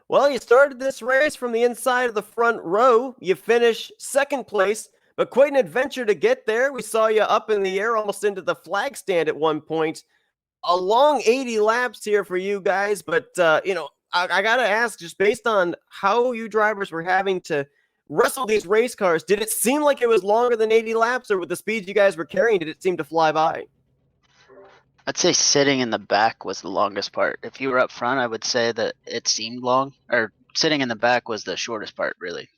Well, you started this race from the inside of the front row. You finished second place, but quite an adventure to get there. We saw you up in the air almost into the flag stand at one point. A long 80 laps here for you guys, but, I got to ask, just based on how you drivers were having to wrestle these race cars, did it seem like it was longer than 80 laps, or with the speeds you guys were carrying, did it seem to fly by? I'd say sitting in the back was the longest part. If you were up front, I would say that it seemed long, or sitting in the back was the shortest part, really.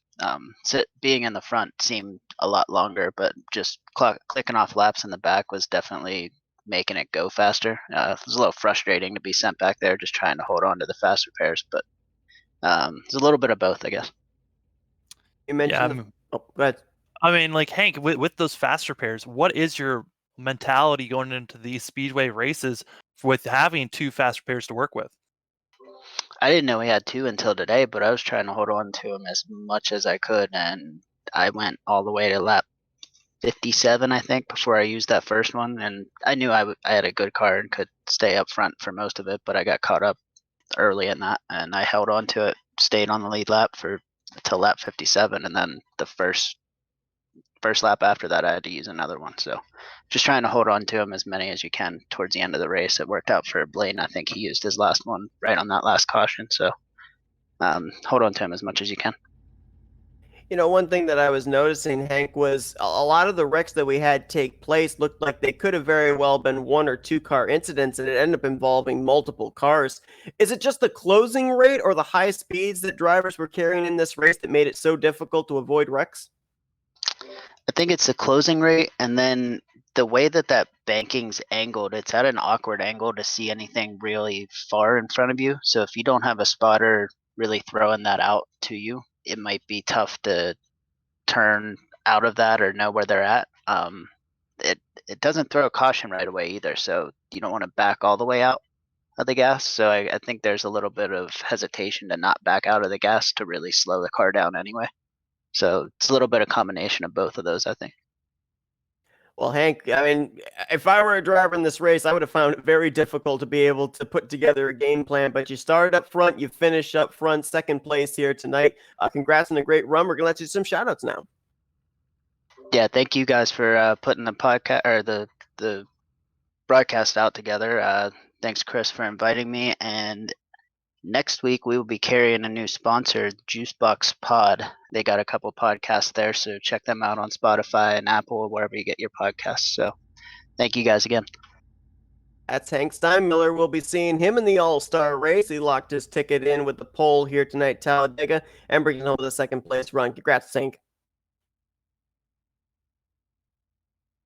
Being in the front seemed a lot longer, but just clicking off laps in the back was definitely making it go faster. It was a little frustrating to be sent back there, just trying to hold on to the fast repairs, but it's a little bit of both, I guess. You mentioned go ahead. I mean, like, Hank, with those fast repairs, what is your mentality going into these speedway races with having two fast repairs to work with? I didn't know we had two until today, but I was trying to hold on to them as much as I could, and I went all the way to lap 57, I think, before I used that first one. And I knew I had a good car and could stay up front for most of it, but I got caught up early in that, and I held on to it, stayed on the lead lap till lap 57, and then the first lap after that, I had to use another one. So just trying to hold on to them as many as you can towards the end of the race. It worked out for Blaine. I think he used his last one right on that last caution. So hold on to him as much as you can. One thing that I was noticing, Hank, was a lot of the wrecks that we had take place looked like they could have very well been one or two car incidents, and it ended up involving multiple cars. Is it just the closing rate or the high speeds that drivers were carrying in this race that made it so difficult to avoid wrecks? I think it's the closing rate, and then the way that banking's angled, it's at an awkward angle to see anything really far in front of you. So if you don't have a spotter really throwing that out to you, it might be tough to turn out of that or know where they're at. It doesn't throw a caution right away either, so you don't want to back all the way out of the gas. So I think there's a little bit of hesitation to not back out of the gas to really slow the car down anyway. So it's a little bit of combination of both of those, I think. Well, Hank, I mean, if I were a driver in this race, I would have found it very difficult to be able to put together a game plan. But you started up front, you finished up front, second place here tonight. Congrats on a great run. We're going to let you do some shout-outs now. Yeah, thank you guys for putting the podcast or the broadcast out together. Thanks, Chris, for inviting me. And next week, we will be carrying a new sponsor, Juicebox Pod. They got a couple podcasts there, so check them out on Spotify and Apple or wherever you get your podcasts. So thank you guys again. That's Hank Steinmiller. We'll be seeing him in the All-Star race. He locked his ticket in with the pole here tonight, Talladega, and bringing home the second place run. Congrats, Hank.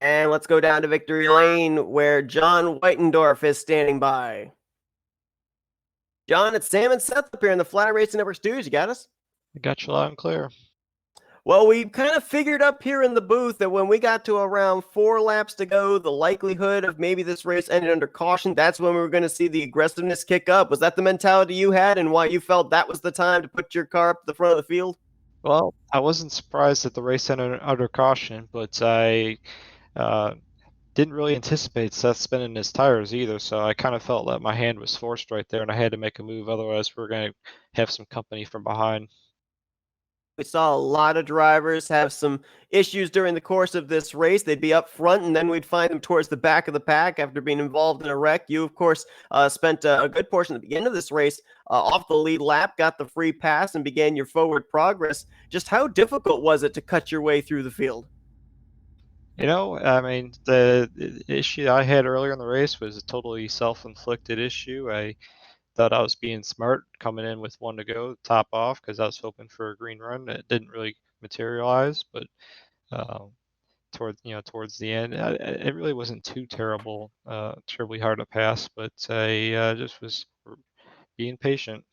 And let's go down to Victory Lane, where John Whitendorf is standing by. John, it's Sam and Seth up here in the Flatout Racing Network studios. You got us? I got you loud and clear. Well, we kind of figured up here in the booth that when we got to around 4 laps to go, the likelihood of maybe this race ended under caution, that's when we were going to see the aggressiveness kick up. Was that the mentality you had and why you felt that was the time to put your car up to the front of the field? Well, I wasn't surprised that the race ended under caution, but I didn't really anticipate Seth spinning his tires either, so I kind of felt that my hand was forced right there and I had to make a move, otherwise we're going to have some company from behind. We saw a lot of drivers have some issues during the course of this race. They'd be up front, and then we'd find them towards the back of the pack after being involved in a wreck. You, of course, spent a good portion at the beginning of this race off the lead lap, got the free pass, and began your forward progress. Just how difficult was it to cut your way through the field? I mean, the issue I had earlier in the race was a totally self-inflicted issue. I thought I was being smart coming in with one to go, top off, because I was hoping for a green run. It didn't really materialize, but towards the end, it really wasn't too terribly hard to pass. But I just was being patient.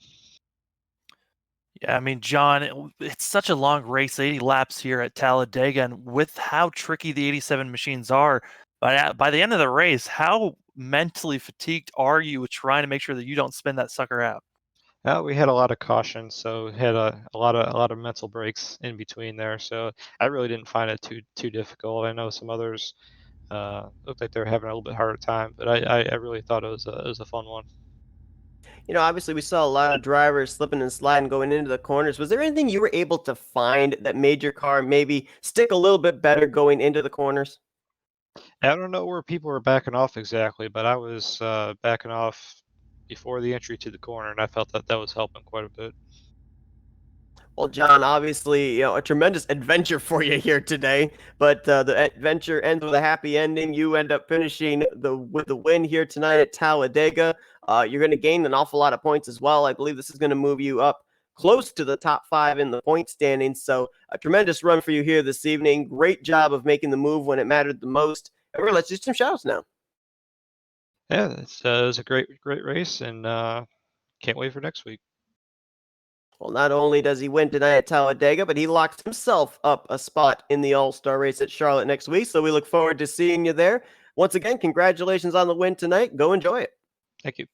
Yeah, I mean, John, it's such a long race, 80 laps here at Talladega, and with how tricky the 87 machines are, by the end of the race, how mentally fatigued are you with trying to make sure that you don't spin that sucker out? We had a lot of caution, so had a lot of mental breaks in between there. So I really didn't find it too difficult. I know some others looked like they were having a little bit harder time, but I really thought it was a fun one. Obviously we saw a lot of drivers slipping and sliding going into the corners. Was there anything you were able to find that made your car maybe stick a little bit better going into the corners? I don't know where people were backing off exactly, but I was backing off before the entry to the corner, and I felt that was helping quite a bit. Well, John, obviously, a tremendous adventure for you here today, but the adventure ends with a happy ending. You end up finishing with the win here tonight at Talladega. You're going to gain an awful lot of points as well. I believe this is going to move you up close to the top 5 in the point standings. So a tremendous run for you here this evening. Great job of making the move when it mattered the most. And let's do some shout outs now. Yeah, it was a great race, and can't wait for next week. Well, not only does he win tonight at Talladega, but he locks himself up a spot in the All-Star race at Charlotte next week. So we look forward to seeing you there. Once again, congratulations on the win tonight. Go enjoy it. Thank you.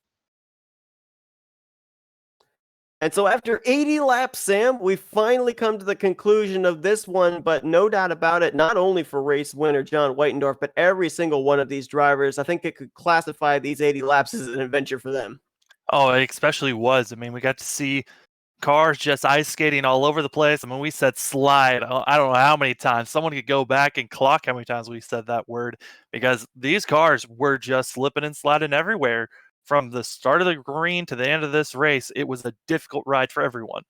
And so after 80 laps, Sam, we finally come to the conclusion of this one, but no doubt about it, not only for race winner John Whitendorf, but every single one of these drivers, I think it could classify these 80 laps as an adventure for them. Oh, it especially was. I mean, we got to see cars just ice skating all over the place. I mean, we said slide. I don't know how many times. Someone could go back and clock how many times we said that word, because these cars were just slipping and sliding everywhere. From the start of the green to the end of this race, it was a difficult ride for everyone.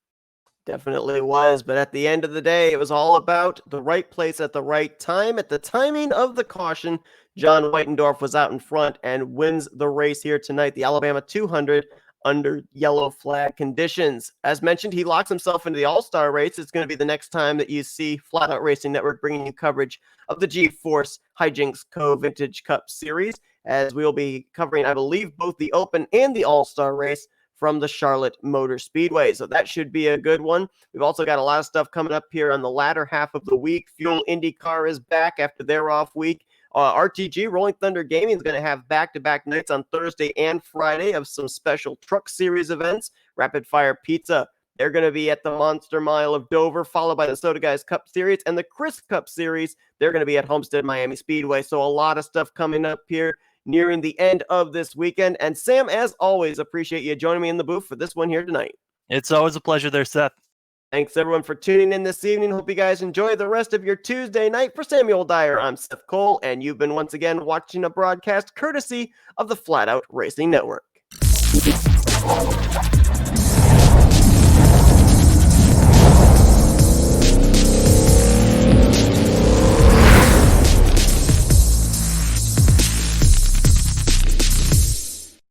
Definitely was, but at the end of the day, it was all about the right place at the right time. At the timing of the caution, John Whitendorf was out in front and wins the race here tonight, the Alabama 200, under yellow flag conditions. As mentioned, he locks himself into the All-Star race. It's going to be the next time that you see Flatout Racing Network bringing you coverage of the G-Force Hijinx Co-Vintage Cup Series, as we'll be covering, I believe, both the Open and the All-Star race from the Charlotte Motor Speedway. So that should be a good one. We've also got a lot of stuff coming up here on the latter half of the week. Fuel IndyCar is back after their off week. RTG, Rolling Thunder Gaming, is going to have back-to-back nights on Thursday and Friday of some special truck series events. Rapid Fire Pizza, they're going to be at the Monster Mile of Dover, followed by the Soda Guys Cup Series, and the Chris Cup Series, they're going to be at Homestead Miami Speedway. So a lot of stuff coming up here nearing the end of this weekend. And Sam, as always, appreciate you joining me in the booth for this one here tonight. It's always a pleasure there, Seth. Thanks, everyone, for tuning in this evening. Hope you guys enjoy the rest of your Tuesday night. For Samuel Dyer, I'm Seth Cole, and you've been once again watching a broadcast courtesy of the Flatout Racing Network.